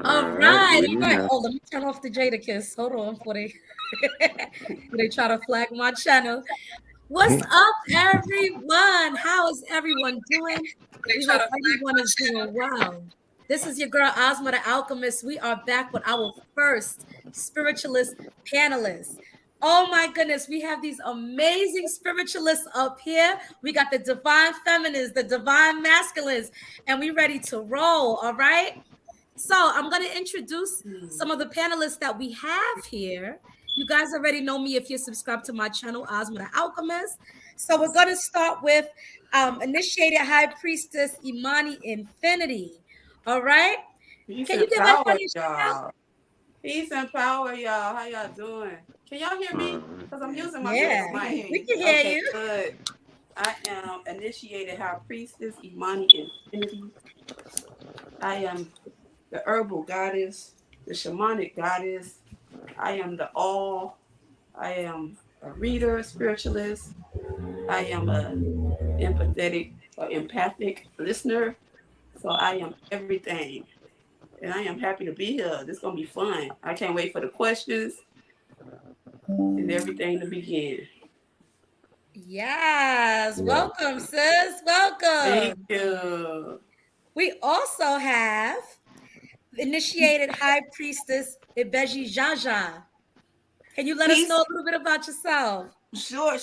All right, all right. Oh, let me turn off the Jada Kiss. Hold on for they try to flag my channel. What's up, everyone? How is everyone doing? We hope everyone is doing well. This is your girl Asmaaa the Alchemist. We are back with our first spiritualist panelist. Oh my goodness, we have these amazing spiritualists up here. We got the divine feminines, the divine masculines, and we ready to roll. All right. So I'm going to introduce some of the panelists that we have here. You guys already know me if you're subscribed to my channel, Asmaaa the Alchemist. So we're going to start with Initiated High Priestess Imani Infinity. All right. Peace Can you and give power, everybody a shout? y'all. Peace and power, y'all. How y'all doing? Can y'all hear me? Because I'm using my Yeah, mic. we can hear Okay, you. good. I am Initiated High Priestess Imani Infinity. I am the herbal goddess, the shamanic goddess. I am the all. I am a reader, spiritualist. I am a empathetic or empathic listener. So I am everything. And I am happy to be here. This is going to be fun. I can't wait for the questions and everything to begin. Yes, Yeah. welcome, sis. Thank Welcome. you. We also have Initiated High Priestess Ibeji Jaja. Can you let us know Peace. a little bit about yourself? Sure.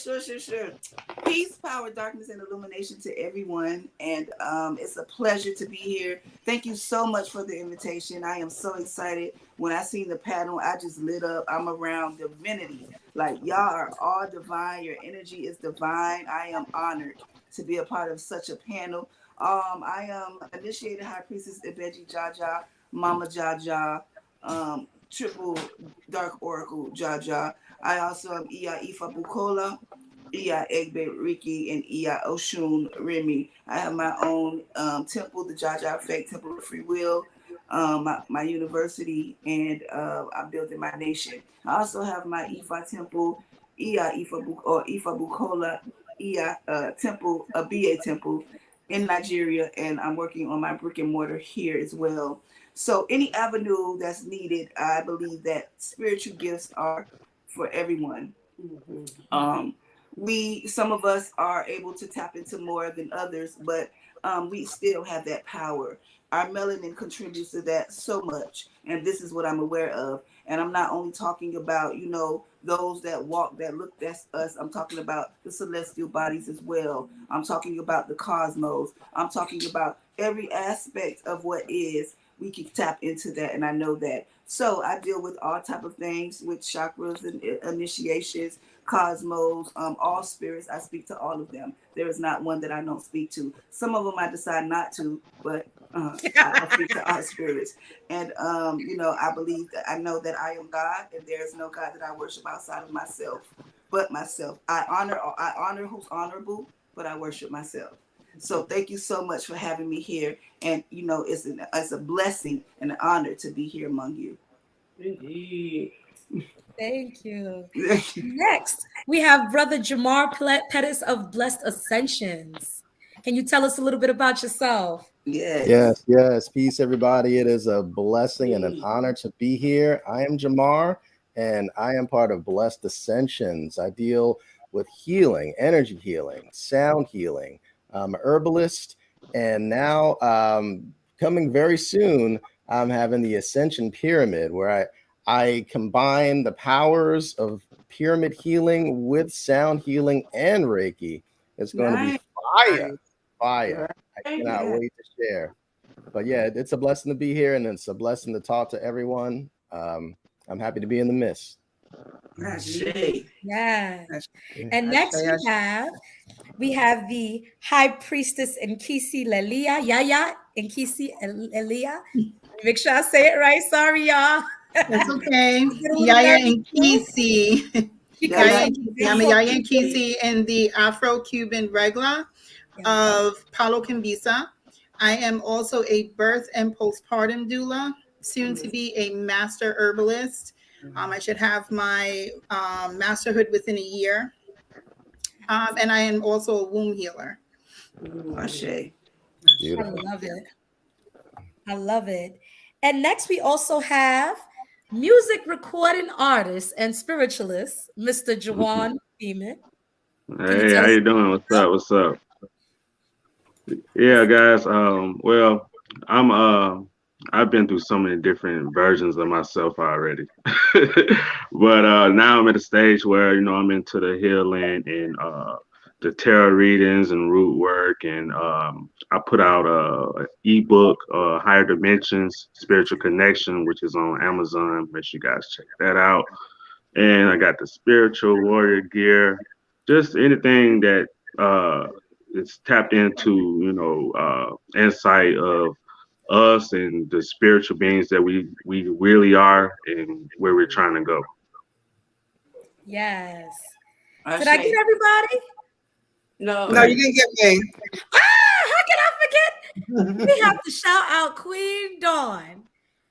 Peace, power, darkness, and illumination to everyone. And it's a pleasure to be here. Thank you so much for the invitation. I am so excited. When I seen the panel, I just lit up. I'm around divinity. Like, y'all are all divine. Your energy is divine. I am honored to be a part of such a panel. I am Initiated High Priestess Ibeji Jaja, Mama Jaja, Triple Dark Oracle Jaja. I also am Iya Ifa Bukola, Iya Egbe Riki, and Iya Oshun Remy. I have my own temple, the Jaja Effect Temple of Free Will, my university, and I'm building my nation. I also have my Ifa temple, Ifa Bukola, Iya temple, a BA temple in Nigeria, and I'm working on my brick and mortar here as well. So any avenue that's needed, I believe that spiritual gifts are for everyone. Mm-hmm. Um, some of us are able to tap into more than others, but we still have that power. Our melanin contributes to that so much, and this is what I'm aware of. And I'm not only talking about, those that walk, that look, that's us. I'm talking about the celestial bodies as well. I'm talking about the cosmos. I'm talking about every aspect of what is. We can tap into that, and I know that. So I deal with all type of things with chakras and initiations, cosmos, all spirits. I speak to all of them. There is not one that I don't speak to. Some of them I decide not to, but I speak to all spirits. And I believe that I know that I am God, and there is no God that I worship outside of myself, but myself. I honor who's honorable, but I worship myself. So thank you so much for having me here, and it's a blessing and an honor to be here among you. Indeed. Thank you. Next, we have Brother Jamar Pettis of Blessed Ascensions. Can you tell us a little bit about yourself? Yes. Yes. Peace, everybody. It is a blessing and an honor to be here. I am Jamar, and I am part of Blessed Ascensions. I deal with healing, energy healing, sound healing. I'm a herbalist, and now coming very soon, I'm having the Ascension Pyramid, where I combine the powers of pyramid healing with sound healing and Reiki. It's going to be fire. Fire. I cannot wait to share. But yeah, it's a blessing to be here, and it's a blessing to talk to everyone. I'm happy to be in the midst. Yeah. And next we have the High Priestess Nkisi Lelia, Yaya Nkisi Elia. Make sure I say it right. Sorry, y'all. That's okay. Yaya and Kisi. I'm Yaya and Kisi in the Afro-Cuban Regla of Palo Kimbisa. I am also a birth and postpartum doula, soon to be a master herbalist. I should have my masterhood within a year. And I am also a womb healer. Ashe. I love it. I love it. And next, we also have music recording artist and spiritualist, Mr. Jawan Beeman. Can you Hey, tell how us? you doing? What's up? What's up? Yeah, guys. Well, I'm I've been through so many different versions of myself already. But now I'm at a stage where, I'm into the healing and the tarot readings and root work, and I put out a ebook, Higher Dimensions, Spiritual Connection, which is on Amazon. Make sure you guys check that out. And I got the spiritual warrior gear, just anything that uh is tapped into, insight of us and the spiritual beings that we really are and where we're trying to go. Yes. I Did I get say everybody? no. No, you didn't get me. How can I forget? We have to shout out Queen Dawn.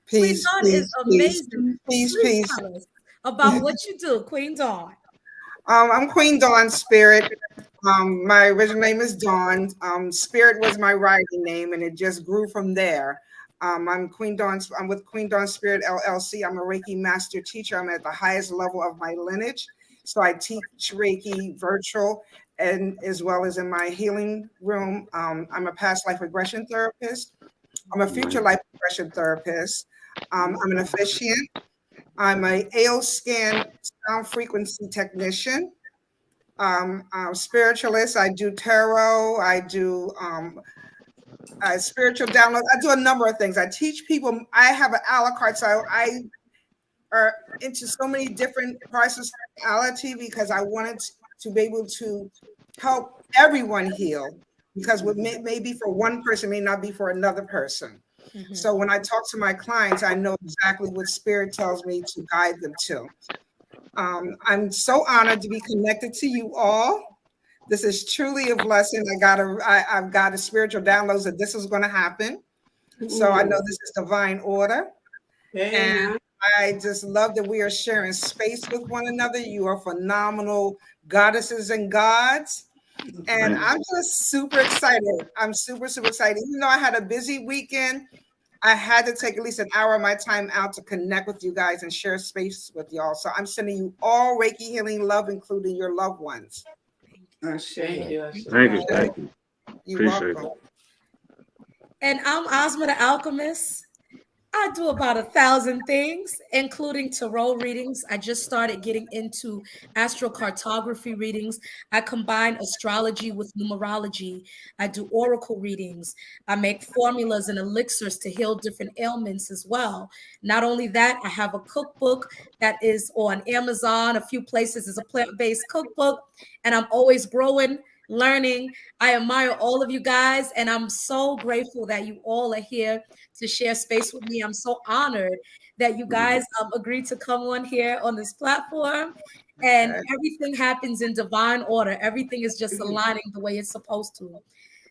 Queen Peace, Dawn is peace, peace, amazing. peace, Please peace. tell us about what you do, Queen Dawn. I'm Queen Dawn Spirit. My original name is Dawn. Spirit was my writing name, and it just grew from there. I'm Queen Dawn. I'm with Queen Dawn Spirit LLC. I'm a Reiki master teacher. I'm at the highest level of my lineage, so I teach Reiki virtual and as well as in my healing room. I'm a past life regression therapist. I'm a future life regression therapist. I'm an officiant. I'm a AO scan sound frequency technician. I'm spiritualist. I do tarot. I do spiritual downloads. I do a number of things. I teach people. I have an a la carte, so I are into so many different parts of spirituality because I wanted to be able to help everyone heal. Because what may be for one person may not be for another person. Mhm. So when I talk to my clients, I know exactly what spirit tells me to guide them to. I'm so honored to be connected to you all. This is truly a blessing. I've got a spiritual downloads that this is going to happen. So I know this is divine order. Hey, And now. I just love that we are sharing space with one another. You are phenomenal goddesses and gods. And Thank I'm just super excited. I'm super, super excited. Even though I had a busy weekend, I had to take at least an hour of my time out to connect with you guys and share space with y'all. So I'm sending you all Reiki healing love, including your loved ones. Thank you. thank you. Thank you. You're Appreciate welcome. And I'm Asmaaa the Alchemist. I do about 1,000 things, including tarot readings. I just started getting into astrocartography readings. I combine astrology with numerology. I do oracle readings. I make formulas and elixirs to heal different ailments as well. Not only that, I have a cookbook that is on Amazon. A few places is a plant-based cookbook, and I'm always growing, learning. I admire all of you guys, and I'm so grateful that you all are here to share space with me. I'm so honored that you guys agreed to come on here on this platform. And everything happens in divine order. Everything is just aligning the way it's supposed to.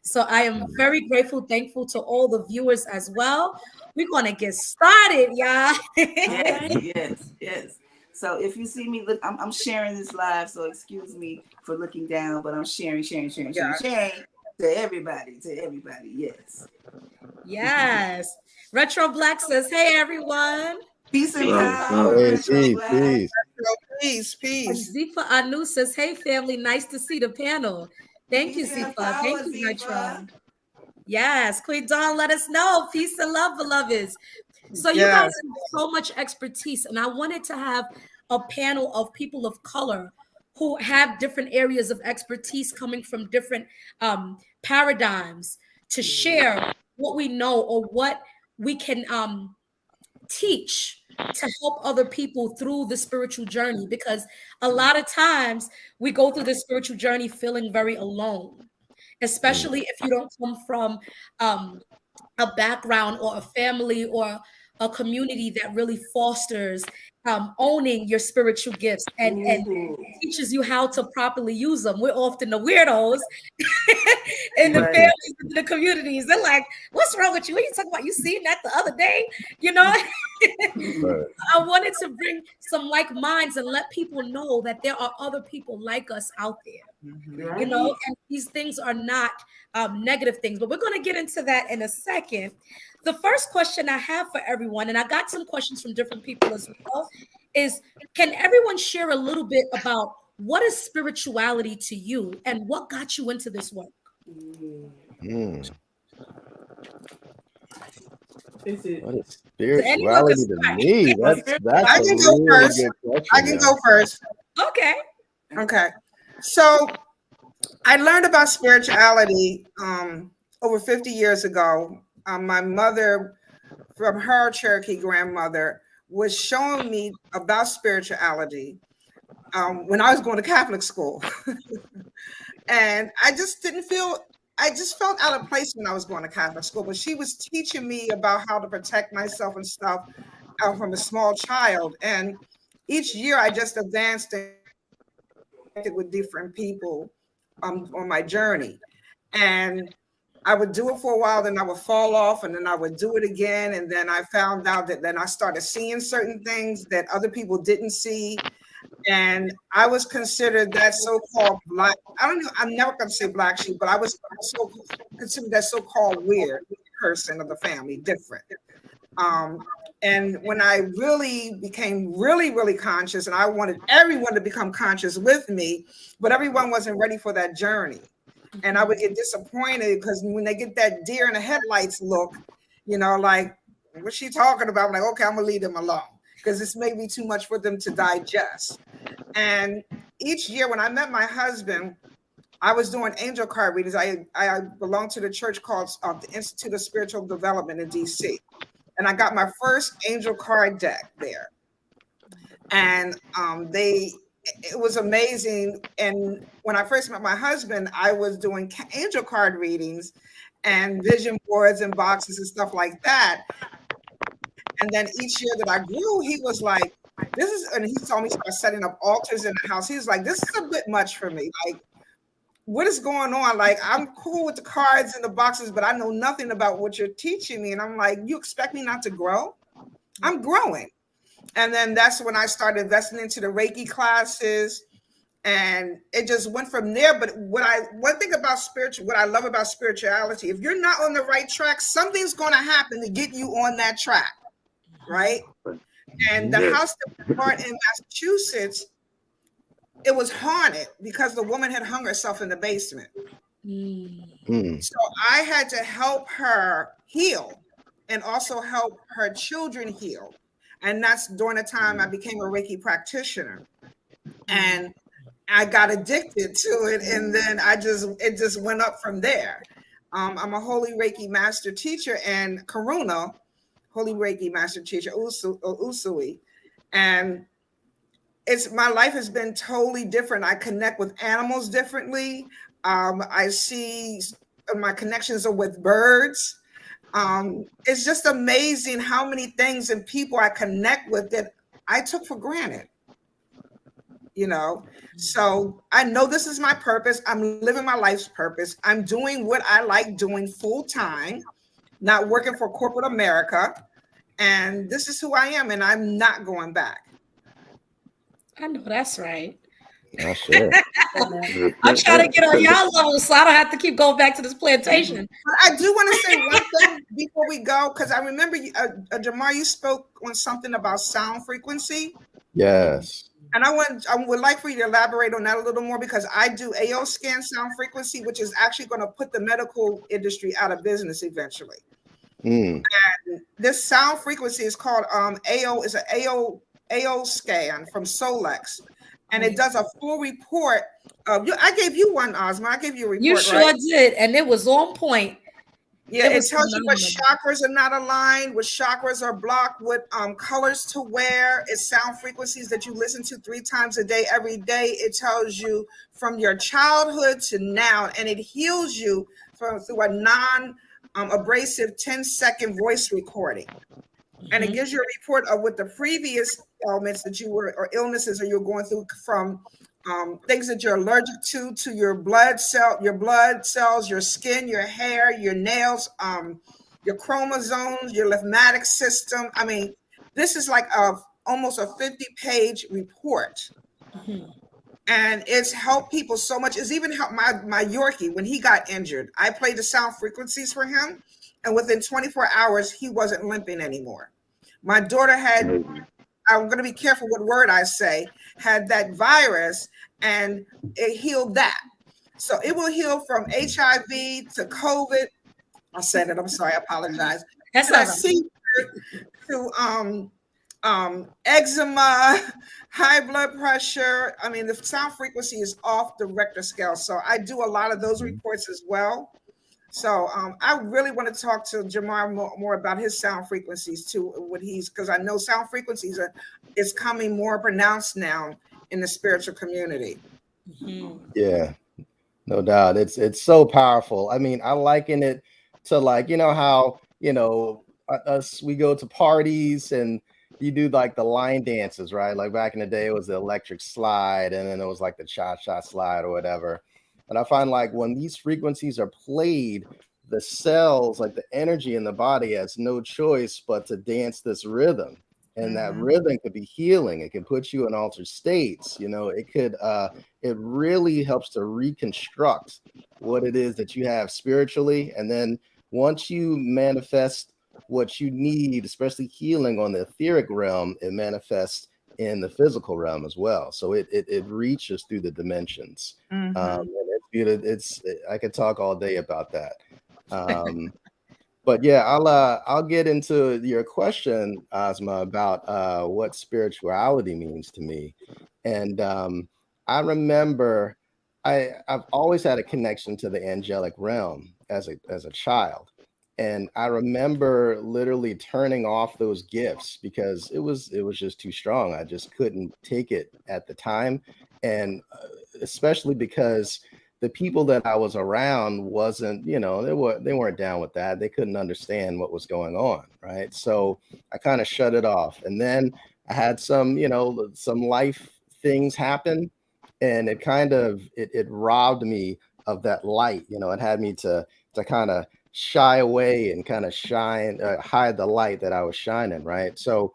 So I am very grateful, thankful to all the viewers as well. We're going to get started, y'all. Yes. So if you see me, look, I'm sharing this live. So excuse me for looking down, but I'm sharing to everybody. Yes. Yes. Retro Black says, hey, everyone. Peace and you. power, Hey, Retro peace, Black. peace. Peace, And peace. Zifa Anu says, hey, family, nice to see the panel. Thank you, Peace and Zifa. Thank power, you, Retro. Ziva. Yes, Queen Dawn, let us know. Peace and love, beloveds. So you guys Yes. have so much expertise, and I wanted to have a panel of people of color who have different areas of expertise coming from different paradigms to share what we know or what we can teach to help other people through the spiritual journey, because a lot of times we go through the spiritual journey feeling very alone, especially if you don't come from a background or a family or a community that really fosters owning your spiritual gifts and teaches you how to properly use them. We're often the weirdos in the families, in the communities. They're like, "What's wrong with you? What are you talking about? You seen that the other day?" You know. I wanted to bring some like minds and let people know that there are other people like us out there. You know, and these things are not negative things, but we're going to get into that in a second. The first question I have for everyone, and I got some questions from different people as well, is can everyone share a little bit about what is spirituality to you and what got you into this work? What is spirituality to me? That's I can go first. I can go first. Okay. So I learned about spirituality over 50 years ago. My mother, from her Cherokee grandmother, was showing me about spirituality when I was going to Catholic school. And I just felt out of place when I was going to Catholic school, but she was teaching me about how to protect myself and stuff from a small child. And each year I just advanced with different people on my journey. And I would do it for a while, then I would fall off, and then I would do it again. And then I found out that then I started seeing certain things that other people didn't see. And I was considered that so-called black, I don't know, I'm never going to say black sheep, but I was considered that so-called weird person of the family, different. And when I really became really conscious, and I wanted everyone to become conscious with me, but everyone wasn't ready for that journey. And I would get disappointed because when they get that deer in the headlights look, you know, like, what's she talking about? I'm like, okay, I'm gonna leave them alone because it's maybe too much for them to digest. And each year when I met my husband, I was doing angel card readings. I belong to the church called the Institute of Spiritual Development in DC. And I got my first angel card deck there. And it was amazing. And when I first met my husband, I was doing angel card readings and vision boards and boxes and stuff like that. And then each year that I grew, he was like, and he told me about setting up altars in the house. He was like, this is a bit much for me. Like, what is going on? Like, I'm cool with the cards and the boxes, but I know nothing about what you're teaching me. And I'm like, you expect me not to grow? I'm growing. And then that's when I started investing into the Reiki classes, and it just went from there. But one thing about what I love about spirituality, if you're not on the right track, something's going to happen to get you on that track, right? And the house that we bought in Massachusetts, it was haunted because the woman had hung herself in the basement. So I had to help her heal and also help her children heal. And that's during the time I became a Reiki practitioner. And I got addicted to it. And then it just went up from there. I'm a Holy Reiki Master Teacher and Karuna, Holy Reiki Master Teacher, Usui. And my life has been totally different. I connect with animals differently. I see my connections are with birds. It's just amazing how many things and people I connect with that I took for granted, you know? So I know this is my purpose. I'm living my life's purpose. I'm doing what I like doing full time, not working for corporate America. And this is who I am, and I'm not going back. I know that's right. Yeah, sure. I'm trying to get on y'all level so I don't have to keep going back to this plantation. But I do want to say one thing before we go, because I remember, Jamar, you spoke on something about sound frequency. Yes. And I would like for you to elaborate on that a little more, because I do AO scan sound frequency, which is actually going to put the medical industry out of business eventually. And this sound frequency is called AO, is an AO scan from Solex. And it does a full report of you. I gave you one, Asmaaa. I gave you a report. You sure did, and it was on point. Yeah, it tells you what chakras are not aligned, what chakras are blocked, what colors to wear. It's sound frequencies that you listen to 3 times a day, every day. It tells you from your childhood to now, and it heals you through a non-abrasive 10-second voice recording. and it gives you a report of what the previous ailments that you were, or illnesses that you're going through, from things that you're allergic to your blood cells, your skin, your hair, your nails, your chromosomes, your lymphatic system. I mean, this is like almost a 50-page report. And it's helped people so much. It's even helped my Yorkie when he got injured. I played the sound frequencies for him, and within 24 hours, he wasn't limping anymore. My daughter had, I'm going to be careful what word I say, had that virus, and it healed that. So it will heal from HIV to COVID. I said it. I'm sorry. I apologize. That's all right. To eczema, high blood pressure. I mean, the sound frequency is off the Richter scale. So I do a lot of those reports as well. So I really want to talk to Jamar more about his sound frequencies too, because I know sound frequencies is coming more pronounced now in the spiritual community. Yeah, no doubt. It's so powerful. I mean, I liken it to, like, how, we go to parties and you do like the line dances, right? Like back in the day, it was the electric slide, and then it was like the cha-cha slide or whatever. And I find, like, when these frequencies are played, the cells, like the energy in the body, has no choice but to dance this rhythm. And that rhythm could be healing. It can put you in altered states. It really helps to reconstruct what it is that you have spiritually. And then once you manifest what you need, especially healing on the etheric realm, it manifests in the physical realm as well. So it reaches through the dimensions. And I could talk all day about that. But yeah, I'll get into your question, Asmaaa, about what spirituality means to me. And I remember I've always had a connection to the angelic realm as a child. And I remember literally turning off those gifts because it was just too strong. I just couldn't take it at the time. And especially because the people that I was around wasn't, they weren't down with that. They couldn't understand what was going on, right? So I kind of shut it off. And then I had some life things happen, and it kind of it robbed me of that light. It had me to kind of shy away and kind of hide the light that I was shining, right? So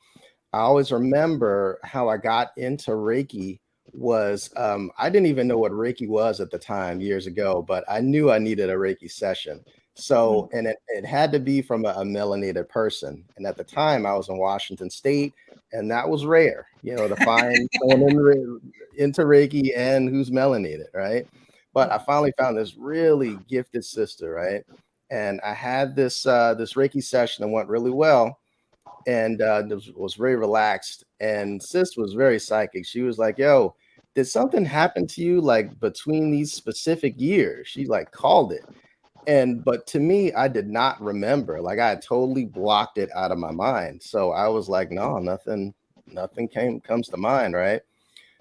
I always remember how I got into Reiki was I didn't even know what Reiki was at the time years ago, but I knew I needed a Reiki session. So, and it had to be from a melanated person. And at the time I was in Washington State, and that was rare, to find someone into Reiki and who's melanated, right? But I finally found this really gifted sister, right? And I had this Reiki session that went really well, and was very relaxed. And sis was very psychic. She was like, "Yo, did something happen to you like between these specific years?" She like called it. But to me, I did not remember. Like, I had totally blocked it out of my mind. So I was like, no, nothing comes to mind, right?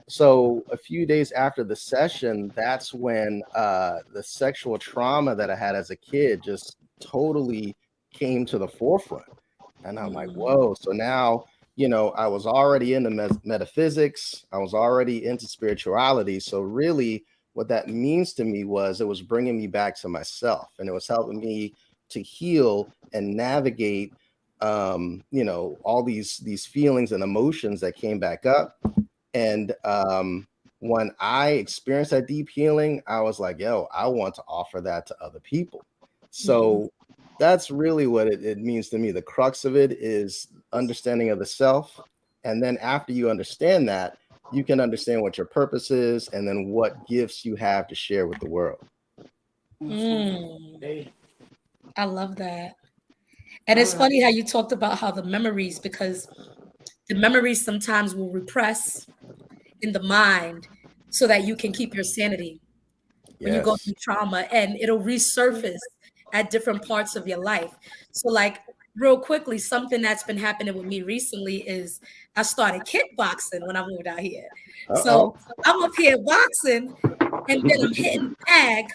So a few days after the session, that's when the sexual trauma that I had as a kid just totally came to the forefront. And I'm like, whoa. So now, I was already into metaphysics. I was already into spirituality. So really what that means to me was it was bringing me back to myself, and it was helping me to heal and navigate, all these feelings and emotions that came back up. And when I experienced that deep healing, I was like, yo, I want to offer that to other people. So that's really what it means to me. The crux of it is understanding of the self. And then after you understand that, you can understand what your purpose is, and then what gifts you have to share with the world. I love that. And it's funny how you talked about how the memories, because the memories sometimes will repress in the mind so that you can keep your sanity when you go through trauma, and it'll resurface at different parts of your life. So like real quickly, something that's been happening with me recently is I started kickboxing when I moved out here. So I'm up here boxing, and then I'm hitting bag,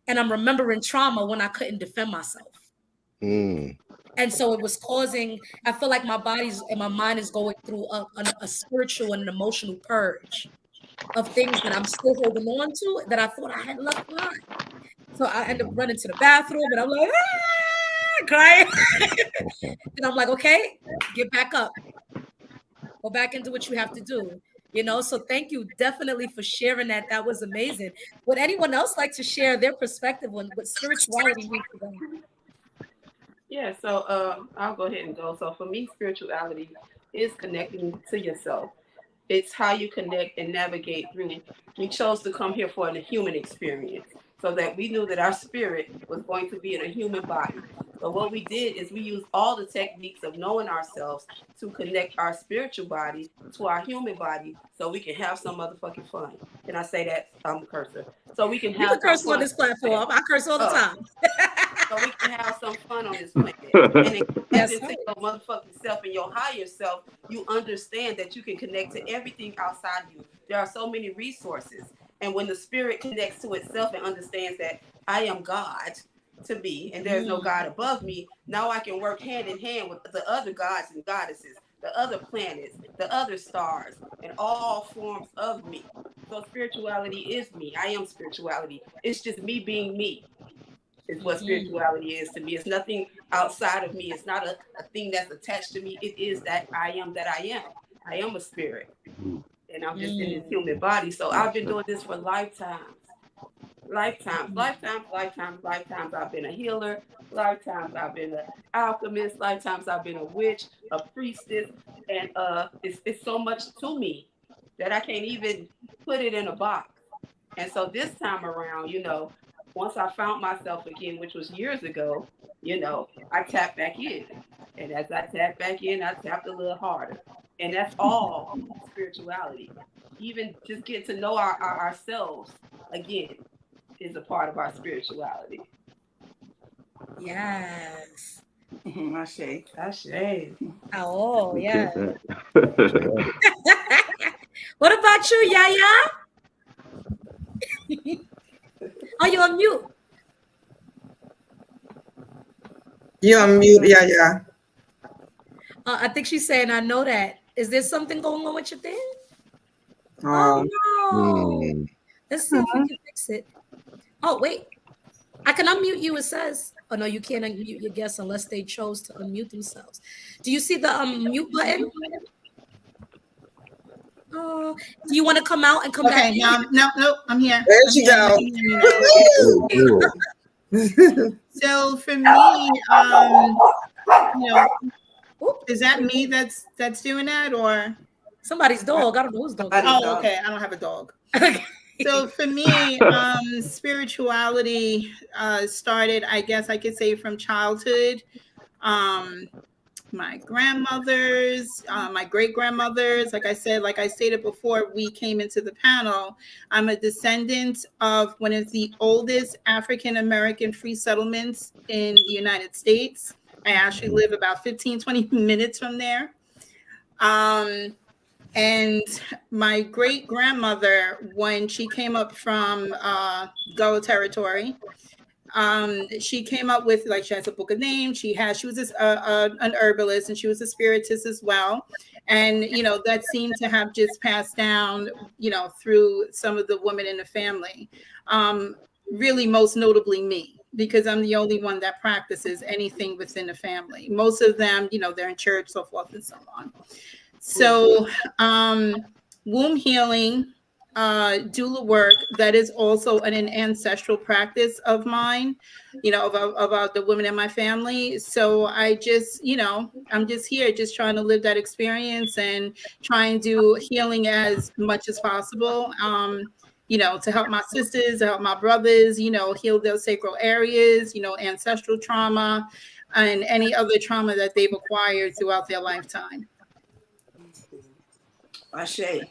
and I'm remembering trauma when I couldn't defend myself. And so it was causing, I feel like my body's and my mind is going through a spiritual and an emotional purge of things that I'm still holding on to that I thought I had left behind. So I end up running to the bathroom and I'm like, crying. And I'm like, okay, get back up. Go back and do what you have to do. So thank you definitely for sharing that. That was amazing. Would anyone else like to share their perspective on what spirituality means to them? Yeah, so I'll go ahead and go. So for me, spirituality is connecting to yourself. It's how you connect and navigate through. We chose to come here for a human experience so that we knew that our spirit was going to be in a human body. But what we did is we used all the techniques of knowing ourselves to connect our spiritual body to our human body so we can have some motherfucking fun. Can I say that? I'm a cursor. So we can You have can curse some on this platform. I curse all the time. So we can have some fun on this planet. And Yes, into your motherfucking self and your higher self, you understand that you can connect to everything outside you. There are so many resources. And when the spirit connects to itself and understands that I am God to me and there's no God above me, now I can work hand in hand with the other gods and goddesses, the other planets, the other stars, and all forms of me. So spirituality is me. I am spirituality. It's just me being me. Is what spirituality is to me. It's nothing outside of me. It's not a thing that's attached to me. It is that I am that I am. I am a spirit. And I'm just in this human body. So I've been doing this for lifetimes. Lifetimes. I've been a healer. Lifetimes I've been an alchemist. Lifetimes I've been a witch, a priestess. And it's so much to me that I can't even put it in a box. And so this time around, once I found myself again, which was years ago, I tapped back in. And as I tapped back in, I tapped a little harder. And that's all spirituality. Even just getting to know ourselves again is a part of our spirituality. Yes. Ashe. Oh, yeah. What about you, Yaya? Oh, you're on mute. You're on mute, yeah. I think she's saying, I know that. Is there something going on with your thing? Oh, no. Let's see if we can fix it. Oh, wait. I can unmute you, it says. Oh, no, you can't unmute your guests unless they chose to unmute themselves. Do you see the mute button? Oh, do you want to come out and come back? Okay, no, I'm here. There she go. So for me, is that me that's doing that or somebody's dog? I don't know whose dog. Oh, okay. I don't have a dog. So for me, spirituality started, I guess I could say, from childhood. My grandmothers, my great grandmothers, like I stated before we came into the panel, I'm a descendant of one of the oldest African American free settlements in the United States. I actually live about 15-20 minutes from there. And my great grandmother, when she came up from Gullah territory, she came up with, she has a book of names. She was an herbalist, and she was a spiritist as well. And, that seemed to have just passed down, through some of the women in the family, really most notably me, because I'm the only one that practices anything within the family. Most of them, they're in church, so forth and so on. So womb healing, doula work, that is also an ancestral practice of mine, about the women in my family. So I just, I'm just here just trying to live that experience and try and do healing as much as possible, to help my sisters, to help my brothers, heal their sacral areas, ancestral trauma and any other trauma that they've acquired throughout their lifetime. Ashe.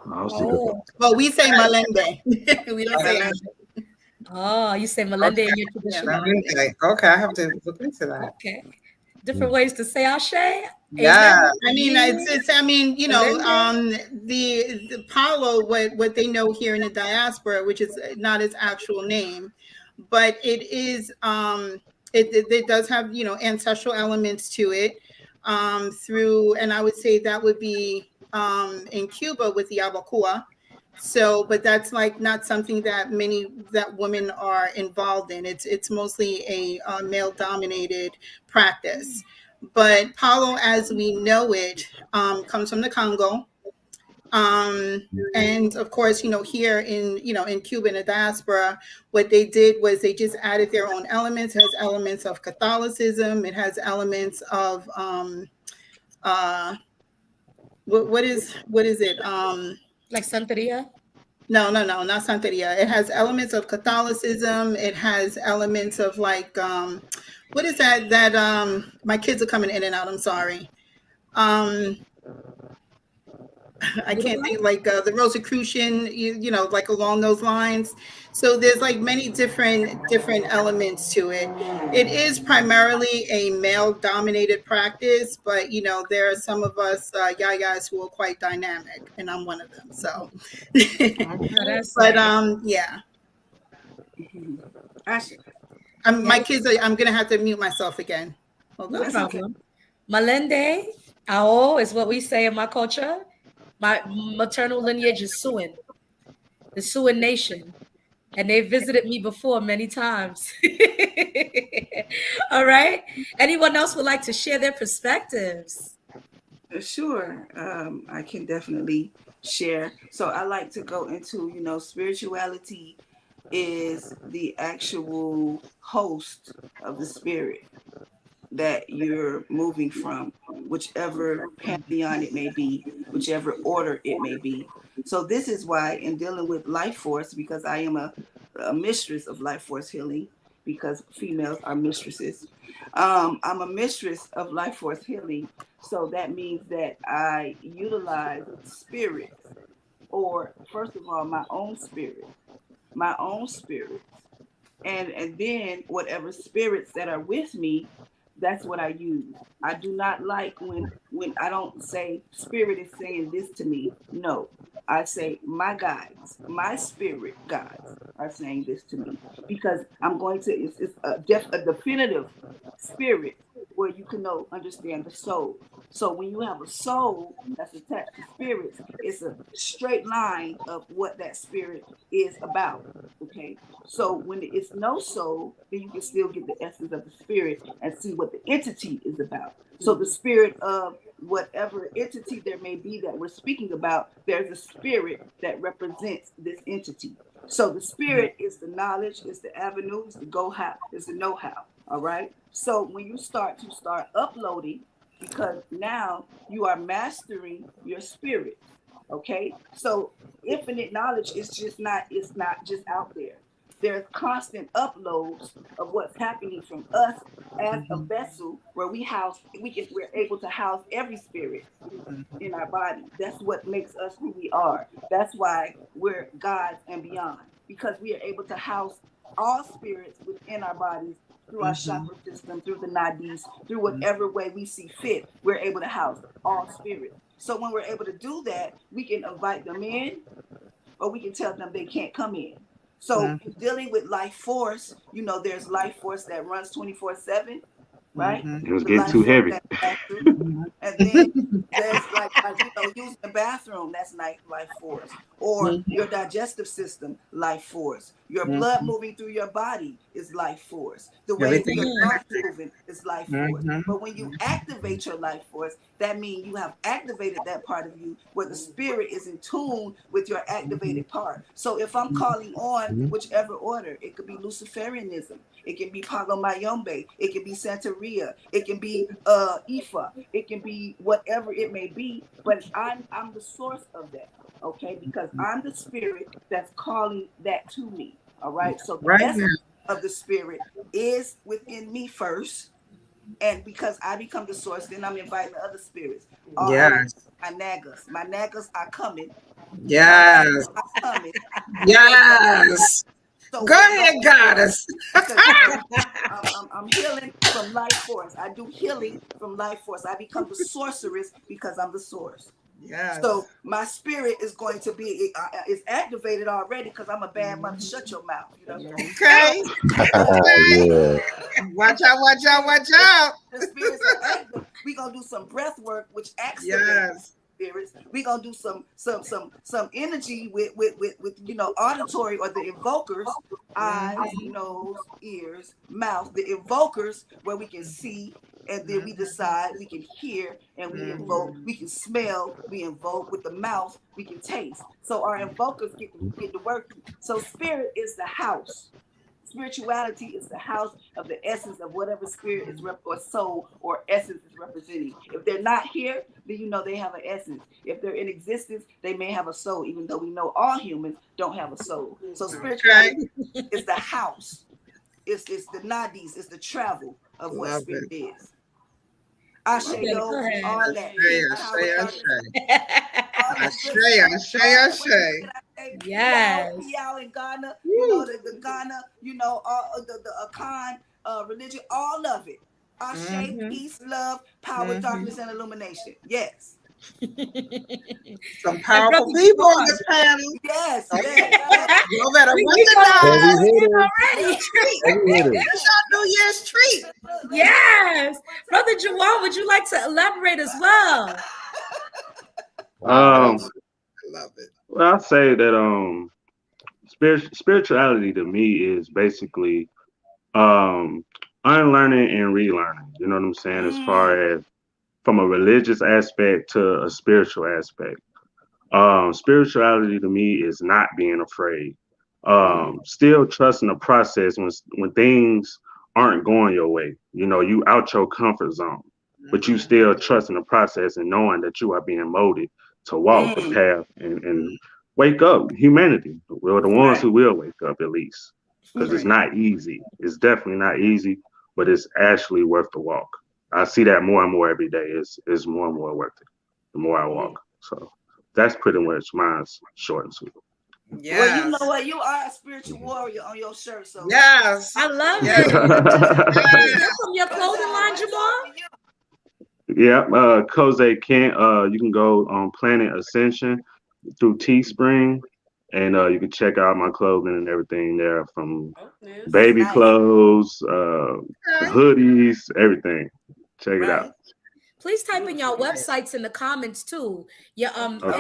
Oh. Well, we say Malende. We don't say Ashe. Oh, you say Malende in your tradition. Okay, I have to look into that. Okay. Different ways to say Ashe. Yeah. I mean, the Palo, what they know here in the diaspora, which is not its actual name, but it is it does have, you know, ancestral elements to it, through, and I would say that would be in Cuba with the Abacua. So, but that's like not something that women are involved in. It's mostly a male dominated practice. But Palo, as we know it, comes from the Congo. And of course, you know, here in, you know, in Cuba in the diaspora, what they did was they just added their own elements. It has elements of Catholicism. It has elements of what is it? Like Santeria? No, not Santeria. It has elements of Catholicism. It has elements of like what is that my kids are coming in and out, I'm sorry. I can't think, like the Rosicrucian, you know, like along those lines. So there's like many different elements to it. It is primarily a male dominated practice, but you know, there are some of us yayas who are quite dynamic, and I'm one of them. So, but yeah. My kids are, I'm gonna have to mute myself again. Hold on. No problem. Malende, Ao is what we say in my culture. My maternal lineage is Siouan, the Siouan nation. And they visited me before many times. All right. Anyone else would like to share their perspectives? Sure. I can definitely share. So I like to go into, you know, spirituality is the actual host of the spirit that you're moving from, whichever pantheon it may be, whichever order it may be. So this is why in dealing with life force, because I am a mistress of life force healing, because females are mistresses. I'm a mistress of life force healing. So that means that I utilize spirits, or first of all, my own spirit, and then whatever spirits that are with me, that's what I use. I do not like when I don't say spirit is saying this to me. No, I say my guides, my spirit guides are saying this to me, because I'm going to. It's a definitive spirit where you can understand the soul. So when you have a soul that's attached to spirits, it's a straight line of what that spirit is about. Okay. So when it's no soul, then you can still get the essence of the spirit and see what the entity is about. So the spirit of whatever entity there may be that we're speaking about, there's a spirit that represents this entity. So the spirit is the knowledge, is the avenue, is the go-how, is the know-how. All right. So when you start uploading, because now you are mastering your spirit. Okay. So infinite knowledge is just not, it's not just out there. There's constant uploads of what's happening from us as a vessel where we're able to house every spirit in our body. That's what makes us who we are. That's why we're gods and beyond, because we are able to house all spirits within our bodies through our chakra system, through the nadis, through whatever way we see fit. We're able to house all spirits. So when we're able to do that, we can invite them in, or we can tell them they can't come in. So dealing with life force, there's life force that runs 24/7, right? It was getting too heavy. And then there's like using the bathroom, that's life force. Or your digestive system, life force. Your blood moving through your body is life force. The way your thoughts moving is life force. But when you activate your life force, that means you have activated that part of you where the spirit is in tune with your activated part. So if I'm calling on whichever order, it could be Luciferianism, it can be Palo Mayombe, it can be Santeria, it can be Ifa, it can be whatever it may be, but I'm the source of that, okay? Because I'm the spirit that's calling that to me, all right? So the essence of the spirit is within me first, and because I become the source, then I'm inviting the other spirits. Yes. My nagas are coming. Yes. Are coming. Yes. So go ahead, goddess. I'm healing from life force. I do healing from life force. I become the sorceress because I'm the source. Yes. So my spirit is going to be is activated already because I'm a bad mother. Shut your mouth, you know. Okay. Yeah. Watch out, watch out, watch out. The spirits are active. We're gonna do some breath work, which activates Yes. spirits. We're gonna do some energy with auditory or the invokers, eyes, nose, ears, mouth, the invokers where we can see, and then we decide we can hear and we invoke, we can smell, we invoke with the mouth, we can taste. So our invokers get to work. So spirit is the house. Spirituality is the house of the essence of whatever spirit is or soul or essence is representing. If they're not here, then you know they have an essence. If they're in existence, they may have a soul, even though we know all humans don't have a soul. So spirituality is the house. It's the nadis, it's the travel of what Love spirit it. is. Ashe, yo, all that. Ashe. Yes. Piao in Ghana, you know, the Ghana, you know, the Akan religion, all of it. Ashe, peace, love, power, darkness, and illumination. Yes. Some powerful people on this panel. Yes. You better Heavy recognize. hitters. That's our New Year's treat. Yes. Brother Juwan, would you like to elaborate as well? I love it. Well, I say that spirituality to me is basically unlearning and relearning. You know what I'm saying? As far as from a religious aspect to a spiritual aspect. Spirituality to me is not being afraid. Still trusting the process when things aren't going your way. You know, you out your comfort zone, but you still trusting the process and knowing that you are being molded to walk the path and wake up humanity. We're the ones who will wake up at least, because it's not easy. It's definitely not easy, but it's actually worth the walk. I see that more and more every day. It's more and more worth it the more I walk. So that's pretty much mine's short and sweet. Yes. Well, you know what? You are a spiritual warrior on your shirt. So yes. I love Yes. it. Is that from your clothing line, Jamal? Yeah, Jose Kent. You can go on Planet Ascension through Teespring, and you can check out my clothing and everything there, from baby clothes, hoodies, everything. Check it out. Please type in your websites in the comments too. Yeah,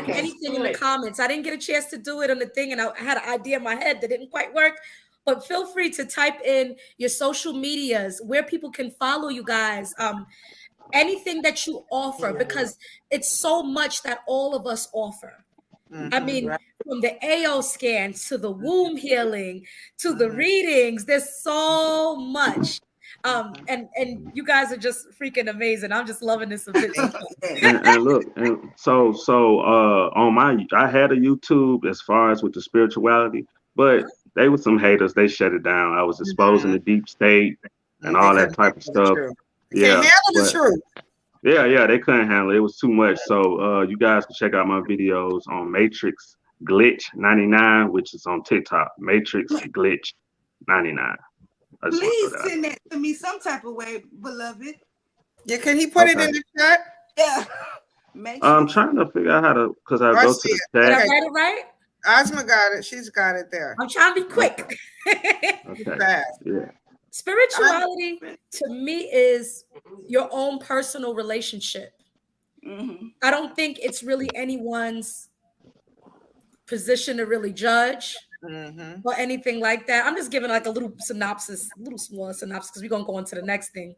anything in the comments. I didn't get a chance to do it on the thing, and I had an idea in my head that didn't quite work. But feel free to type in your social medias, where people can follow you guys. Anything that you offer, because it's so much that all of us offer. I mean, from the AO scan to the womb healing to the readings, there's so much. And you guys are just freaking amazing. I'm just loving this a bit. And look, and so on I had a YouTube as far as with the spirituality, but they were some haters. They shut it down. I was exposing the deep state and all that type of stuff. Yeah, handle the truth. Yeah, they couldn't handle it. It was too much. So you guys can check out my videos on Matrix Glitch 99, which is on TikTok. Matrix Glitch 99. Please send that to me some type of way, beloved. Yeah, can he put it in the chat? Yeah. I'm trying to figure out how to, because I go to the chat. Did I write it right? Asma got it. She's got it there. I'm trying to be quick. Fast. Yeah. Spirituality to me is your own personal relationship. I don't think it's really anyone's position to really judge or anything like that. I'm just giving like a little synopsis, a little smaller synopsis, because we're going to go on to the next thing.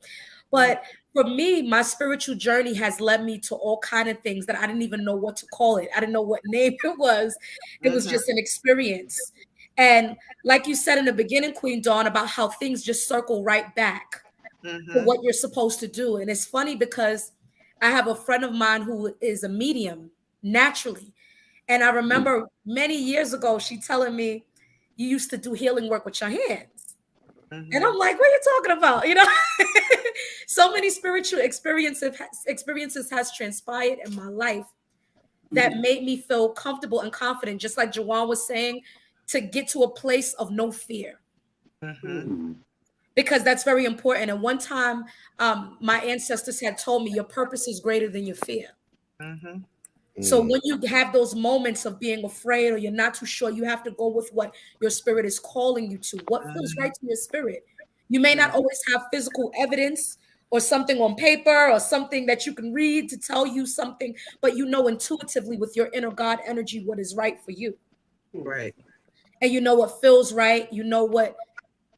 But for me, my spiritual journey has led me to all kind of things that I didn't even know what to call it. I didn't know what name it was. It was just an experience. And like you said in the beginning, Queen Dawn, about how things just circle right back to what you're supposed to do. And it's funny because I have a friend of mine who is a medium naturally. And I remember many years ago, she telling me, you used to do healing work with your hands. And I'm like, what are you talking about? You know, so many spiritual experiences has transpired in my life that made me feel comfortable and confident, just like Jawan was saying, to get to a place of no fear. Because that's very important. And one time, my ancestors had told me, your purpose is greater than your fear. So when you have those moments of being afraid or you're not too sure, you have to go with what your spirit is calling you to, what feels right to your spirit. You may not always have physical evidence or something on paper or something that you can read to tell you something, but you know intuitively with your inner God energy what is right for you. Right. And you know what feels right. You know what,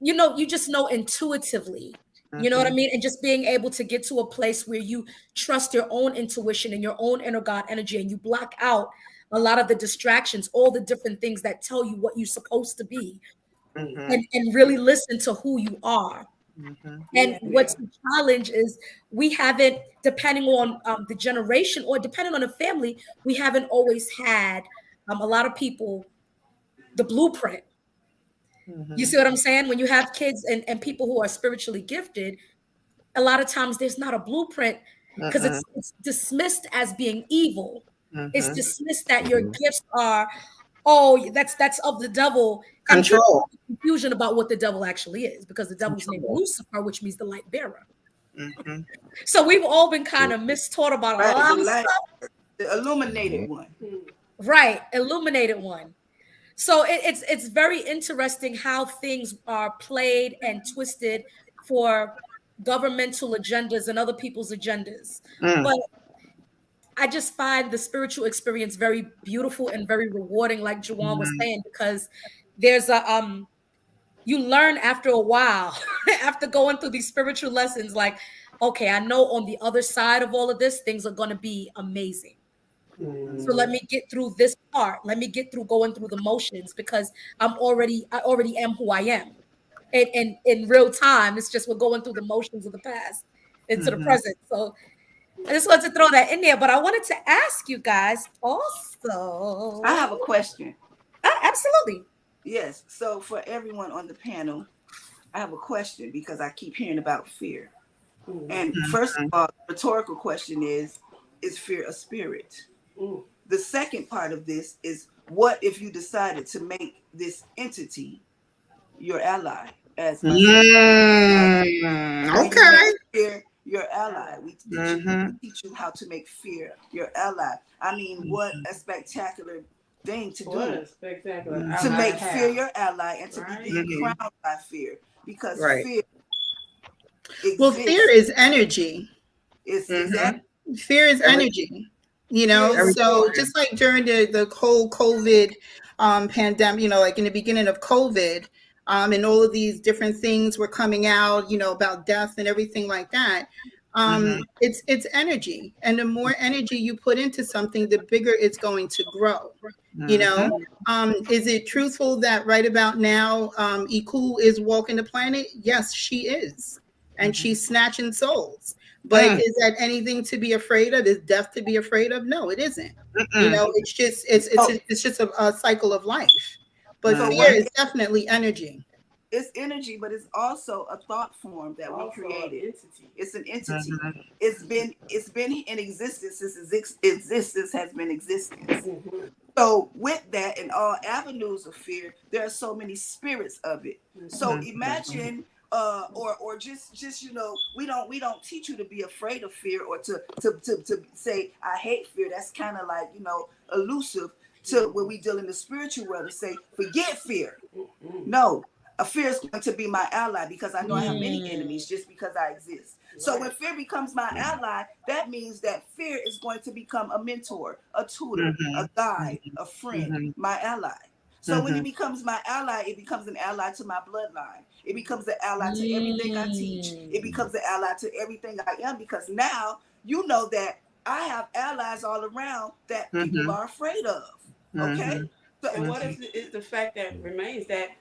you just know intuitively. You know what I mean? And just being able to get to a place where you trust your own intuition and your own inner God energy, and you block out a lot of the distractions, all the different things that tell you what you're supposed to be, and really listen to who you are. And what's the challenge is we haven't, depending on the generation or depending on the family, we haven't always had a lot of people, the blueprint. You see what I'm saying? When you have kids and people who are spiritually gifted, a lot of times there's not a blueprint because it's dismissed as being evil. It's dismissed that your gifts are, oh, that's of the devil. And people Control. have confusion about what the devil actually is, because the devil's name is Lucifer, which means the light bearer. So we've all been kind of mistaught about a Right, lot the of light, stuff. the illuminated one. Right, illuminated one. So it's very interesting how things are played and twisted for governmental agendas and other people's agendas. But I just find the spiritual experience very beautiful and very rewarding, like Juwan was saying, because there's a you learn after a while, after going through these spiritual lessons, like, okay, I know on the other side of all of this, things are gonna be amazing. So let me get through this part. Let me get through going through the motions, because I already am who I am. And in real time, it's just we're going through the motions of the past into the present. So I just wanted to throw that in there. But I wanted to ask you guys also. I have a question. Absolutely. Yes. So for everyone on the panel, I have a question because I keep hearing about fear. And first of all, the rhetorical question is fear a spirit? The second part of this is, what if you decided to make this entity your ally? As my Okay. fear your ally. We teach you how to make fear your ally. I mean, what a spectacular thing to do. To make fear your ally and to be crowned by fear. Because fear exists. Well, fear is energy. It's exactly. Fear is energy. So just like during the whole COVID pandemic, like in the beginning of COVID, and all of these different things were coming out, about death and everything like that. It's energy, and the more energy you put into something, the bigger it's going to grow. Is it truthful that right about now, Iku is walking the planet? Yes, she is, and she's snatching souls. But is that anything to be afraid of? Is death to be afraid of? No, it isn't. It's just a cycle of life. But fear is definitely energy. It's energy, but it's also a thought form that we created. It's an entity. It's been in existence since existence has been existence. So with that and all avenues of fear, there are so many spirits of it. So imagine or just we don't teach you to be afraid of fear, or to say I hate fear. That's kind of like elusive to when we deal in the spiritual world, to say forget fear. No, a fear is going to be my ally, because I know I have many enemies just because I exist. So when fear becomes my ally, that means that fear is going to become a mentor, a tutor, a guide, a friend, my ally. So when it becomes my ally, it becomes an ally to my bloodline. It becomes an ally to everything I teach. It becomes an ally to everything I am, because now you know that I have allies all around that people are afraid of. Okay? So, and what is the fact that remains that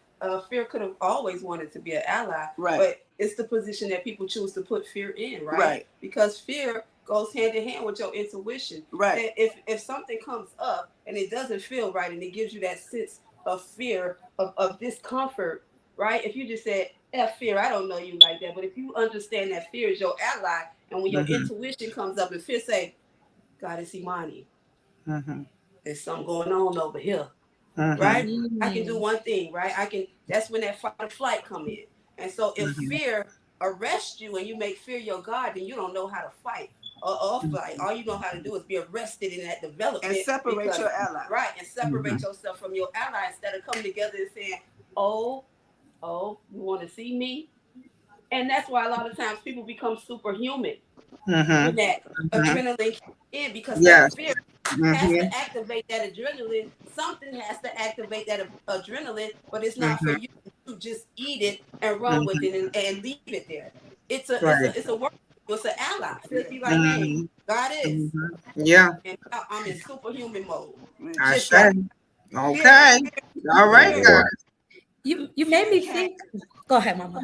fear could have always wanted to be an ally, right? But it's the position that people choose to put fear in, right? Right. Because fear goes hand in hand with your intuition. Right. And if something comes up and it doesn't feel right, and it gives you that sense of fear, of discomfort, right? If you just said, F fear, I don't know you like that. But if you understand that fear is your ally, and when your intuition comes up and fear say, God, it's Imani. There's something going on over here. Right? I can do one thing, right? That's when that fight or flight come in. And so if fear arrests you and you make fear your God, then you don't know how to fight. off light. All you know how to do is be arrested in that development and separate your ally. Right, and separate yourself from your ally instead of coming together and saying, oh, you want to see me? And that's why a lot of times people become superhuman when that adrenaline kicks in, because that fear has to activate that adrenaline. Something has to activate that adrenaline, but it's not for you to just eat it and run with it and leave it there. It's a work. It's an ally. It'd be like, hey, God is. Yeah. And I'm in superhuman mode. I say. Okay. All right, guys. You made me think. Go ahead, Mama.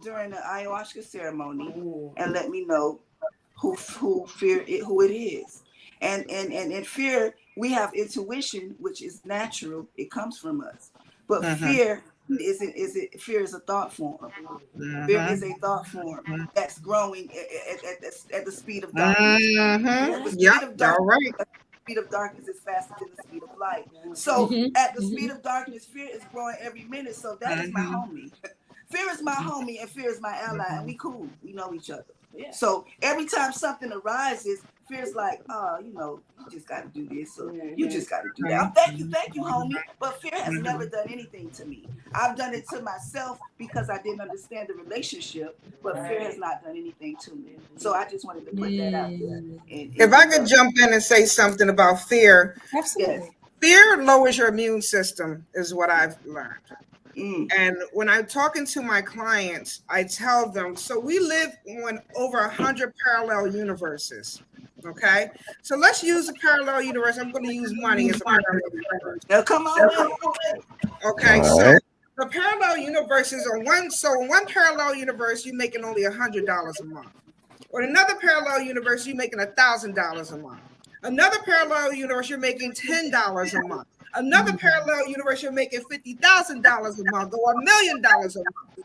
During the ayahuasca ceremony, and let me know who it is. And fear, we have intuition, which is natural. It comes from us. But fear fear is a thought form. Fear is a thought form that's growing at the speed of darkness. The speed of darkness, the speed of darkness is faster than the speed of light. So at the speed of darkness, fear is growing every minute. So that is my homie. Fear is my homie and fear is my ally, and we cool. We know each other. Yeah. So every time something arises, fear's like, you just got to do this, or you just got to do that. Thank you, homie. But fear has never done anything to me. I've done it to myself because I didn't understand the relationship, but fear has not done anything to me. So I just wanted to put that out there. If I could jump in and say something about fear. Absolutely. Yes. Fear lowers your immune system, is what I've learned. And when I'm talking to my clients, I tell them, so we live on over 100 parallel universes. Okay, so let's use a parallel universe. I'm going to use money as a parallel universe. Now, come on. Okay, so the parallel universe is on one. So in one parallel universe, you're making only $100 a month. Or in another parallel universe, you're making $1,000 a month. Another parallel universe, you're making $10 a month. Another parallel universe, you're making $50,000 a month or $1 million a month.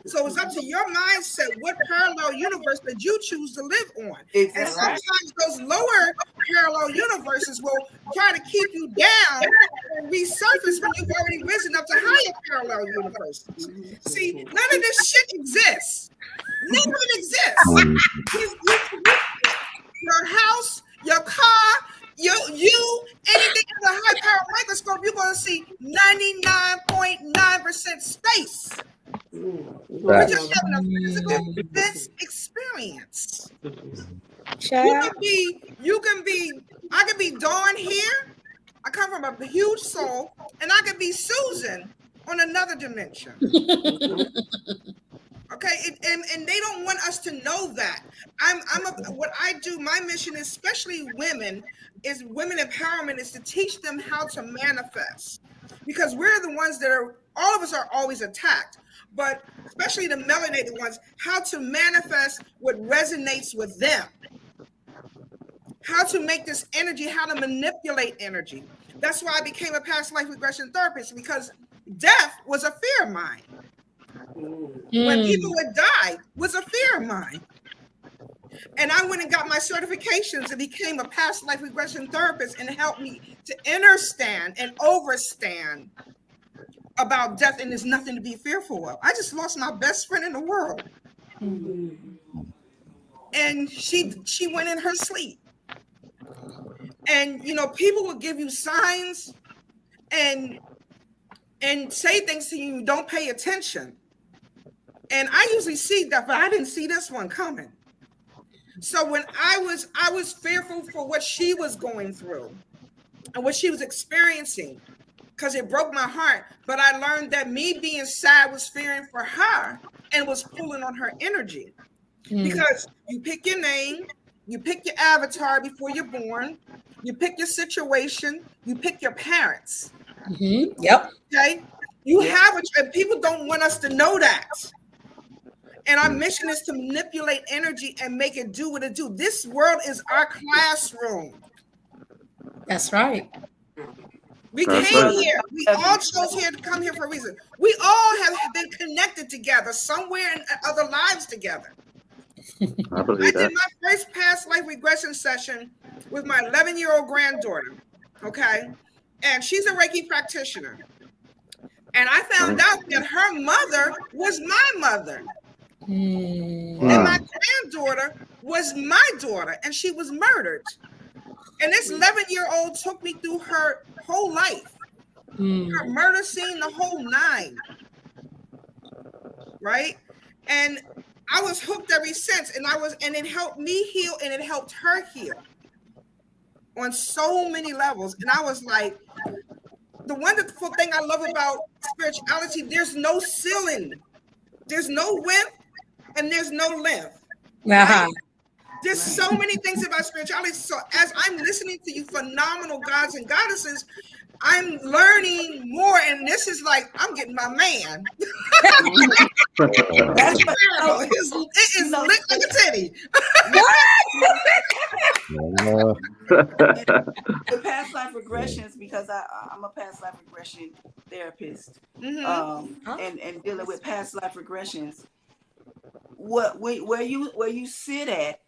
So it's up to your mindset what parallel universe that you choose to live on. Exactly. And sometimes those lower parallel universes will try to keep you down and resurface when you've already risen up to higher parallel universes. See, none of this shit exists. None of it exists. Your house, your car, you, anything in the high power microscope, you're going to see 99.9% space. We're just having a physical sense experience. I could be Dawn here. I come from a huge soul, and I could be Susan on another dimension. Okay, and they don't want us to know that. What I do, my mission, especially women empowerment, is to teach them how to manifest, because we're the ones that all of us are always attacked, but especially the melanated ones, how to manifest what resonates with them, how to make this energy, how to manipulate energy. That's why I became a past life regression therapist, because death was a fear of mine. When people would die was a fear of mine. And I went and got my certifications and became a past life regression therapist, and helped me to understand and overstand about death, and there's nothing to be fearful of. I just lost my best friend in the world. And she went in her sleep. And people will give you signs and say things to you, don't pay attention. And I usually see that, but I didn't see this one coming. So when I was fearful for what she was going through and what she was experiencing, because it broke my heart. But I learned that me being sad was fearing for her and was pulling on her energy. Because you pick your name, you pick your avatar before you're born, you pick your situation, you pick your parents. Yep. Okay. You have and people don't want us to know that. And our mission is to manipulate energy and make it do what it do. This world is our classroom. That's right. We came here. We all chose here to come here for a reason. We all have been connected together somewhere in other lives together. I did my first past life regression session with my 11-year-old granddaughter. Okay. And she's a Reiki practitioner. And I found out that her mother was my mother. Mm. And my granddaughter was my daughter, and she was murdered. And this 11-year-old took me through her whole life. Her murder scene, the whole nine. Right? And I was hooked ever since. And it helped me heal, and it helped her heal on so many levels. And I was like, the wonderful thing I love about spirituality, there's no ceiling, there's no width, and there's no length. Right? There's so many things about spirituality. So as I'm listening to you phenomenal gods and goddesses, I'm learning more, and this is like I'm getting my man. That's what, it is lit like a titty. The past life regressions, because I'm a past life regression therapist, and dealing with past life regressions. Where you sit at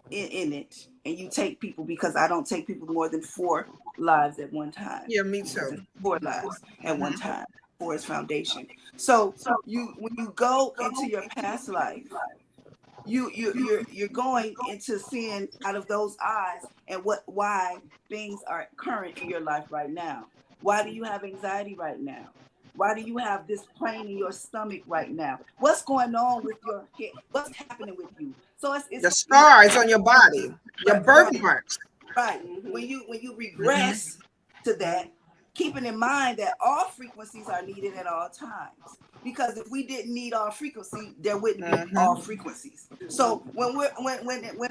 in it, and you take people, because I don't take people more than 4 lives at one time. Yeah, me too. 4 lives at one time for its foundation. So when you go into your past life, you're going into seeing out of those eyes, and why things are current in your life right now. Why do you have anxiety right now? Why do you have this pain in your stomach right now? What's going on with your head? What's happening with you? So it's the scars on your body, your birthmarks. Right. When you regress to that, keeping in mind that all frequencies are needed at all times. Because if we didn't need all frequency, there wouldn't be all frequencies. So when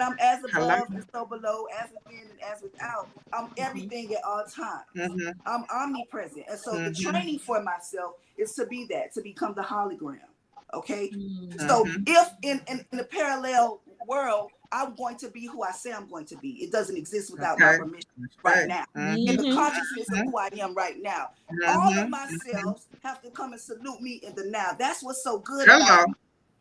I'm as above and so below, as within and as without, I'm everything at all times. I'm omnipresent. And so the training for myself is to be that, to become the hologram. Okay. So if in the parallel world, I'm going to be who I say I'm going to be. It doesn't exist without my permission right now. In the consciousness of who I am right now. All of my selves have to come and salute me in the now. That's what's so good about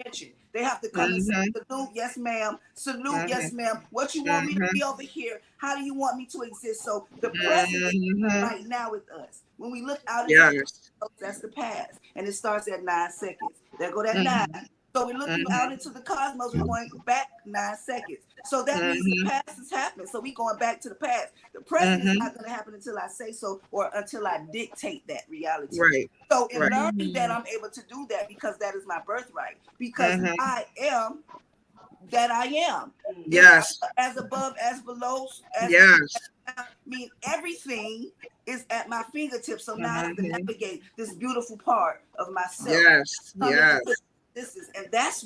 attention. They have to come and say, salute, yes, ma'am. Salute, yes, ma'am. What you want me to be over here? How do you want me to exist? So the present is right now with us. When we look out at that's the past. And it starts at 9 seconds. There go that 9. So we're looking out into the cosmos, we're going back 9 seconds. So that means the past is happening. So we're going back to the past. The present is not going to happen until I say so, or until I dictate that reality. Right. So in learning that, I'm able to do that because that is my birthright. Because I am that I am. Yes. As above, as below. I mean, everything is at my fingertips. So now I have to navigate this beautiful part of myself. Yes. And that's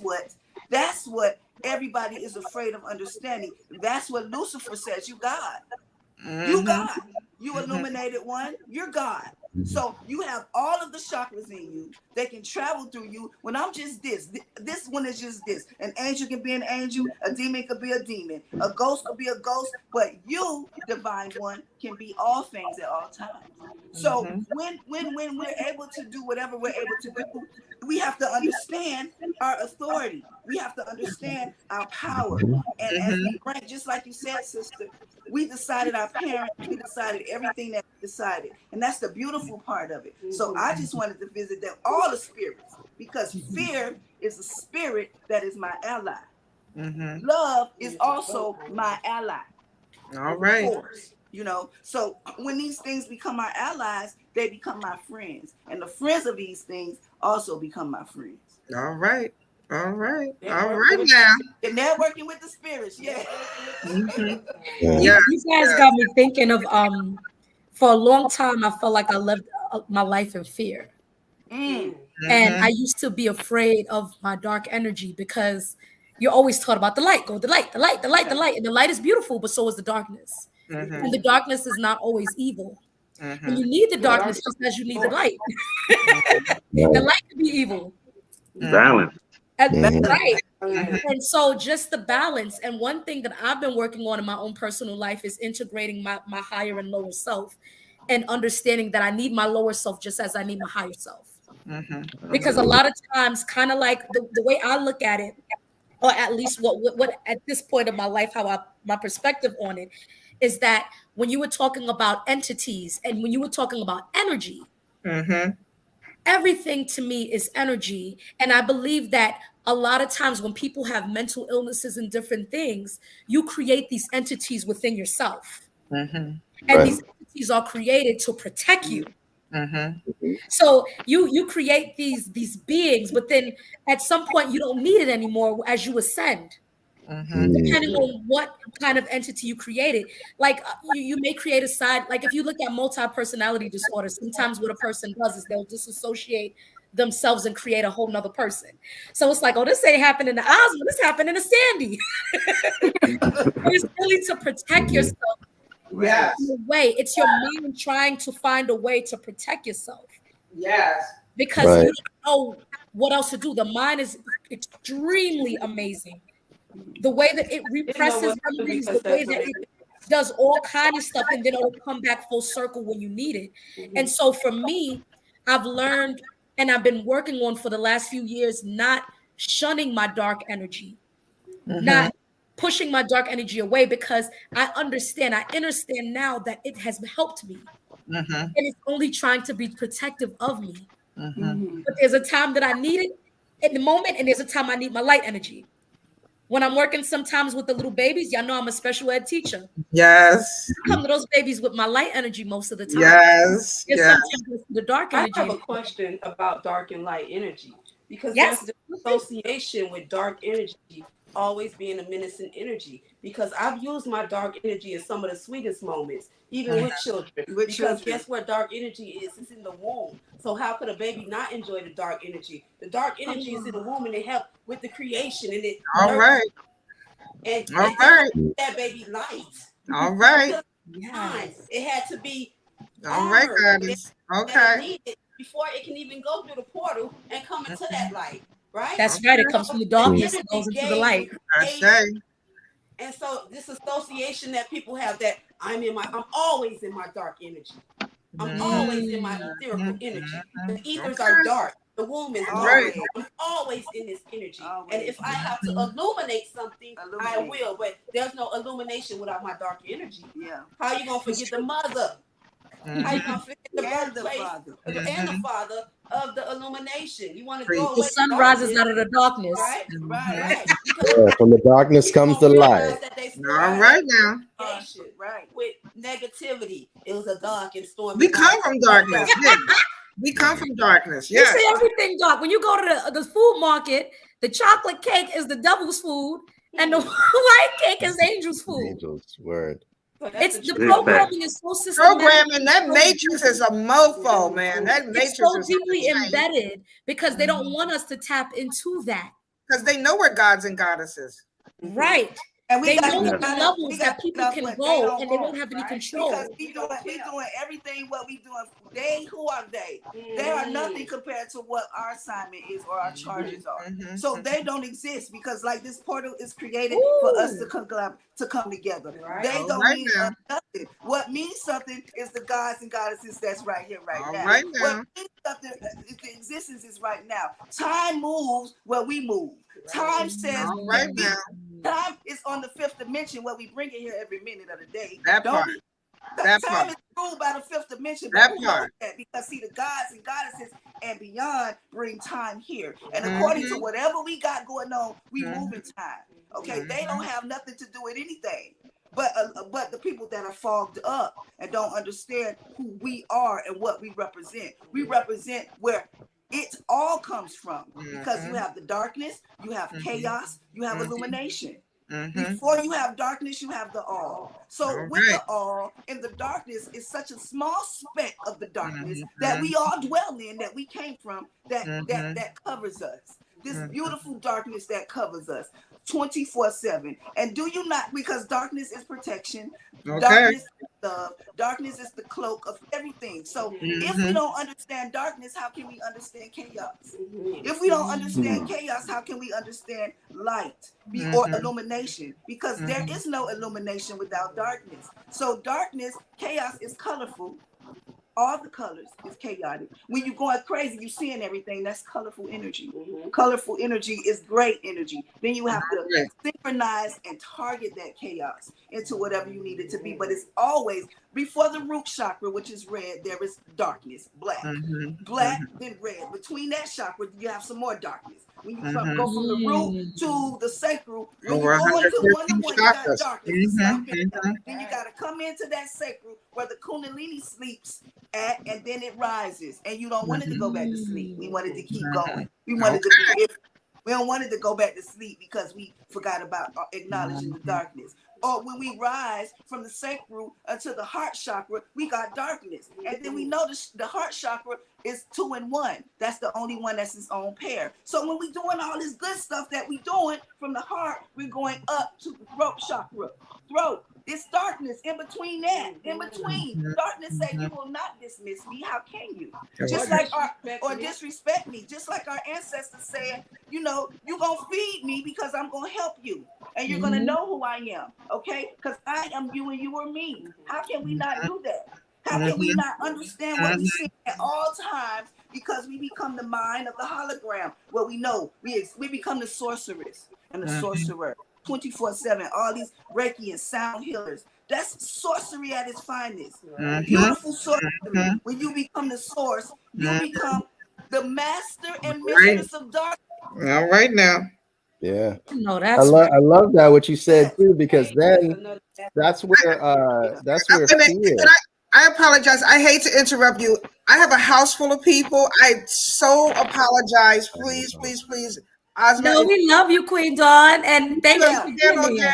what everybody is afraid of understanding. That's what Lucifer says. You God. You God. You illuminated one. You're God. So you have all of the chakras in you. They can travel through you. When I'm just this one is just this. An angel can be an angel. A demon could be a demon. A ghost could be a ghost. But you, divine one, can be all things at all times. So when we're able to do whatever we're able to do, we have to understand our authority. We have to understand our power. And as we bring, just like you said, sister, we decided our parents, we decided everything that we decided. And that's the beautiful part of it. So I just wanted to visit them, all the spirits, because fear is a spirit that is my ally. Love is also my ally. All right. You know, so when these things become our allies, they become my friends. And the friends of these things also become my friends. All right. All right. Now. And they're working with the spirits. Yeah. You guys got me thinking of for a long time I felt like I lived my life in fear. And I used to be afraid of my dark energy because you're always taught about the light. Go the light. And the light is beautiful, but so is the darkness. And the darkness is not always evil. And you need the darkness just as you need the light. The light can be evil. Balance. Right. And so just the balance. And one thing that I've been working on in my own personal life is integrating my higher and lower self and understanding that I need my lower self just as I need my higher self. Because a lot of times, kind of like the way I look at it, or at least what at this point of my life, my perspective on it is that when you were talking about entities and when you were talking about energy, everything to me is energy. And I believe that a lot of times when people have mental illnesses and different things, you create these entities within yourself. And these entities are created to protect you. So you create these beings, but then at some point you don't need it anymore as you ascend. Depending on what kind of entity you created. Like you may create a side, like if you look at multi-personality disorder, sometimes what a person does is they'll disassociate themselves and create a whole nother person. So it's like, oh, this ain't happening to Asmaaa, this happened in a Sandy. It's really to protect yourself. Yes. In a way, it's your mind trying to find a way to protect yourself. Yes. Because you don't know what else to do. The mind is extremely amazing. The way that it represses memories, the way that it does all kind of stuff, and then it'll come back full circle when you need it. And so for me, I've learned, and I've been working on for the last few years, not shunning my dark energy, not pushing my dark energy away, because I understand now that it has helped me. And it's only trying to be protective of me. But there's a time that I need it in the moment, and there's a time I need my light energy. When I'm working sometimes with the little babies, y'all know I'm a special ed teacher. Yes. I come to those babies with my light energy most of the time. Yes. Sometimes the dark energy. I have a question about dark and light energy, because there's this association with dark energy always being a menacing energy, because I've used my dark energy in some of the sweetest moments, even with children. Because guess where dark energy is? It's in the womb. So how could a baby not enjoy the dark energy? The dark energy is in the womb, and it helps with the creation. And it and that baby light. All right. Yes. It had to be all right, guys. Okay. Before it can even go through the portal and come into that light. Right? That's right. It comes from the darkness and goes into the light. And so this association that people have, that I'm always in my dark energy. I'm always in my ethereal energy. The ethers are dark. The womb is dark. I'm always in this energy. And if I have to illuminate something, I will. But there's no illumination without my dark energy. Yeah. How are you going to forget the mother? How you going to forget the birthplace and the father of the illumination? You want to throw away the sun rises out of the darkness. Right. From the darkness comes the light. All right now. With negativity, it was a dark and stormy. We come from darkness. We come from darkness. You see everything dark. When you go to the food market, the chocolate cake is the devil's food, and the white cake is angel's food. Angel's word. It's the programming is so systematic. Programming, that matrix is a mofo, man. That matrix is so deeply embedded, because they don't want us to tap into that. Because they know we're gods and goddesses. Right. And they know the levels that people can go, and they won't have any control. Because we doing everything what we doing. Who are they? They are nothing compared to what our assignment is or our charges are. So they don't exist, because like this portal is created for us to come together. They don't mean nothing. What means something is the gods and goddesses that's right here, right now. What means something, the existence is right now. Time moves where we move. Time says time is on the fifth dimension, where we bring it here every minute of the day. Time is ruled by the fifth dimension. Because see, the gods and goddesses and beyond bring time here. And according to whatever we got going on, we move in time. Okay, they don't have nothing to do with anything. But the people that are fogged up and don't understand who we are and what we represent. We represent where it all comes from, because you have the darkness, you have chaos, you have illumination. Before you have darkness, you have the all. So with the all and the darkness is such a small speck of the darkness that we all dwell in, that we came from, that covers us. This beautiful darkness that covers us 24/7. And do you not, because darkness is protection, darkness is love, darkness is the cloak of everything. So if we don't understand darkness, how can we understand chaos? If we don't understand chaos, how can we understand light or illumination? Because there is no illumination without darkness. So darkness, chaos is colorful. all the colors is chaotic. When you're going crazy, you're seeing everything. That's colorful energy. Colorful energy is great energy. Then you have to synchronize and target that chaos into whatever you need it to be. But it's always before the root chakra, which is red, there is darkness, black. Black, then red. Between that chakra, you have some more darkness. When you go from the root to the sacral, when you go into one to one, you got darkness. Then you got to come into that sacral where the kundalini sleeps at, and then it rises. And you don't want it to go back to sleep. We want it to keep going. We want it to be. We don't want it to go back to sleep because we forgot about acknowledging the darkness. Or when we rise from the sacral to the heart chakra, we got darkness. And then we notice the heart chakra is 2 and 1. That's the only one that's its own pair. So when we're doing all this good stuff that we're doing from the heart, we're going up to the throat chakra. Throat. It's darkness in between that. In between. Darkness says you will not dismiss me. How can you? Just like or disrespect me. Just like our ancestors said, you know, you're going to feed me because I'm going to help you. And you're going to know who I am. Okay? Because I am you and you are me. How can we not do that? How can we not understand what we see at all times? Because we become the mind of the hologram. Well, we know we become the sorceress and the sorcerer 24/7. All these Reiki and sound healers. That's sorcery at its finest. Beautiful sorcery. When you become the source, you become the master and mistress of darkness. All right now. Yeah. No, I that's love that what you said too, because then that's where fear. I apologize. I hate to interrupt you. I have a house full of people. I so apologize. Please, please, please. Asmaaa, no, we love you, Queen Dawn, and thank you for being here.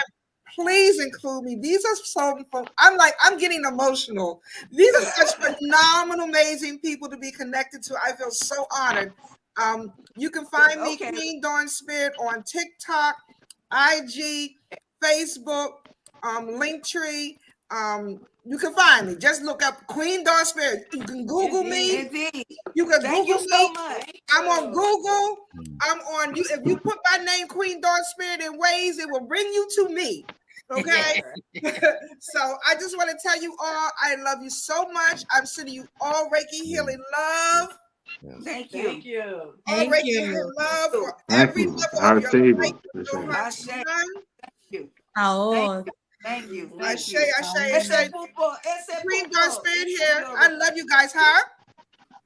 please include me. These are so fun. I'm getting emotional. These are such phenomenal, amazing people to be connected to. I feel so honored. You can find me, Queen Dawn Spirit, on TikTok, IG, Facebook, Linktree. You can find me. Just look up Queen Dawn Spirit. You can Google me. Indeed. You can Thank Google you so me. much. I'm on Google. I'm on you. If you put my name Queen Dawn Spirit in Ways, it will bring you to me. Okay. So I just want to tell you all, I love you so much. I'm sending you all Reiki healing love. Thank you. Thank you. All Reiki healing love for every level I of your receive life. it. Your heart's Thank you. Oh, Thank you. Ashe. Queen Dawn Spirit here. I love you guys, huh?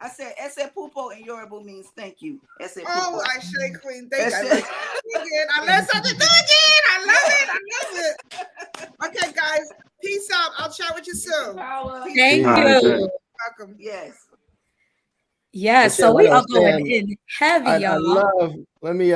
I said Ese Pupo in Yoruba means thank you. Ese Pupo. Oh, Ashe Queen. Thank you. I learned something new again. I love it. Okay, guys. Peace out. I'll chat with you soon. thank All right, you. Welcome. Yes. Yeah, so like we I are was going saying, in heavy, I y'all. love. Let me.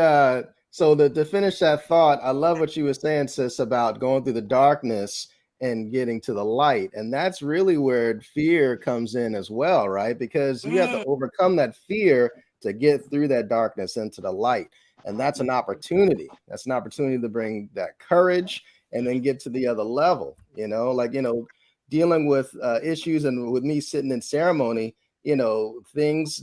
So to finish that thought, I love what you were saying, sis, about going through the darkness and getting to the light, and that's really where fear comes in as well, right? Because you have to overcome that fear to get through that darkness into the light, and that's an opportunity. That's an opportunity to bring that courage and then get to the other level. Dealing with issues, and with me sitting in ceremony, things,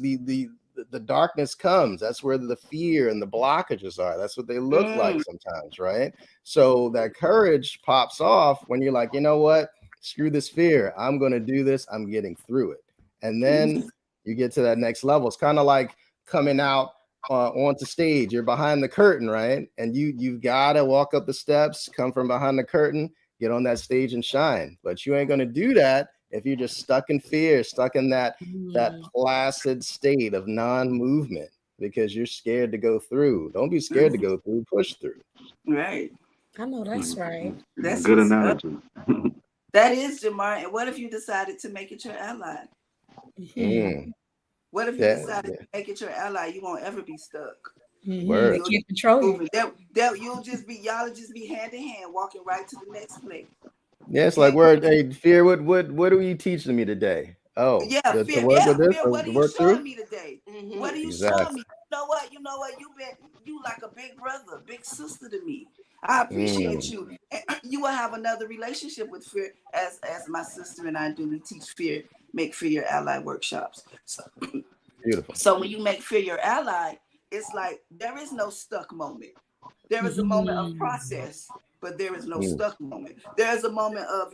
the darkness comes. That's where the fear and the blockages are. That's what they look like sometimes, right? So that courage pops off when you're like, you know what? Screw this fear. I'm going to do this. I'm getting through it. And then you get to that next level. It's kind of like coming out onto stage. You're behind the curtain, right? And you've got to walk up the steps, come from behind the curtain, get on that stage and shine. But you ain't going to do that if you're just stuck in fear, stuck in that placid state of non-movement, because you're scared to go through. Don't be scared to go through, push through. Right. I know that's right. That's good analogy. That is, Jamar. And what if you decided to make it your ally? What if you decided to make it your ally? You won't ever be stuck. They can't control you. Y'all just be hand in hand, walking right to the next place. Yeah, it's like, fear. What are you teaching me today? Oh, yeah, to fear. Work with this, fear. What are you showing me today? What are you showing me? You know what? You like a big brother, big sister to me. I appreciate you. You will have another relationship with fear, as my sister and I do. We teach fear, make fear your ally workshops. So, beautiful. So when you make fear your ally, it's like there is no stuck moment. There is a moment of process, but there is no stuck moment. There is a moment of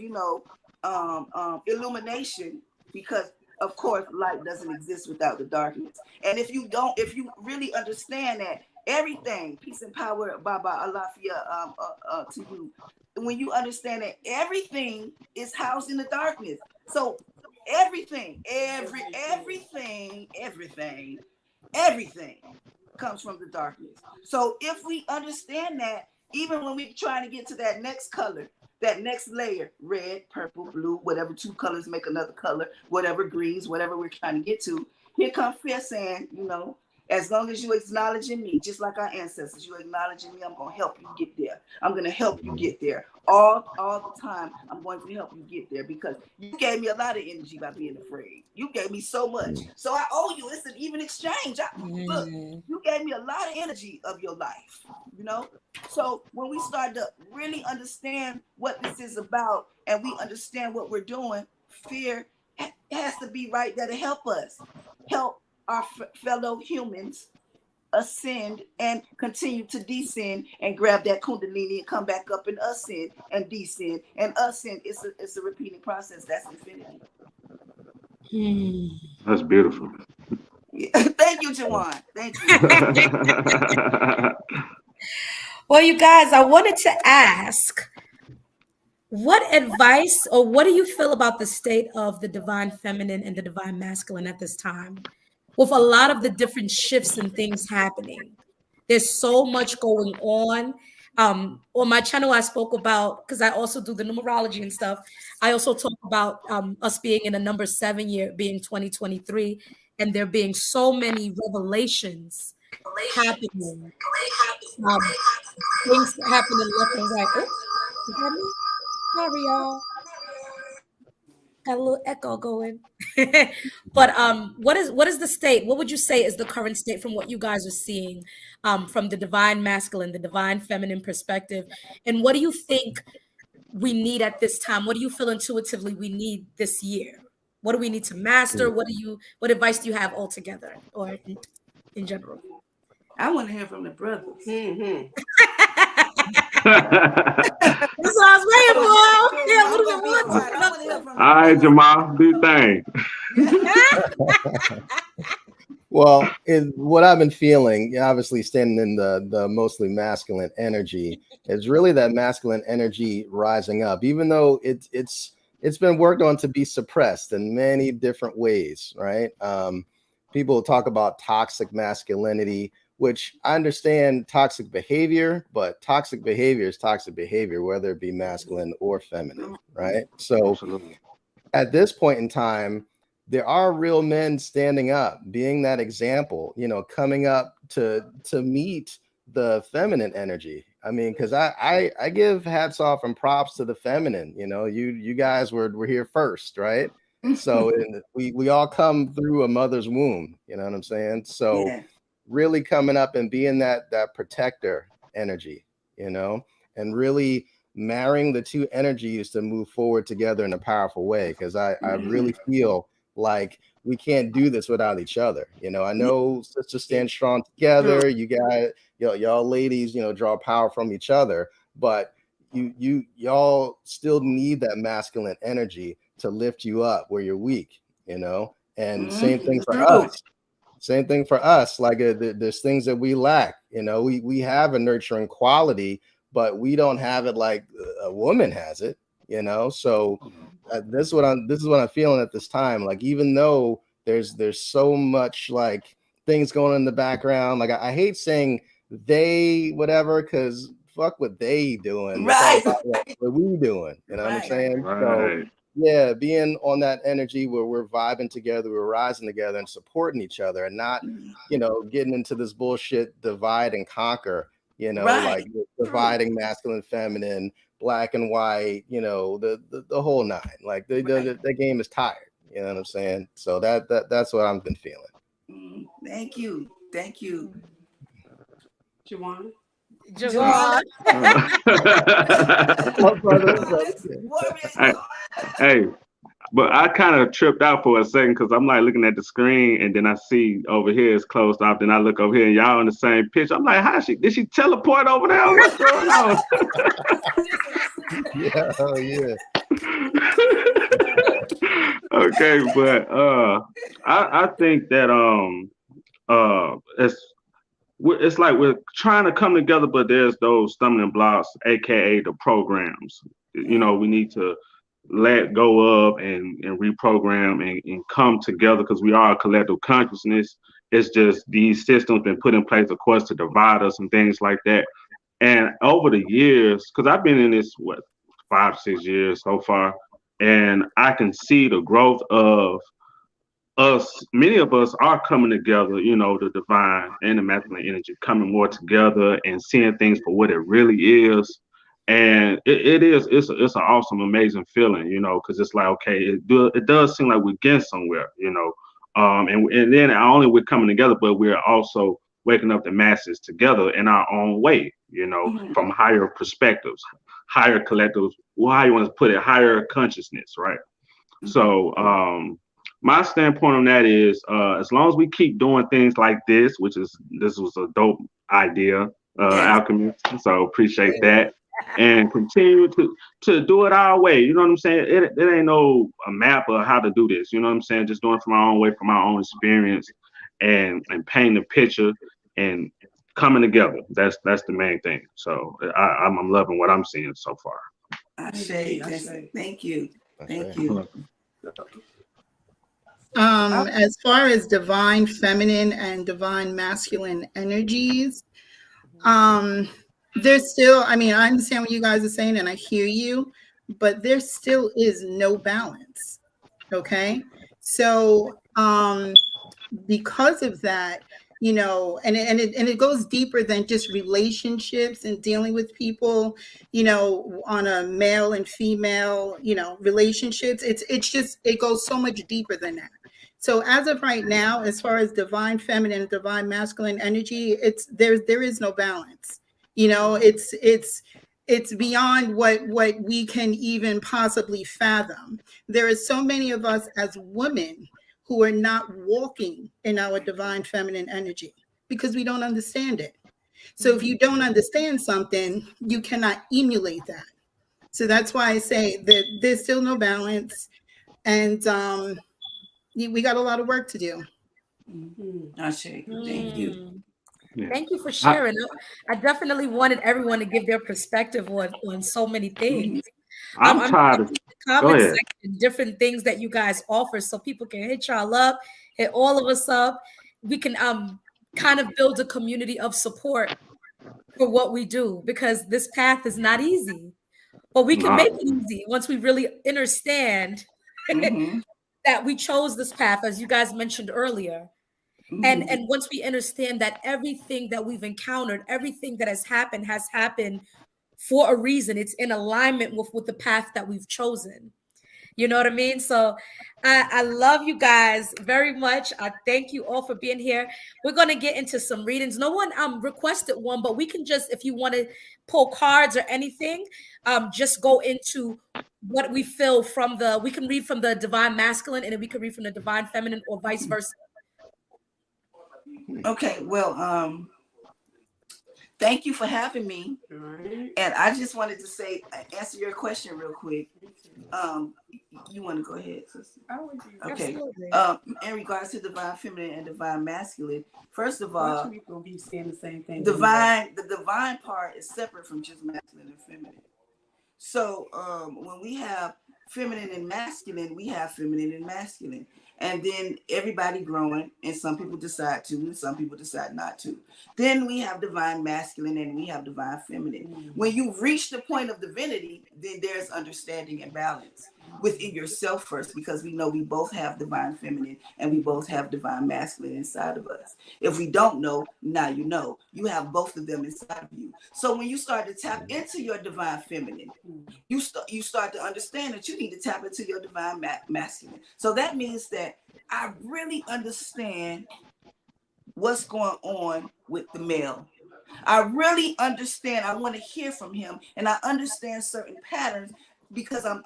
illumination, because of course, light doesn't exist without the darkness. And if you really understand that everything, peace and power, Baba Alafia, to you, when you understand that everything is housed in the darkness. So everything comes from the darkness. So if we understand that, even when we're trying to get to that next color, that next layer, red, purple, blue, whatever 2 colors make another color, whatever greens, whatever we're trying to get to, here comes fear saying, as long as you acknowledging me, just like our ancestors, you acknowledging me, I'm going to help you get there. I'm going to help you get there. All the time, I'm going to help you get there because you gave me a lot of energy by being afraid. You gave me so much. So I owe you. It's an even exchange. Look, you gave me a lot of energy of your life, So when we start to really understand what this is about and we understand what we're doing, fear has to be right there to help us, help our fellow humans ascend and continue to descend and grab that kundalini and come back up and ascend and descend and ascend. It's a repeating process. That's infinity. That's beautiful. Thank you, Jawan. Thank you. Well, you guys, I wanted to ask, what advice or what do you feel about the state of the divine feminine and the divine masculine at this time? With a lot of the different shifts and things happening, there's so much going on. On my channel, I spoke about, because I also do the numerology and stuff, I also talk about us being in a number 7 year, being 2023, and there being so many revelations happening. Things happening left and right. Oh, is that me? Sorry, y'all. Got a little echo going. But what is the state? What would you say is the current state from what you guys are seeing from the divine masculine, the divine feminine perspective? And what do you think we need at this time? What do you feel intuitively we need this year? What do we need to master? What advice do you have altogether or in general? I want to hear from the brothers. That's what I was waiting for. Yeah, a little bit more. All right, Jamal, do your thing. Well, what I've been feeling, obviously standing in the mostly masculine energy, is really that masculine energy rising up, even though it's been worked on to be suppressed in many different ways, right? People talk about toxic masculinity, which I understand toxic behavior, but toxic behavior is toxic behavior, whether it be masculine or feminine, right? So at this point in time, there are real men standing up, being that example, coming up to meet the feminine energy. I mean, because I give hats off and props to the feminine. You guys were here first, right? So we all come through a mother's womb. You know what I'm saying? So. Yeah. Really coming up and being that protector energy, and really marrying the two energies to move forward together in a powerful way. Because I really feel like we can't do this without each other. I know sisters stand strong together. You got y'all ladies, draw power from each other, but y'all still need that masculine energy to lift you up where you're weak, and same thing for us. Same thing for us. Like there's things that we lack. We have a nurturing quality, but we don't have it like a woman has it. So this is what I'm feeling at this time. Like even though there's so much like things going on in the background. Like I hate saying they whatever because fuck what they doing. Right. It's all about what we doing. You know what I'm saying? Right. So, yeah, being on that energy where we're vibing together, we're rising together and supporting each other and not, getting into this bullshit divide and conquer, like dividing masculine, feminine, black and white, the whole nine. Like the game is tired. You know what I'm saying? So that's what I've been feeling. Thank you. Jawan. Hey, but I kind of tripped out for a second because I'm like looking at the screen and then I see over here it's closed off. Then I look over here and y'all on the same pitch. I'm like, did she teleport over there? What's going on? Okay, but I think that it's like we're trying to come together, but there's those stumbling blocks, aka the programs. You know, we need to let go of and reprogram and come together because we are a collective consciousness. It's just these systems been put in place, of course, to divide us and things like that. And over the years, because I've been in this, 5, 6 years so far, and I can see the growth of us. Many of us are coming together, you know, the divine and the masculine energy coming more together and seeing things for what it really is. And it's an awesome, amazing feeling, you know, because it's like, okay, it does seem like we're getting somewhere, you know. And then not only we're coming together, but we're also waking up the masses together in our own way, you know, from higher perspectives, higher collectives, well, how you want to put it, higher consciousness, right? So my standpoint on that is as long as we keep doing things like this was a dope idea, Alchemist. So appreciate that. And continue to do it our way. You know what I'm saying? It ain't no a map of how to do this. You know what I'm saying? Just doing it from our own way, from our own experience, and painting the picture and coming together. That's the main thing. So I'm loving what I'm seeing so far. Thank you. Thank you. As far as divine feminine and divine masculine energies, there's still, I mean, I understand what you guys are saying and I hear you, but there still is no balance. Okay. So because of that, you know, and it goes deeper than just relationships and dealing with people, you know, on a male and female, you know, relationships. It's just, it goes so much deeper than that. So as of right now, as far as divine feminine, divine masculine energy, there is no balance. You know, it's beyond what we can even possibly fathom. There are so many of us as women who are not walking in our divine feminine energy because we don't understand it. So if you don't understand something, you cannot emulate that. So that's why I say that there's still no balance, and we got a lot of work to do. Thank you. Thank you for sharing. I definitely wanted everyone to give their perspective on so many things. I'm tired of the comment section, different things that you guys offer, so people can hit y'all up, hit all of us up. We can kind of build a community of support for what we do, because this path is not easy, but we can make it easy once we really understand that we chose this path, as you guys mentioned earlier. And once we understand that everything that we've encountered, everything that has happened for a reason. It's in alignment with the path that we've chosen. You know what I mean? So I love you guys very much. I thank you all for being here. We're going to get into some readings. No one requested one, but we can just, if you want to pull cards or anything, just go into what we feel from we can read from the divine masculine, and then we can read from the divine feminine, or vice versa. Okay, well, thank you for having me. And I just wanted to say, answer your question real quick. You want to go ahead, sister? Okay. In regards to divine feminine and divine masculine, first of all, be saying the same thing. The divine part is separate from just masculine and feminine. So when we have feminine and masculine, we have feminine and masculine. And then everybody growing, and some people decide to, and some people decide not to. Then we have divine masculine and we have divine feminine. When you reach the point of divinity, then there's understanding and balance within yourself first, because we know we both have divine feminine and we both have divine masculine inside of us. If we don't know, now you know. You have both of them inside of you. So when you start to tap into your divine feminine, you start to understand that you need to tap into your divine masculine. So that means that I really understand what's going on with the male. I really understand. I want to hear from him, and I understand certain patterns, because I'm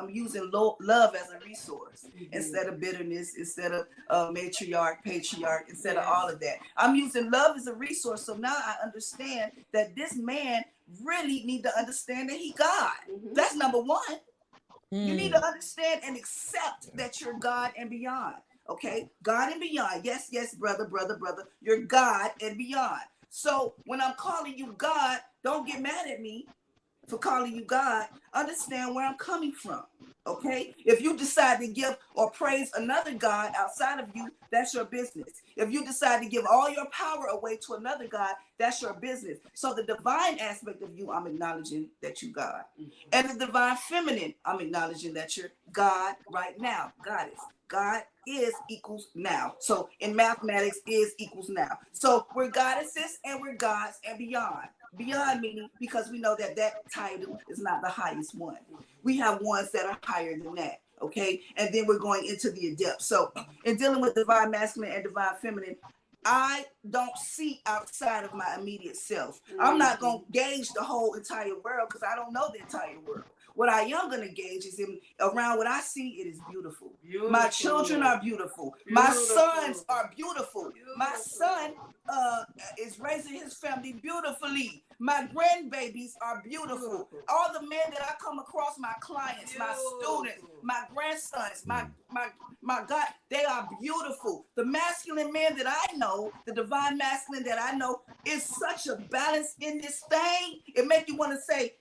using love as a resource instead of bitterness, instead of matriarch, patriarch, instead of all of that. I'm using love as a resource. So now I understand that this man really need to understand that he God. That's number one. You need to understand and accept that you're God and beyond. Okay, God and beyond. Yes, yes, brother. You're God and beyond. So when I'm calling you God, don't get mad at me for calling you God. Understand where I'm coming from. Okay, if you decide to give or praise another God outside of you, that's your business. If you decide to give all your power away to another God, that's your business. So the divine aspect of you, I'm acknowledging that you God. And the divine feminine, I'm acknowledging that you're God right now, goddess. God is equals now. So in mathematics, is equals now. So we're goddesses and we're gods and beyond. Beyond meaning because we know that that title is not the highest one. We have ones that are higher than that. Okay. And then we're going into the adept. So in dealing with divine masculine and divine feminine, I don't see outside of my immediate self. I'm not going to gauge the whole entire world because I don't know the entire world. What I am going to gauge is in around what I see, it is beautiful. My children are beautiful. My sons are beautiful. My son is raising his family beautifully. My grandbabies are beautiful. All the men that I come across, my clients, my students, my grandsons, my God, they are beautiful. The masculine men that I know, the divine masculine that I know, is such a balance in this thing. It makes you want to say,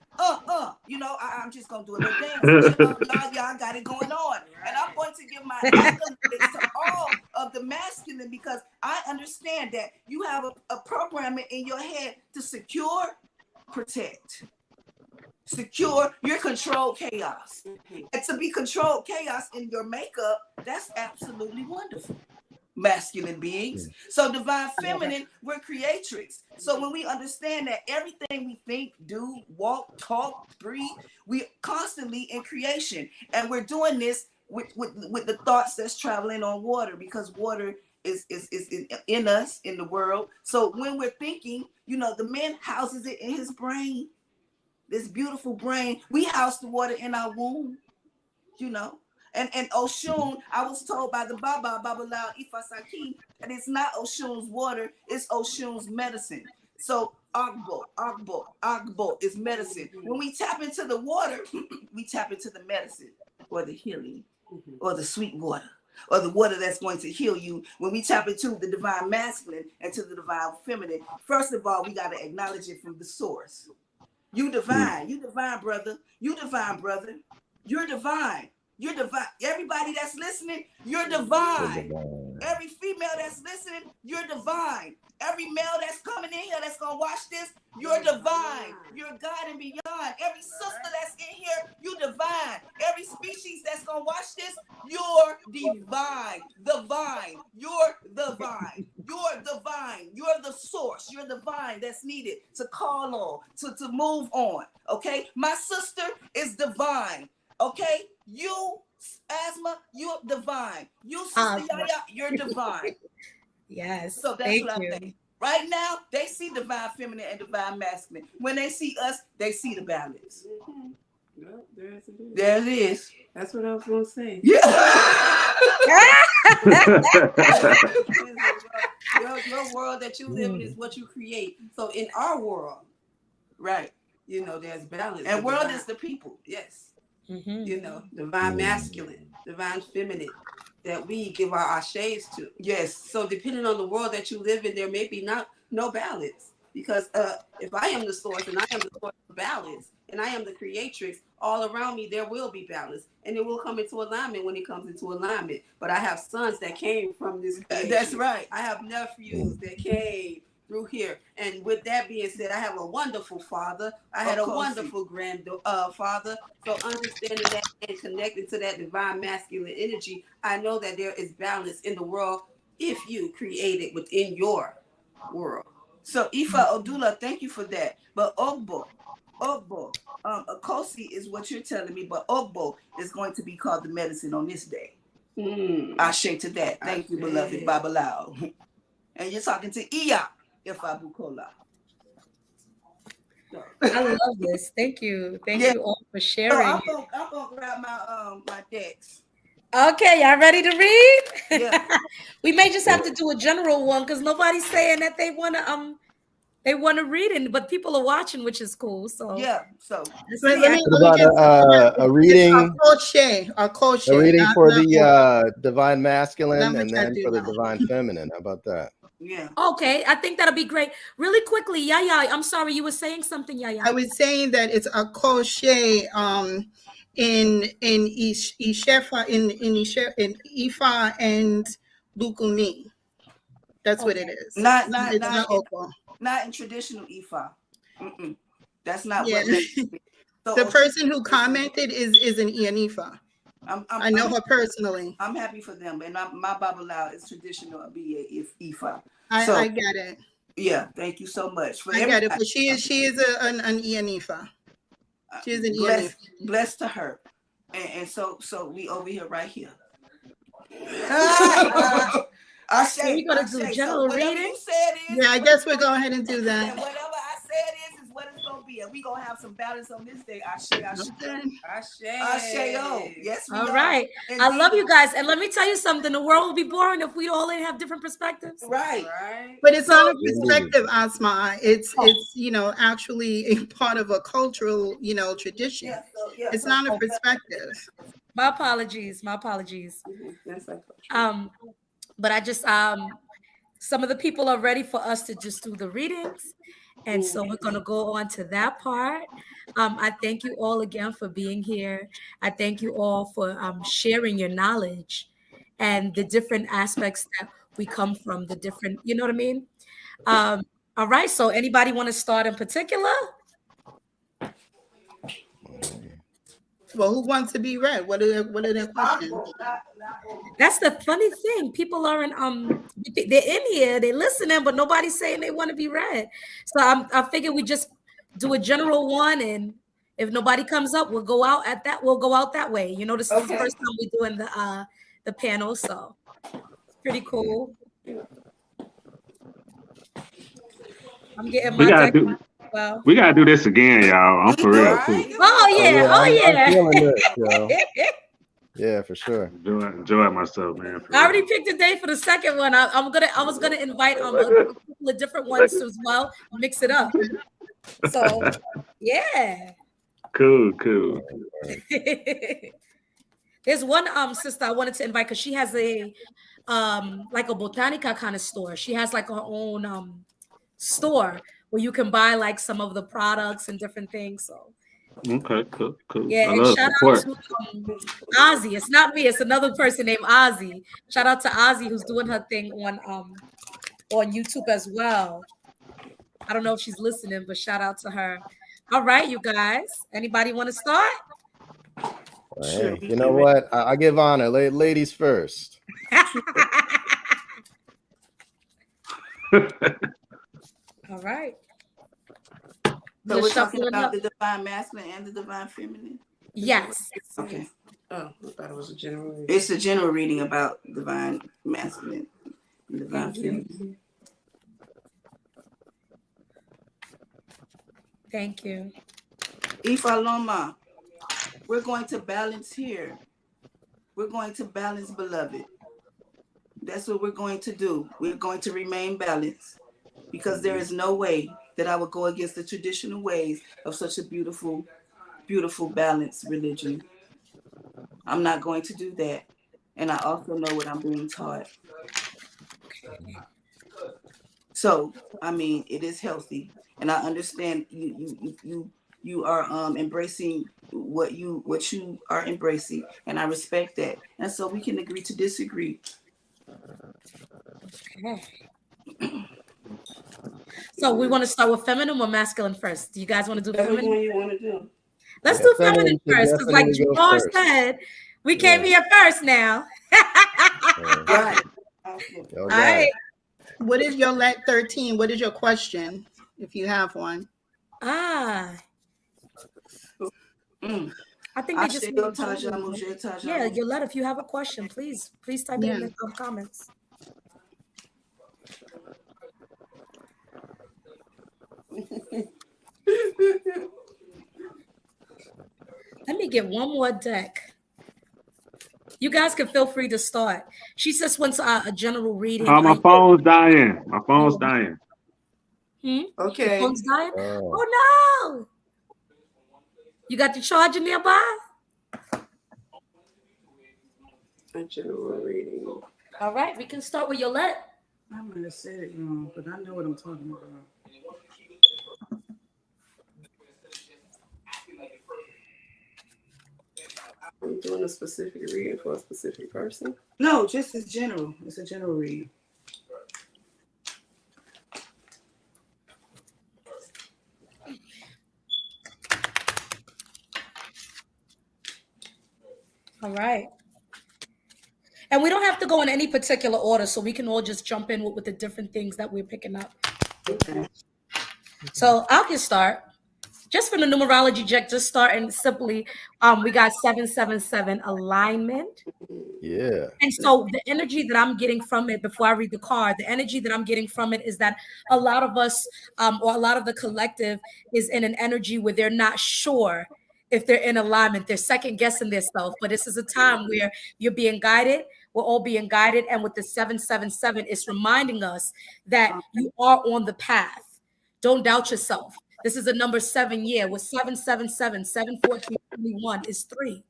you know, I'm just gonna do a little dance. Y'all got it going on. And I'm going to give my accolades to all of the masculine because I understand that you have a programming in your head to secure, protect. Secure your controlled chaos. And to be controlled chaos in your makeup, that's absolutely wonderful. Masculine beings. So divine feminine, we're creatrix. So when we understand that everything we think, do, walk, talk, breathe, we constantly in creation. And we're doing this with the thoughts that's traveling on water because water is in us, in the world. So when we're thinking, you know, the man houses it in his brain. This beautiful brain. We house the water in our womb, you know. And Oshun, I was told by the Baba, Babalao Ifasaki, that it's not Oshun's water, it's Oshun's medicine. So Agbo is medicine. When we tap into the water, we tap into the medicine or the healing or the sweet water or the water that's going to heal you. When we tap into the divine masculine and to the divine feminine, first of all, we got to acknowledge it from the source. You divine, brother. You divine, brother. You're divine. You're divine. Everybody that's listening, you're divine. Every female that's listening, you're divine. Every male that's coming in here that's going to watch this, you're divine. You're God and beyond. Every sister that's in here, you're divine. Every species that's going to watch this, you're divine. Divine. You're divine. You're divine. You're the source. You're divine that's needed to call on, to move on. Okay? My sister is divine. Okay? You, Asmaaa, you're divine. You, Sister Yaya, you're divine. Yes. So that's what I think. Right now, they see divine feminine and divine masculine. When they see us, they see the balance. Well, there it is. That's what I was going to say. Yeah. your world that you live in is what you create. So in our world, right, you know, there's balance. And world is the people. Yes. You know, divine masculine, divine feminine, that we give our ashes to. Yes. So depending on the world that you live in, there may be no balance. Because if I am the source and I am the source of balance and I am the creatrix, all around me there will be balance. And it will come into alignment when it comes into alignment. But I have sons that came from this creatrix. That's right. I have nephews that came through here. And with that being said, I have a wonderful father. I had a wonderful grandfather. So understanding that and connecting to that divine masculine energy, I know that there is balance in the world if you create it within your world. So Ifa Odula, thank you for that. But Ogbo, Akosi is what you're telling me, but Ogbo is going to be called the medicine on this day. Ashe to that. Thank you, beloved Babalao. And you're talking to Iya Ifa Bukola. I love this. Thank you. Thank you all for sharing. So I'm gonna grab my decks. Okay, y'all ready to read? Yeah. We may just have to do a general one because nobody's saying that they want to They want to read it, but people are watching, which is cool. So Yeah. So Let me What get about a reading? a crochet. A reading for not the divine masculine That much and I then do for the know. divine feminine. How about that? yeah. okay, I think that'll be great. Really quickly, Yaya, I'm sorry, you were saying something, Yaya. I was saying that it's a crochet in Ishefa in Ifa and Lukumi. That's what it is. Not It's not Oko. not in traditional Ifa. Mm-mm. That's not Yeah. what. So The person who commented is an Ianifa. I know her personally. I'm happy for them, and my Babalawo is traditional BA Ifa. I get it. Yeah, thank you so much for I get it. But she is an Ianifa. She is an Ianifa. Blessed to her, and so we over here right here. I say we're gonna do general reading. You said is, yeah, I guess we'll go ahead and do that. And whatever I said is what it's gonna be, and we gonna have some balance on this day. I say, oh, yes. All right. And I love you guys, and let me tell you something. The world would be boring if we all didn't have different perspectives. Right. But it's not a perspective, Asmaaa. It's actually a part of a cultural tradition. Yeah, it's not a perspective. My apologies. But I just some of the people are ready for us to just do the readings, and so we're going to go on to that part. I thank you all again for being here. I thank you all for sharing your knowledge and the different aspects that we come from, the different, you know what I mean? All right, so anybody want to start in particular? Well, who wants to be read? What are their questions? That's the funny thing. People are they're in here, they're listening, but nobody's saying they want to be read. So I figured we just do a general one, and if nobody comes up, we'll go out that way. This is the first time we're doing the panel, so it's pretty cool. I'm getting my deck. We gotta do this again, y'all. I'm for real too. Oh yeah. I'm feeling this, yo. Yeah, for sure. Enjoy myself, man. I already picked a day for the second one. I was gonna invite a couple of different ones as well, mix it up. So yeah. Cool. There's one sister I wanted to invite because she has a like a botanica kind of store. She has like her own store where you can buy like some of the products and different things. So okay, cool. Yeah, and shout out to Ozzy. It's not me, it's another person named Ozzy. Shout out to Ozzy who's doing her thing on YouTube as well. I don't know if she's listening, but shout out to her. All right, you guys. Anybody want to start? Hey, you know what? I give honor. Ladies first. All right. So we're talking about the divine masculine and the divine feminine? Yes. Okay. Oh, I thought it was a general reading. It's a general reading about divine masculine and divine feminine. Thank you. Ifa Loma, we're going to balance here. We're going to balance, beloved. That's what we're going to do. We're going to remain balanced because there is no way that I would go against the traditional ways of such a beautiful, beautiful, balanced religion. I'm not going to do that. And I also know what I'm being taught. So, I mean, it is healthy. And I understand you are embracing what you are embracing. And I respect that. And so we can agree to disagree. Okay. So we want to start with feminine or masculine first? Do you guys want to do feminine? What you want to do? Let's do feminine first, because like Jamar said, we came here first now. Right. All right. What is your let 13? What is your question, if you have one? I think they just yeah, Yolette, if you have a question, please type it in the comments. Let me get one more deck. You guys can feel free to start. She just wants a general reading. My phone's dying. My phone's dying. Your Okay. phone's dying? Oh. Oh no! You got the charger nearby? A general reading. All right, we can start with Yolette. I'm going to say it wrong, but I know what I'm talking about. I'm doing a specific reading for a specific person. No, just as general. It's a general read. All right. And we don't have to go in any particular order, so we can all just jump in with the different things that we're picking up. Okay. So I'll get start. Just for the numerology check, just starting simply, we got 777 alignment. Yeah. And so the energy that I'm getting from it, before I read the card, the energy that I'm getting from it is that a lot of us, or a lot of the collective, is in an energy where they're not sure if they're in alignment. They're second guessing themselves. But this is a time where you're being guided. We're all being guided. And with the 777, it's reminding us that you are on the path. Don't doubt yourself. This is a number 7 year. With 777, 714, 21 is 3.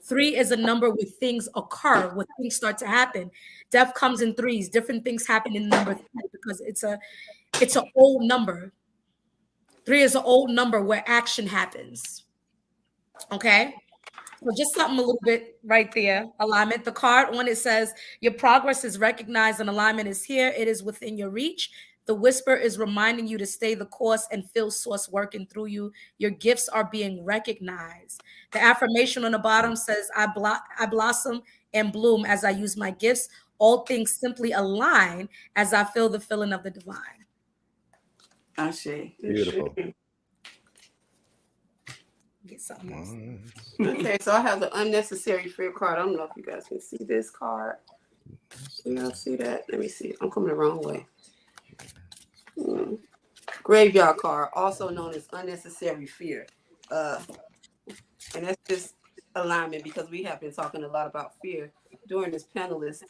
3 is a number where things occur, where things start to happen. Death comes in 3s. Different things happen in number 3 because it's an old number. 3 is an old number where action happens. Okay. So just something a little bit right there. Alignment. The card on it says your progress is recognized and alignment is here. It is within your reach. The whisper is reminding you to stay the course and feel source working through you. Your gifts are being recognized. The affirmation on the bottom says, I blossom and bloom as I use my gifts. All things simply align as I feel the feeling of the divine. I see. Beautiful. Get something else. Okay, so I have the unnecessary fear card. I don't know if you guys can see this card. Can y'all see that? Let me see. I'm coming the wrong way. Graveyard card, also known as unnecessary fear. And that's just alignment because we have been talking a lot about fear during this panelist.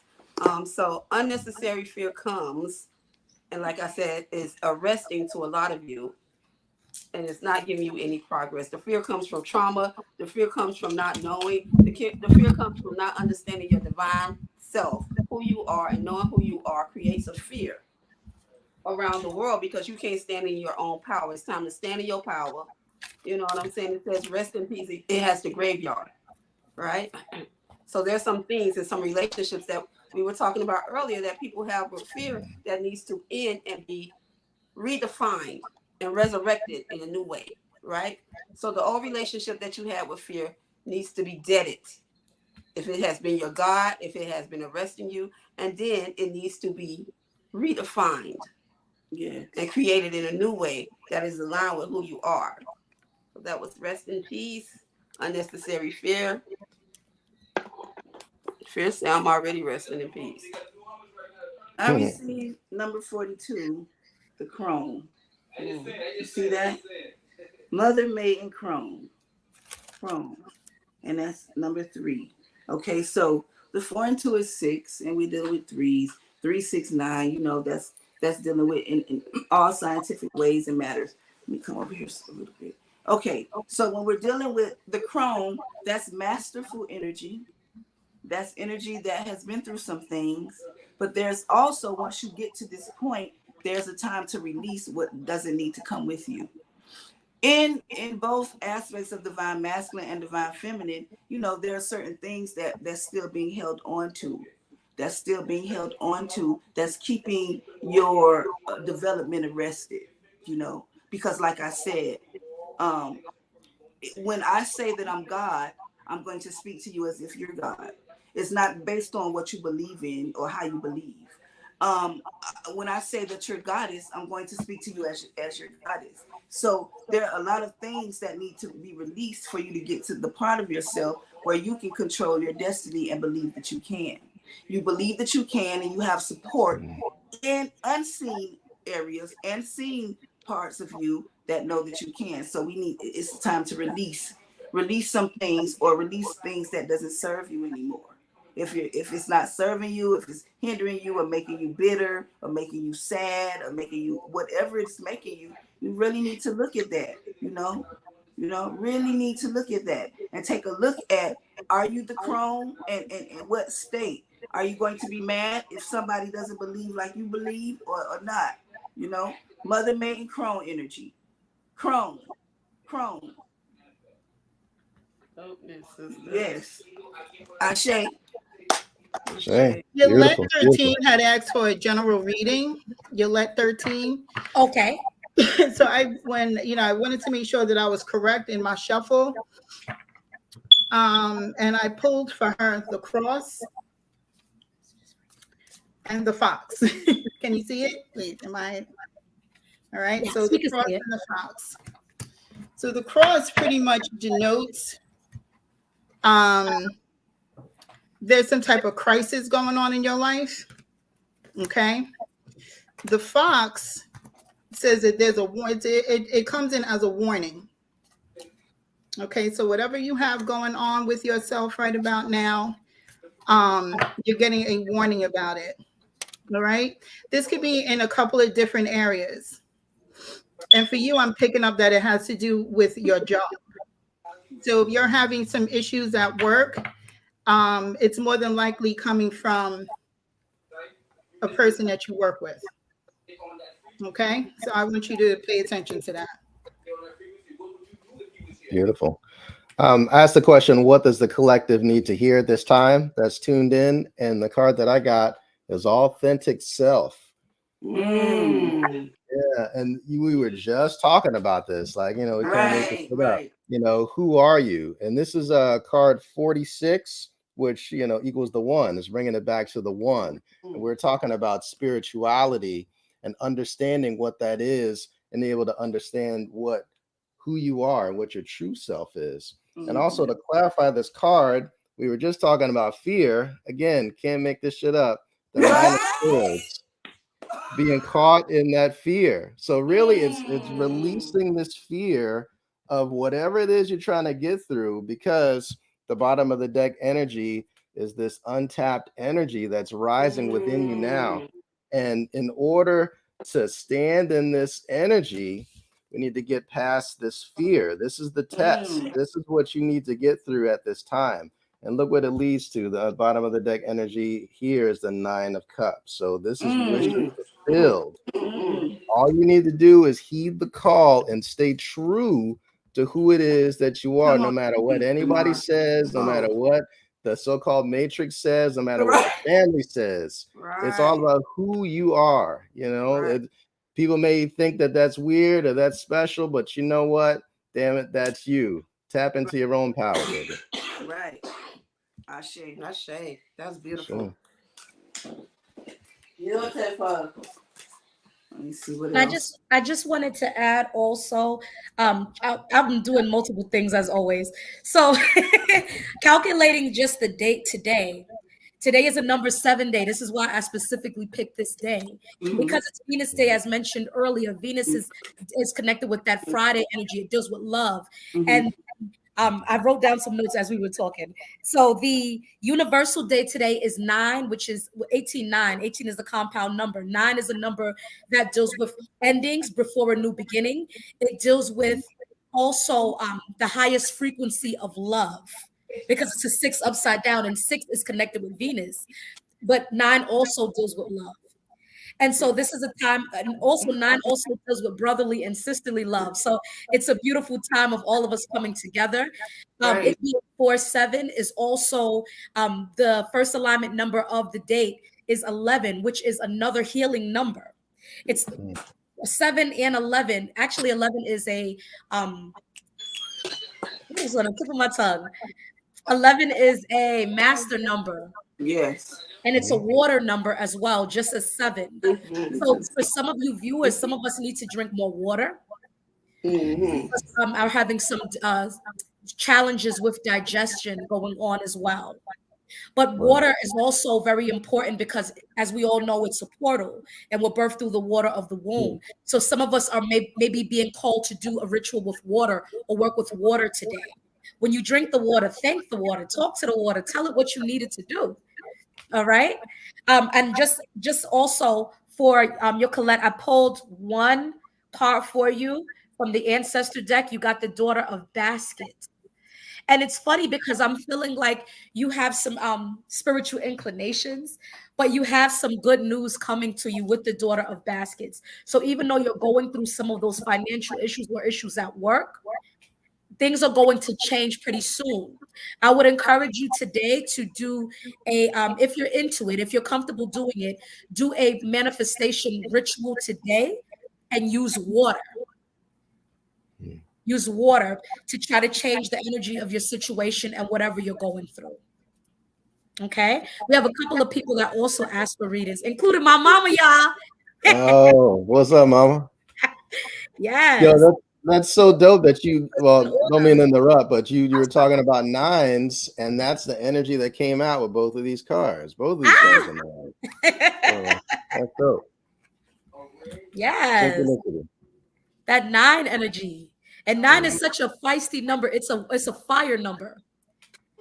So unnecessary fear comes, and like I said, is arresting to a lot of you, and it's not giving you any progress. The fear comes from trauma. The fear comes from not knowing. The fear comes from not understanding your divine self, who you are, and knowing who you are creates a fear around the world because you can't stand in your own power. It's time to stand in your power. You know what I'm saying? It says rest in peace. It has the graveyard, right? So there's some things and some relationships that we were talking about earlier that people have with fear that needs to end and be redefined and resurrected in a new way, right? So the old relationship that you had with fear needs to be deaded. If it has been your God, if it has been arresting you, and then it needs to be redefined. Yeah, and created in a new way that is aligned with who you are. So that was rest in peace, unnecessary fear. Fear say I'm already resting in peace. I received number 42, the chrome. You see that? Mother Maiden Chrome. And that's number 3. Okay, so the 4 and 2 is 6, and we deal with 3s. 3, 6, 9, you know, that's dealing with in all scientific ways and matters. Let me come over here a little bit. Okay, so when we're dealing with the chrome, that's masterful energy. That's energy that has been through some things. But there's also, once you get to this point, there's a time to release what doesn't need to come with you. In both aspects of divine masculine and divine feminine, you know, there are certain things that's still being held on to. That's keeping your development arrested, you know, because like I said, when I say that I'm God, I'm going to speak to you as if you're God. It's not based on what you believe in or how you believe. When I say that you're goddess, I'm going to speak to you as your goddess. So there are a lot of things that need to be released for you to get to the part of yourself where you can control your destiny and believe that you can. You believe that you can, and you have support in unseen areas and seen parts of you that know that you can. So it's time to release some things or release things that doesn't serve you anymore. If it's not serving you, if it's hindering you or making you bitter or making you sad or making you whatever it's making you, you really need to look at that. Really need to look at that and take a look at, are you the crone, and what state? Are you going to be mad if somebody doesn't believe like you believe or not? Mother maiden crone energy. Crone. Yes. Ashe. Hey, Yolette beautiful, 13 had asked for a general reading. Yolette 13. Okay. So I wanted to make sure that I was correct in my shuffle. And I pulled for her the cross and the fox. Can you see it? Wait, am I all right? Yes, so the cross and the fox. So the cross pretty much denotes there's some type of crisis going on in your life. Okay. The fox says that there's it comes in as a warning. Okay, so whatever you have going on with yourself right about now, you're getting a warning about it. All right. This could be in a couple of different areas. And for you, I'm picking up that it has to do with your job. So if you're having some issues at work, it's more than likely coming from a person that you work with. Okay, so I want you to pay attention to that. Beautiful. Ask the question, what does the collective need to hear at this time that's tuned in? And the card that I got is authentic self. Yeah, and we were just talking about this, like, we can't make this up. Who are you? And this is card 46, which equals the one. It's bringing it back to the one. And we're talking about spirituality and understanding what that is, and able to understand who you are and what your true self is. And also, to clarify this card, we were just talking about fear. Again, can't make this shit up. The Nine of Swords. Being caught in that fear. So really it's releasing this fear of whatever it is you're trying to get through, because the bottom of the deck energy is this untapped energy that's rising within you now. And in order to stand in this energy, we need to get past this fear. This is the test. This is what you need to get through at this time. And look what it leads to. The bottom of the deck energy here is the Nine of Cups. So this is wishes fulfilled. All you need to do is heed the call and stay true to who it is that you are, no matter what anybody says, no matter what the so-called matrix says, no matter what the family says. It's all about who you are. People may think that that's weird or that's special, but you know what? Damn it, that's you. Tap into your own power, baby. Right. Ashe. That's beautiful. Sure. Beautiful. Let me see what else. I just wanted to add also, I'm doing multiple things as always. So calculating just the date today. Today is a number 7 day. This is why I specifically picked this day, because it's Venus Day, as mentioned earlier. Venus is connected with that Friday energy. It deals with love. And I wrote down some notes as we were talking. So the universal day today is 9, which is 18. 18 is the compound number. 9 is a number that deals with endings before a new beginning. It deals with also the highest frequency of love, because it's a 6 upside down, and 6 is connected with Venus. But 9 also deals with love. And so this is a time, and also 9 also deals with brotherly and sisterly love. So it's a beautiful time of all of us coming together. It being 4-7 is also the first alignment number of the date is 11, which is another healing number. It's 7 and 11. Actually, 11 is a what is on the tip of my tongue? 11 is a master number. Yes. And it's a water number as well, just as 7. So for some of you viewers, some of us need to drink more water. Are having some challenges with digestion going on as well. But water is also very important, because as we all know, it's a portal, and we're birthed through the water of the womb. So some of us are maybe being called to do a ritual with water or work with water today. When you drink the water, thank the water, talk to the water, tell it what you needed to do. All right. And just also for your Colette, I pulled one card for you from the ancestor deck. You got the Daughter of Baskets. And it's funny because I'm feeling like you have some spiritual inclinations, but you have some good news coming to you with the Daughter of Baskets. So even though you're going through some of those financial issues or issues at work, things are going to change pretty soon. I would encourage you today to do if you're into it, if you're comfortable doing it, do a manifestation ritual today and use water. Use water to try to change the energy of your situation and whatever you're going through. Okay. We have a couple of people that also asked for readings, including my mama, y'all. Oh, what's up, mama? Yes. Yo, that's so dope that you, well, don't mean to interrupt, but you were talking about nines, and that's the energy that came out with both of these cards. Both of these cards are nines. So, that's dope. Yes. That 9 energy. And 9 is such a feisty number. It's a fire number.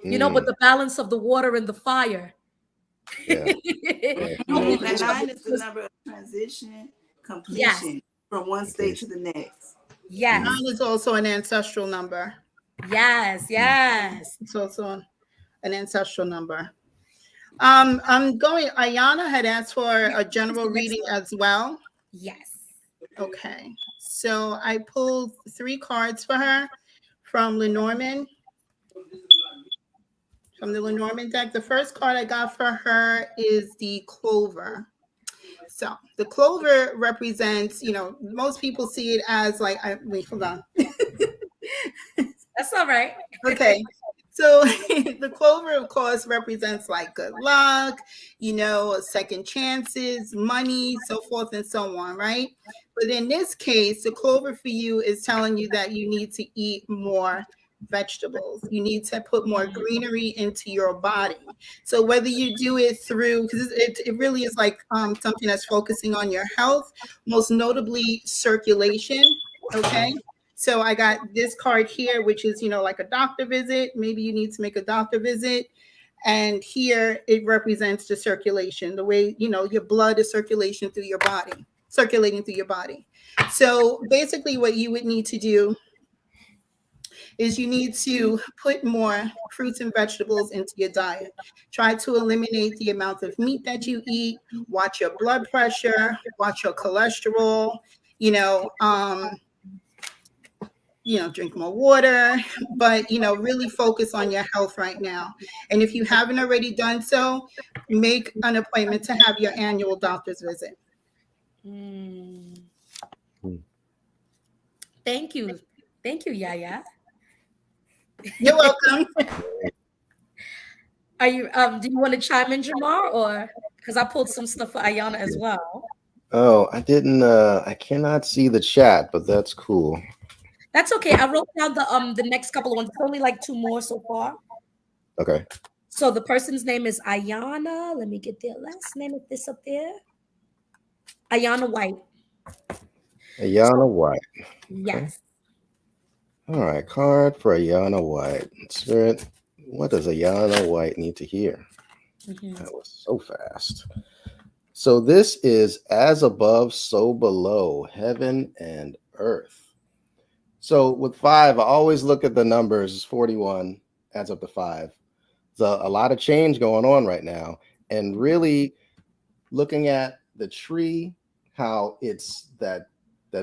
You know, but the balance of the water and the fire. Yeah. And 9 is the number of transition, completion from one state to the next. Yes. 9 is also an ancestral number. Yes, yes. It's also an ancestral number. I'm going, Ayana had asked for a general reading as well. Yes. Okay. So I pulled 3 cards for her from Lenormand. From the Lenormand deck. The first card I got for her is the Clover. So the Clover represents, you know, most people see it as like, wait, hold on. That's all right. Okay. So the Clover, of course, represents like good luck, you know, second chances, money, so forth and so on, right? But in this case, the Clover for you is telling you that you need to eat more vegetables. You need to put more greenery into your body. So whether you do it through, because it really is like something that's focusing on your health, most notably circulation, okay? So I got this card here, which is, you know, like a doctor visit. Maybe you need to make a doctor visit. And here it represents the circulation, the way, you know, your blood is circulating through your body. So basically what you would need to do is you need to put more fruits and vegetables into your diet. Try to eliminate the amount of meat that you eat, watch your blood pressure, watch your cholesterol, drink more water, but, really focus on your health right now. And if you haven't already done so, make an appointment to have your annual doctor's visit. Thank you. Thank you, Yaya. You're welcome. Are you do you want to chime in, Jamar, or because I pulled some stuff for Ayana as well? Oh, I didn't I cannot see the chat, but that's cool. That's okay. I wrote down the next couple of ones. It's only like 2 more so far. Okay. So the person's name is Ayana. Let me get their last name if this up there. Ayana White. Ayana White. Yes. Okay. All right, card for Ayana White. Spirit, what does Ayana White need to hear? That was so fast. So this is as above, so below, heaven and earth. So with 5, I always look at the numbers. 41 adds up to 5. There's a lot of change going on right now. And really looking at the tree, how it's that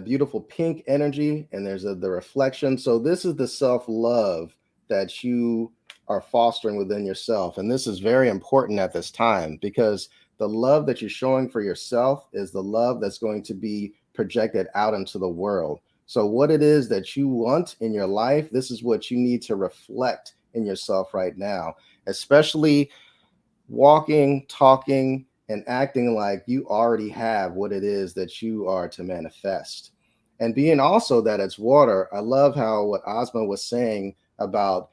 beautiful pink energy, and there's the reflection. So this is the self-love that you are fostering within yourself. And this is very important at this time, because the love that you're showing for yourself is the love that's going to be projected out into the world. So what it is that you want in your life, this is what you need to reflect in yourself right now, especially walking, talking, and acting like you already have what it is that you are to manifest. And being also that it's water. I love how what Asmaaa was saying about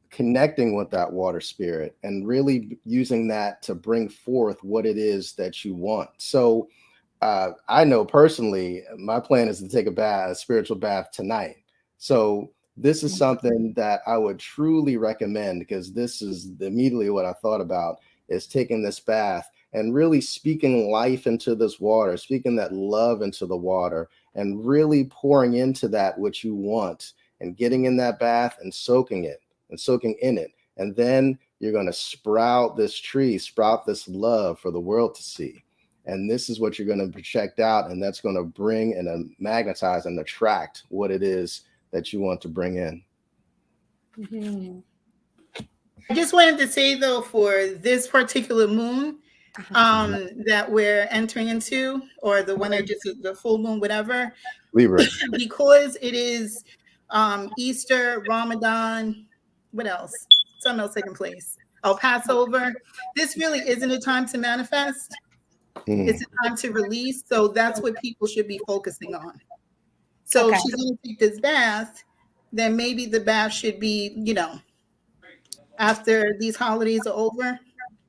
connecting with that water spirit and really using that to bring forth what it is that you want. So I know personally, my plan is to take a spiritual bath tonight. So this is something that I would truly recommend, because this is immediately what I thought about, is taking this bath and really speaking life into this water, speaking that love into the water, and really pouring into that which you want, and getting in that bath and soaking it and soaking in it. And then you're going to sprout this tree, sprout this love for the world to see. And this is what you're going to project out, and that's going to bring and magnetize and attract what it is that you want to bring in. Mm-hmm. I just wanted to say, though, for this particular moon that we're entering into, or the one that just the full moon, whatever, Libra, because it is Easter, Ramadan, what else? Something else taking place. Oh, Passover. This really isn't a time to manifest. It's a time to release. So that's what people should be focusing on. So if she's going to take this bath, then maybe the bath should be, after these holidays are over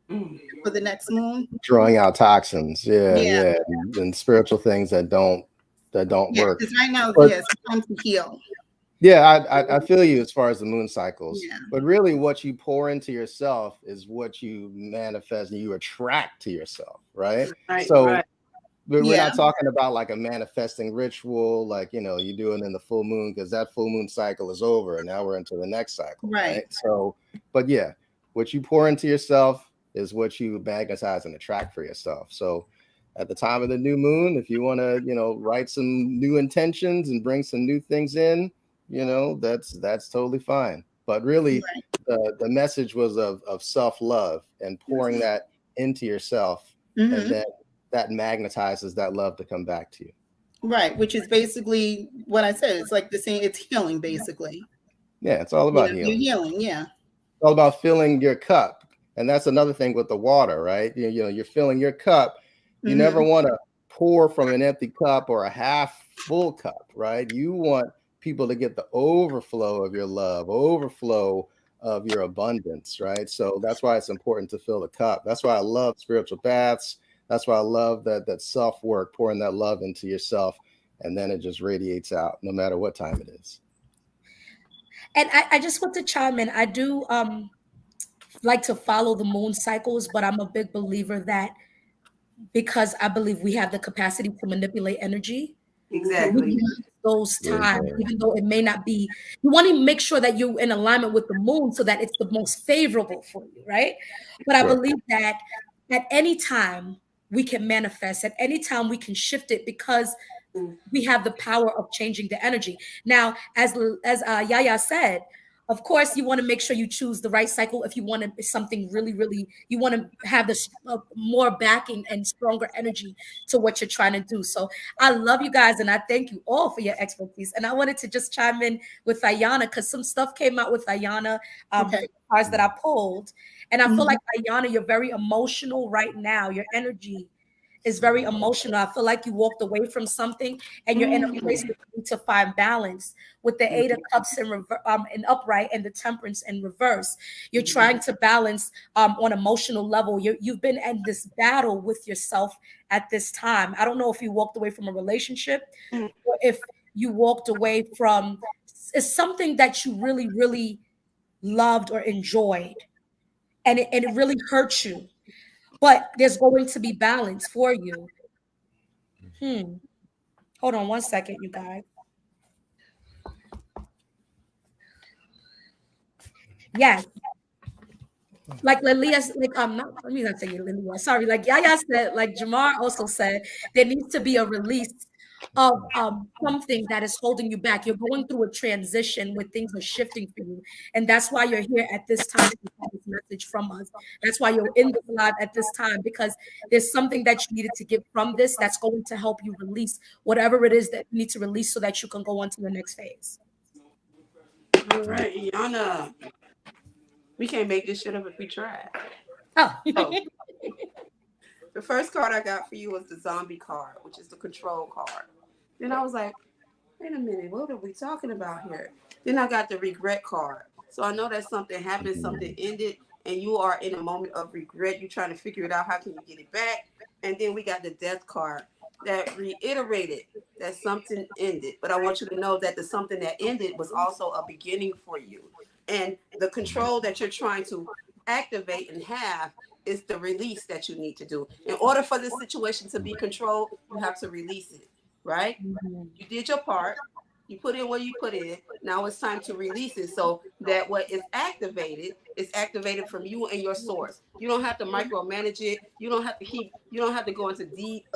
for the next moon. Drawing out toxins. Yeah. And spiritual things that don't work. Because right now, it's time to heal. Yeah, I feel you as far as the moon cycles. Yeah. But really what you pour into yourself is what you manifest and you attract to yourself, right? So we're not talking about like a manifesting ritual, like, you do it in the full moon, because that full moon cycle is over and now we're into the next cycle. Right. So, but yeah, what you pour into yourself is what you magnetize and attract for yourself. So at the time of the new moon, if you want to, write some new intentions and bring some new things in, that's totally fine. But really the message was of self-love and pouring that into yourself, and then that magnetizes that love to come back to you. Right, which is basically what I said. It's like the same, it's healing, basically. Yeah, it's all about healing. You're healing, It's all about filling your cup. And that's another thing with the water, right? You're filling your cup. You never want to pour from an empty cup or a half full cup, right? You want people to get the overflow of your love, overflow of your abundance, right? So that's why it's important to fill the cup. That's why I love spiritual baths. That's why I love that self-work, pouring that love into yourself, and then it just radiates out no matter what time it is. And I just want to chime in. I do like to follow the moon cycles, but I'm a big believer that, because I believe we have the capacity to manipulate energy. Exactly. Those times, even though it may not be, you want to make sure that you're in alignment with the moon so that it's the most favorable for you, right? But I believe that at any time we can manifest, at any time we can shift it, because we have the power of changing the energy. Now, as Yaya said, of course, you want to make sure you choose the right cycle. If you want something really, really, you want to have this more backing and stronger energy to what you're trying to do. So I love you guys, and I thank you all for your expertise. And I wanted to just chime in with Ayana, because some stuff came out with Ayana, cards that I pulled. And I feel like, Ayana, you're very emotional right now. Your energy is very emotional. I feel like you walked away from something, and you're in a place where you need to find balance with the Eight of Cups in upright and the Temperance in reverse. You're trying to balance on emotional level. You've been in this battle with yourself at this time. I don't know if you walked away from a relationship, or if you walked away from something that you really, really loved or enjoyed, and it really hurt you. But there's going to be balance for you. Hold on one second, you guys. Yes. Like Lilia, let me not say Lilia. Sorry, like Yaya said, like Jamar also said, there needs to be a release of something that is holding you back. You're going through a transition where things are shifting for you, and that's why you're here at this time to get this message from us. That's why you're in this live at this time, because there's something that you needed to get from this that's going to help you release whatever it is that you need to release, so that you can go on to the next phase. All right, Yana. We can't make this shit up if we try. Oh. The first card I got for you was the Zombie card, which is the control card. Then I was like, wait a minute, what are we talking about here? Then I got the regret card. So I know that something happened, something ended, and you are in a moment of regret. You're trying to figure it out. How can you get it back? And then we got the Death card. that reiterated that something ended. But I want you to know that the something that ended was also a beginning for you. And the control that you're trying to activate and have is the release that you need to do. In order for this situation to be controlled, you have to release it, right? You did your part. You put in what you put in. Now it's time to release it so that what is activated from you and your source. You don't have to micromanage it. You don't have to go into deep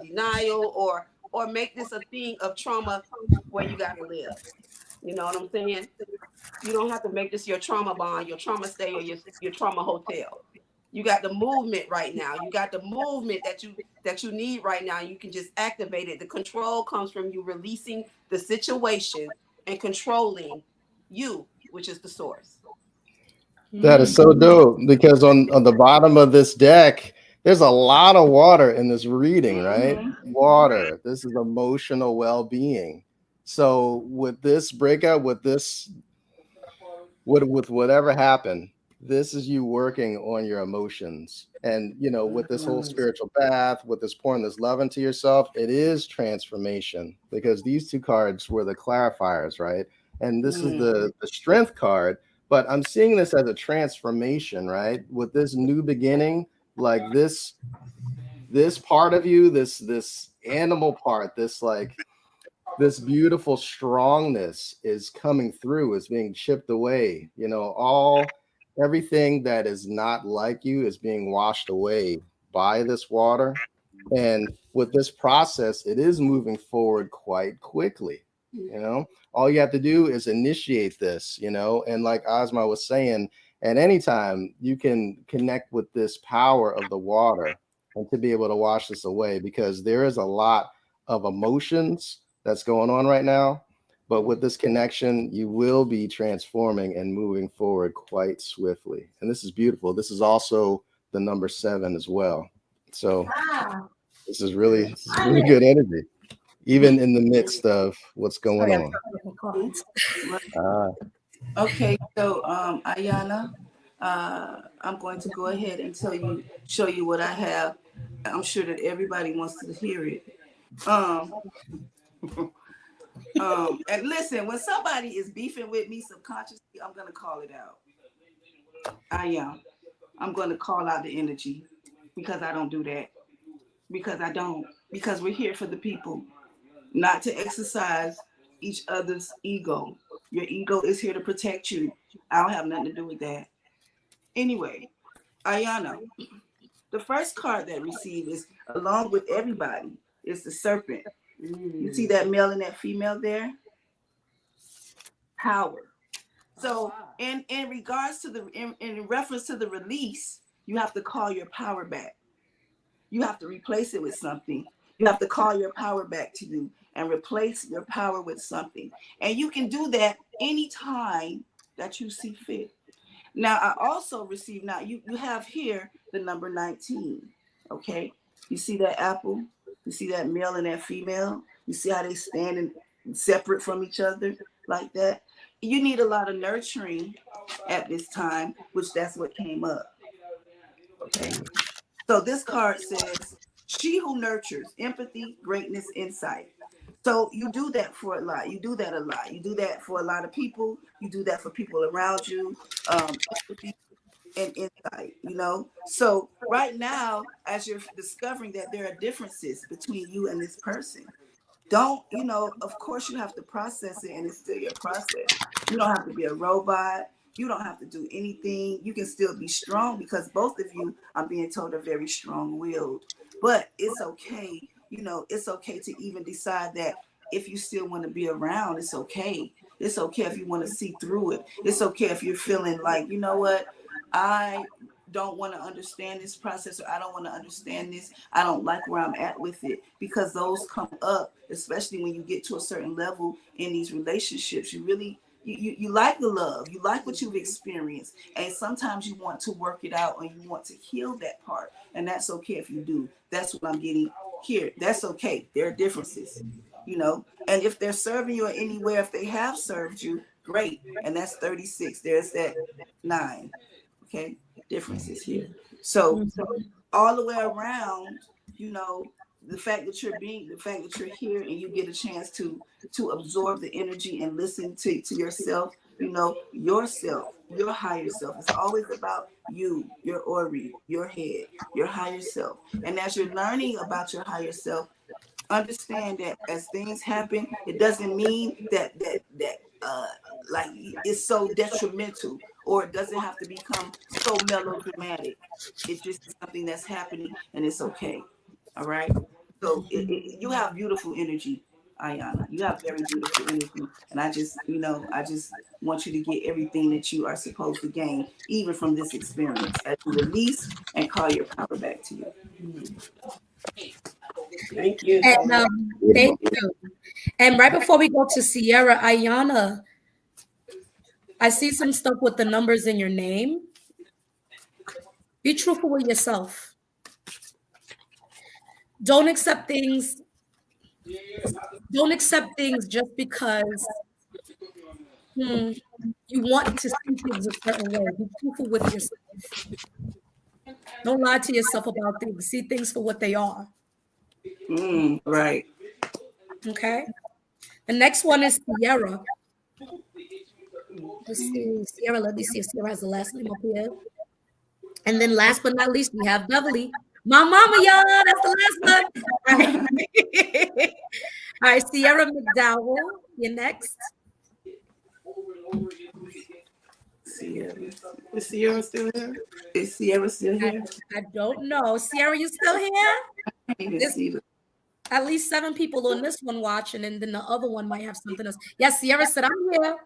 denial or make this a thing of trauma where you gotta live. You know what I'm saying? You don't have to make this your trauma bond, your trauma stay, or your trauma hotel. You got the movement right now. You got the movement that you need right now. You can just activate it. The control comes from you releasing the situation and controlling you, which is the source. That is so dope, because on the bottom of this deck, there's a lot of water in this reading, right? Water. This is emotional well-being. So with this breakup, with whatever happened, this is you working on your emotions. And with this whole spiritual path, with this pouring this love into yourself, it is transformation, because these two cards were the clarifiers, right? And this is the strength card. But I'm seeing this as a transformation, right? With this new beginning, like this part of you, this animal part, this beautiful strongness is coming through, is being chipped away. Everything that is not like you is being washed away by this water. And with this process, it is moving forward quite quickly. All you have to do is initiate this, and like Asmaaa was saying, at any time you can connect with this power of the water and to be able to wash this away, because there is a lot of emotions that's going on right now. But with this connection, you will be transforming and moving forward quite swiftly. And this is beautiful. This is also the number 7 as well. So this is really good energy, even in the midst of what's going on. Okay, so Ayana, I'm going to go ahead and show you what I have. I'm sure that everybody wants to hear it. And listen, when somebody is beefing with me subconsciously, I'm gonna call it out. I am. I'm gonna call out the energy, because I don't do that. Because we're here for the people, not to exercise each other's ego. Your ego is here to protect you. I don't have nothing to do with that. Anyway, Ayana, the first card that received is, along with everybody, is the serpent. You see that male and that female there? Power. So in regards to in reference to the release, you have to call your power back. You have to replace it with something. You have to call your power back to you and replace your power with something. And you can do that anytime that you see fit. Now, I also received, now you have here the number 19, okay? You see that apple? You see that male and that female? You see how they stand separate from each other like that? You need a lot of nurturing at this time, which that's what came up, okay? So this card says, she who nurtures, empathy, greatness, insight. So you do that for a lot. You do that a lot. You do that for a lot of people. You do that for people around you. Empathy and insight, So right now, as you're discovering that there are differences between you and this person, don't, of course you have to process it, and it's still your process. You don't have to be a robot. You don't have to do anything. You can still be strong, because both of you, I'm being told, are very strong-willed. But it's okay. It's okay to even decide that if you still want to be around, it's okay. It's okay if you want to see through it. It's okay if you're feeling like, you know what, I don't want to understand this process, or I don't want to understand this. I don't like where I'm at with it, because those come up, especially when you get to a certain level in these relationships. You really, you like the love, you like what you've experienced, and sometimes you want to work it out, or you want to heal that part, and that's okay if you do. That's what I'm getting here. That's okay. There are differences, and if they're serving you in any way, if they have served you, great. And that's 36. There's that 9. Okay, differences here. So all the way around, the fact that you're here and you get a chance to absorb the energy and listen to yourself, you know, yourself, your higher self. It's always about you, your Ori, your head, your higher self. And as you're learning about your higher self, understand that as things happen, it doesn't mean that like it's so detrimental, or it doesn't have to become so melodramatic. It just is something that's happening and it's okay. All right. So you have beautiful energy, Ayana. You have very beautiful energy. And I just, you know, I just want you to get everything that you are supposed to gain, even from this experience, as you release and call your power back to you. Thank you. And thank you. And right before we go to Sierra, Ayana, I see some stuff with the numbers in your name. Be truthful with yourself. Don't accept things. Don't accept things just because you want to see things a certain way. Be truthful with yourself. Don't lie to yourself about things. See things for what they are. Right. Okay. The next one is Sierra. Let's see. Sierra, let me see if Sierra has the last name up here. And then last but not least, we have Beverly. My mama, y'all. That's the last one. All right, Sierra McDowell, you're next. Sierra. Is Sierra still here? Is Sierra still here? I don't know. Sierra, you still here? I need to see At least 7 people on this one watching, and then the other one might have something else. Yes, Sierra said, I'm here.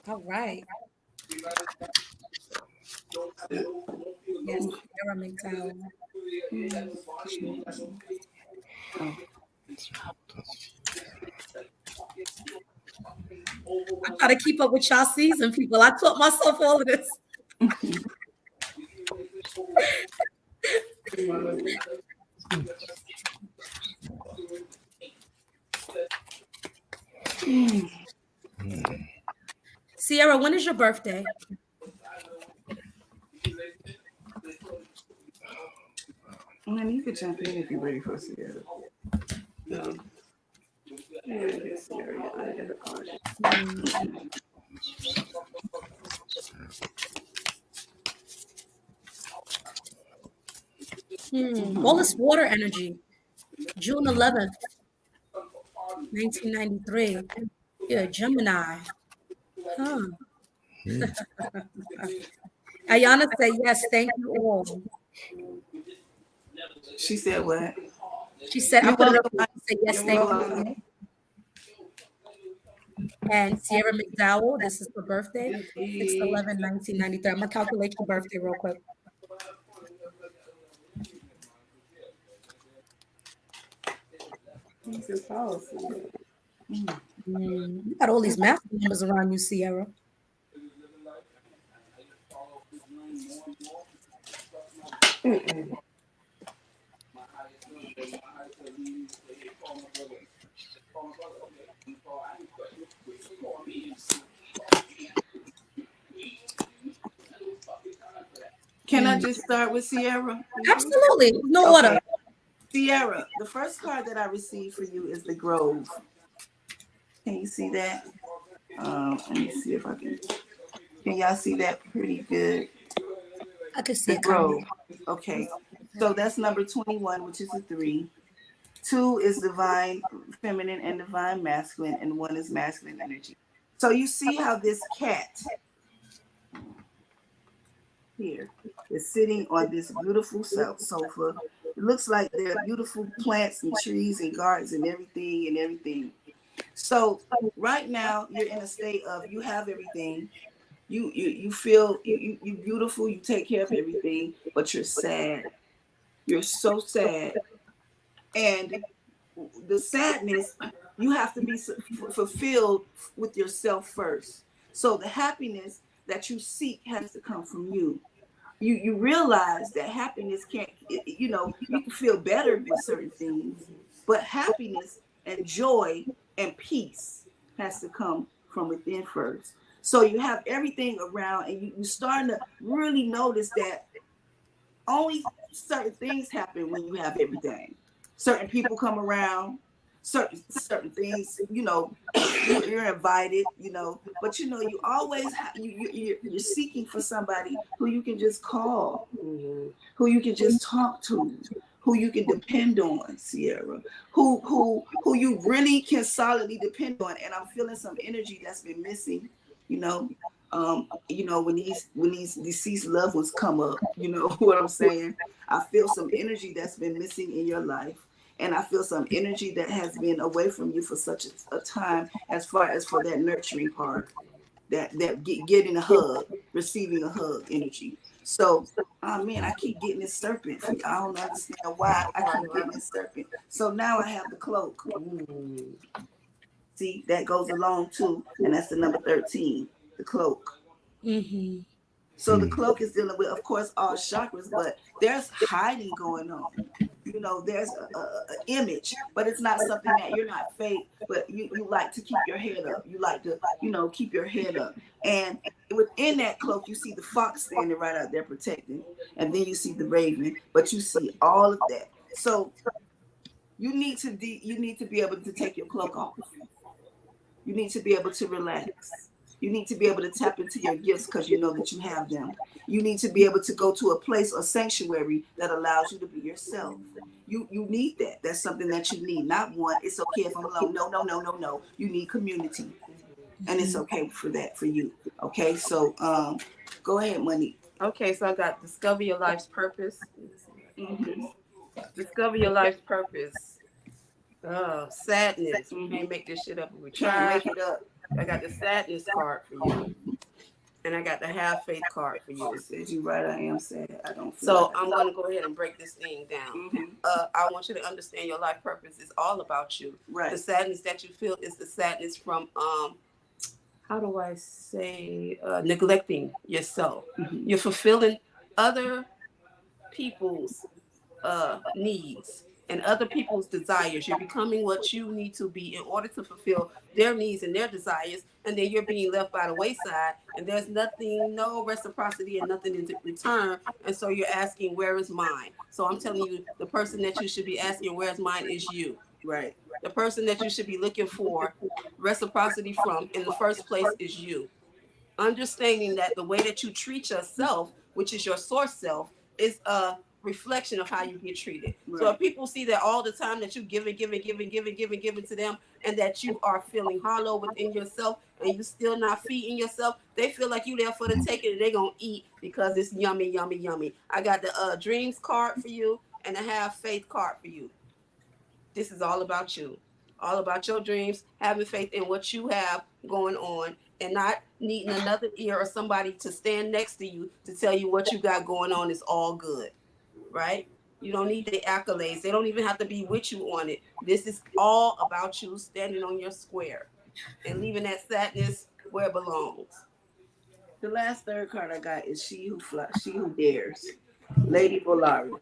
All right. Yes, Sierra McDowell. I gotta keep up with y'all season, people. I taught myself all of this. Sierra, when is your birthday? Man, you could jump in if you're ready for Sierra. No. All this water energy. June 11th, 1993. Yeah, Gemini. Huh. Ayana said, yes, thank you all. She said what? She said, I put it up. She said, yes, thank you. And Sierra McDowell, this is her birthday, 6/11/1993. I'm going to calculate your birthday real quick. You got all these math numbers around you, Sierra. Can I just start with Sierra? Absolutely. No order. Sierra, the first card that I received for you is the Grove. Can you see that? Let me see if I can. Can y'all see that pretty good? I can see the Grove. Okay. So that's number 21, which is a 3. 2 is divine feminine and divine masculine, and 1 is masculine energy. So you see how this cat here is sitting on this beautiful sofa. It looks like there are beautiful plants and trees and gardens and everything. So right now you're in a state of you have everything. You feel you beautiful, you take care of everything, but you're sad. You're so sad. And the sadness, you have to be fulfilled with yourself first. So the happiness that you seek has to come from you. You realize that happiness can't, you can feel better with certain things, but happiness and joy and peace has to come from within first. So you have everything around, and you're starting to really notice that only certain things happen when you have everything. Certain people come around, certain things, you know, you're invited, you know, but you know, you always you're seeking for somebody who you can just call, who you can just talk to, who you can depend on, Sierra, who you really can solidly depend on. And I'm feeling some energy that's been missing, you know. When these deceased loved ones come up, you know what I'm saying? I feel some energy that's been missing in your life. And I feel some energy that has been away from you for such a time, as far as for that nurturing part, that getting a hug, receiving a hug energy. So, man, I keep getting this serpent. I don't understand why I keep getting this serpent. So now I have the cloak. See, that goes along too, and that's the number 13, the cloak. Mm-hmm. So the cloak is dealing with, of course, all chakras, but there's hiding going on. You know, there's a image, but it's not something that you're not fake, but you like to keep your head up. You like to, you know, keep your head up. And within that cloak, you see the fox standing right out there protecting, and then you see the raven, but you see all of that. So you need to be able to take your cloak off. You need to be able to relax. You need to be able to tap into your gifts because you know that you have them. You need to be able to go to a place or sanctuary that allows you to be yourself. You need that. That's something that you need. Not one, it's okay if I'm alone. No. You need community. And it's okay for that, for you. Okay, so go ahead, Monique. Okay, so I got discover your life's purpose. Discover your life's purpose. Oh, sadness. We can't make this shit up. We try. Make it up. I got the sadness card for you. And I got the have faith card for you. It says you right, I am sad. I don't feel So like I'm going to go ahead and break this thing down. I want you to understand your life purpose is all about you. Right. The sadness that you feel is the sadness from, how do I say, neglecting yourself. You're fulfilling other people's needs and other people's desires. You're becoming what you need to be in order to fulfill their needs and their desires, and then you're being left by the wayside, and there's nothing, no reciprocity and nothing in return, and so you're asking, where is mine? So I'm telling you, the person that you should be asking, where is mine, is you. right. The person that you should be looking for reciprocity from in the first place is you. Understanding that the way that you treat yourself, which is your source self, is a reflection of how you get treated. Right. So if people see that all the time that you giving to them, and that you are feeling hollow within yourself and you still not feeding yourself, they feel like you there for the taking and they're gonna eat because it's yummy. I got the dreams card for you and the have faith card for you. This is all about you, all about your dreams, having faith in what you have going on, and not needing another ear or somebody to stand next to you to tell you what you got going on is all good. Right? You don't need the accolades. They don't even have to be with you on it. This is all about you standing on your square and leaving that sadness where it belongs. The last third card I got is she who flies, she who dares. Lady Volaris.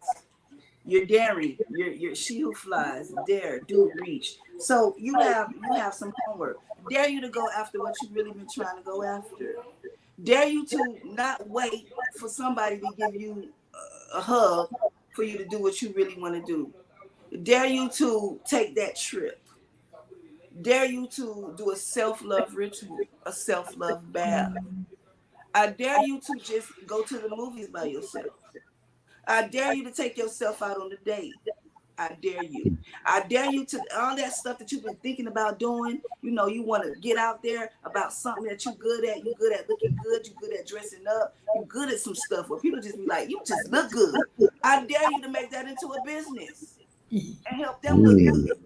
You're daring. You're she who flies. Dare, do, reach. So you have some homework. Dare you to go after what you've really been trying to go after. Dare you to not wait for somebody to give you a hug for you to do what you really want to do. Dare you to take that trip. Dare you to do a self-love ritual, a self-love bath. I dare you to just go to the movies by yourself. I dare you to take yourself out on a date. I dare you. I dare you to all that stuff that you've been thinking about doing. You know, you want to get out there about something that you're good at. You're good at looking good. You're good at dressing up. You're good at some stuff where people just be like, you just look good. I dare you to make that into a business and help them look good.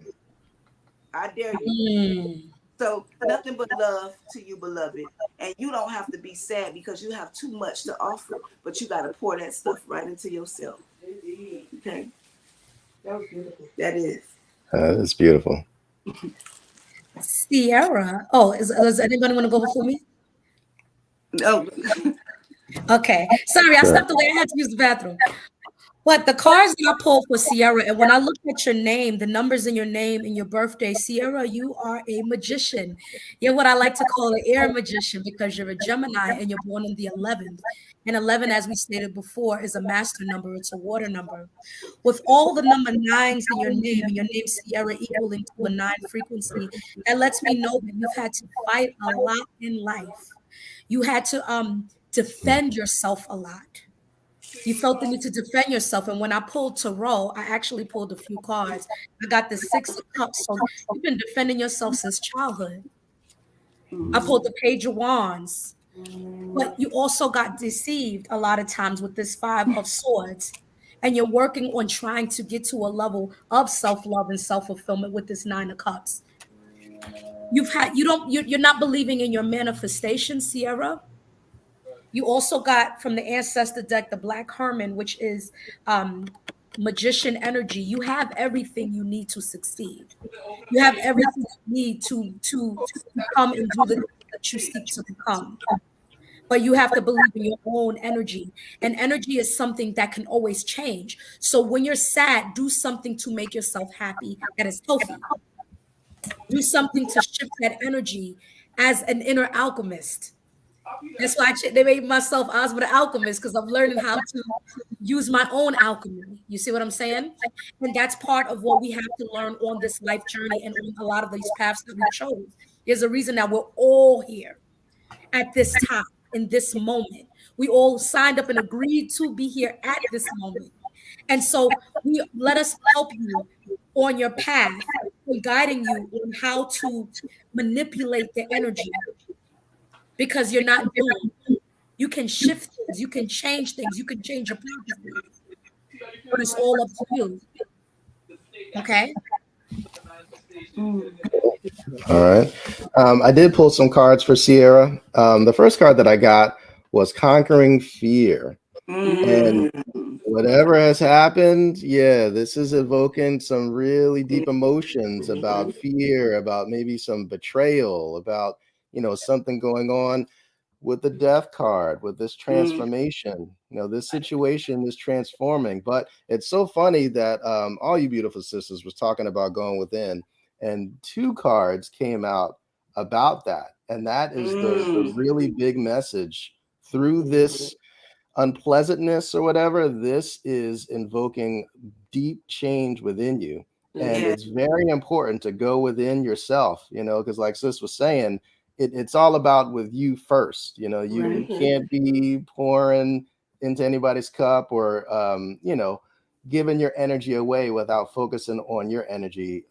I dare you. So nothing but love to you, beloved. And you don't have to be sad because you have too much to offer, but you got to pour that stuff right into yourself. Okay. That was beautiful. That is. That's beautiful. Sierra. Oh, does anybody want to go before me? No. Okay. Sorry, I stepped away. I had to use the bathroom. What the cards that I pulled for Sierra, and when I look at your name, the numbers in your name and your birthday, Sierra, you are a magician. You're what I like to call an air magician because you're a Gemini and you're born on the 11th. And 11, as we stated before, is a master number. It's a water number. With all the number nines in your name and your name Sierra equaling to a 9 frequency, that lets me know that you've had to fight a lot in life. You had to defend yourself a lot. You felt the need to defend yourself. And when I pulled Tarot, I actually pulled a few cards. I got the 6 of Cups. So you've been defending yourself since childhood. I pulled the Page of Wands. But you also got deceived a lot of times with this 5 of Swords. And you're working on trying to get to a level of self-love and self-fulfillment with this 9 of Cups. You're not believing in your manifestation, Sierra. You also got from the ancestor deck the Black Hermit, which is magician energy. You have everything you need to succeed. You have everything you need to come and do the things that you seek to become. But you have to believe in your own energy. And energy is something that can always change. So when you're sad, do something to make yourself happy that is healthy. Do something to shift that energy as an inner alchemist. That's why they made myself Asmaaa the alchemist, because I'm learning how to use my own alchemy. You see what I'm saying? And that's part of what we have to learn on this life journey and on a lot of these paths that we chose. There's a reason that we're all here at this time, in this moment. We all signed up and agreed to be here at this moment. And so let us help you on your path, guiding you on how to manipulate the energy. Because you're not doomed. You can shift things, you can change things, you can change your prophecy. But it's all up to you. Okay? All right. I did pull some cards for Sierra. The first card that I got was Conquering Fear. And whatever has happened, yeah, this is evoking some really deep emotions about fear, about maybe some betrayal, about, something going on with the death card, with this transformation. This situation is transforming. But it's so funny that all you beautiful sisters was talking about going within, and 2 cards came out about that. And that is the really big message through this unpleasantness or whatever. This is invoking deep change within you. And it's very important to go within yourself, because like sis was saying, it's all about with you first. You can't be pouring into anybody's cup or giving your energy away without focusing on your energy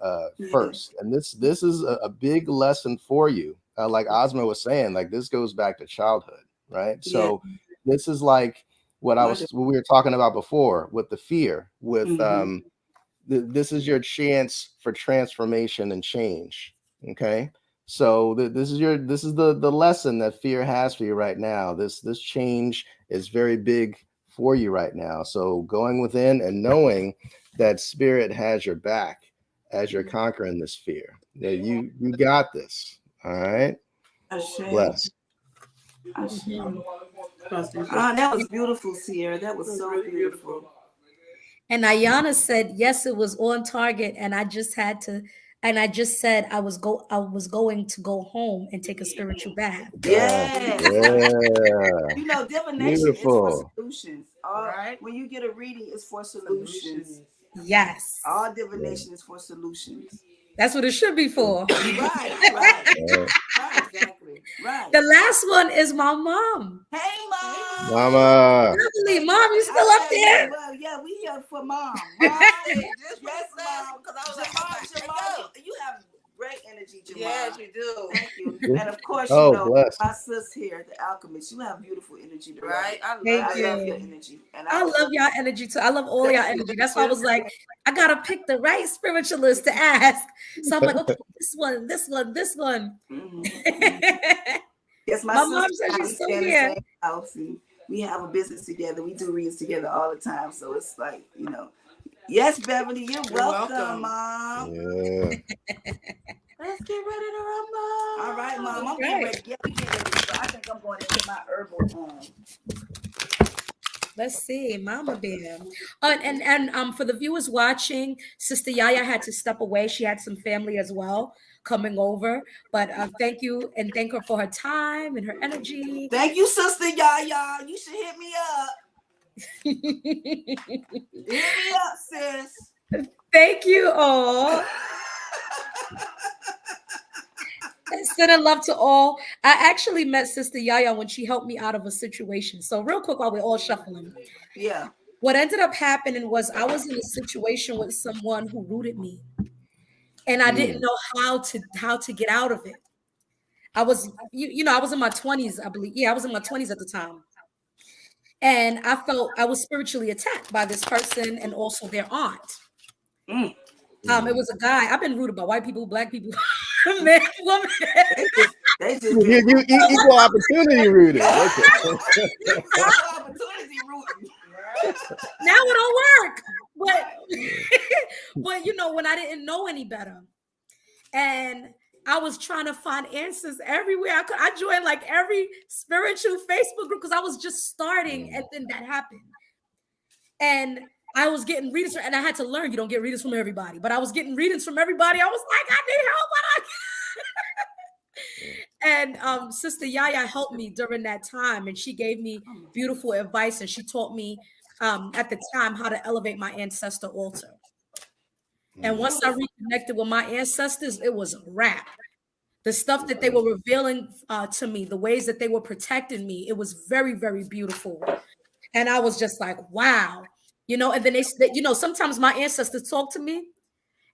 first. And this is a big lesson for you. Like Asmaaa was saying, like this goes back to childhood, right? So this is like what we were talking about before with the fear, with this is your chance for transformation and change. Okay. So this is the lesson that fear has for you right now. This change is very big for you right now. So going within and knowing that spirit has your back as you're conquering this fear. Yeah, you got this. All right. Bless. That was beautiful, Sierra. That was so beautiful. And Ayana said, yes, it was on target. And I just said I was going to go home and take a spiritual bath. Yes. Yeah. Divination is for solutions. When you get a reading, it's for solutions. Yes. All divination is for solutions. That's what it should be for. Right, exactly. Right. The last one is my mom. Hey, Mom. Mama. Lovely. Mom, you still up there? Well, yeah, we here for Mom. Right? Yes, Mom. Because I was like, Mom, you have great energy, Jamal. Yes, you do. Thank you. And of course, bless. my sis here, the alchemist, you have beautiful energy. Right? I love your energy. And I love y'all energy too. I love all y'all energy. That's why I was like, I gotta pick the right spiritualist to ask. So I'm like, okay, this one. Yes, my mom said she's still here. We have a business together. We do reads together all the time. So it's like, Yes, Beverly, you're welcome, Mom. Yeah. Let's get ready to rumble. All right, Mom. I'm getting ready. Yeah, we get ready. So I think I'm going to get my herbal on. Let's see, Mama Bear. And for the viewers watching, Sister Yaya had to step away. She had some family as well coming over. But thank you and thank her for her time and her energy. Thank you, Sister Yaya. You should hit me up. Hit me up, sis. Thank you all. Sending love to all. I actually met Sister Yaya when she helped me out of a situation. So real quick while we're all shuffling. Yeah. What ended up happening was I was in a situation with someone who rooted me. And I didn't know how to get out of it. I was, I was in my 20s, I believe. Yeah, I was in my 20s at the time. And I felt I was spiritually attacked by this person and also their aunt. It was a guy. I've been rooted by white people, black people, man, woman. You equal opportunity rooted. Okay. Opportunity rooted. Now it don't work. But when I didn't know any better, and I was trying to find answers everywhere I could. I joined like every spiritual Facebook group because I was just starting, and then that happened. And I was getting readings, and I had to learn you don't get readings from everybody, but I was getting readings from everybody. I was like, I need help. And Sister Yaya helped me during that time, and she gave me beautiful advice, and she taught me at the time how to elevate my ancestor altar. And once I reconnected with my ancestors, it was a wrap. The stuff that they were revealing to me, the ways that they were protecting me, it was very, very beautiful. And I was just like, wow. And then they sometimes my ancestors talk to me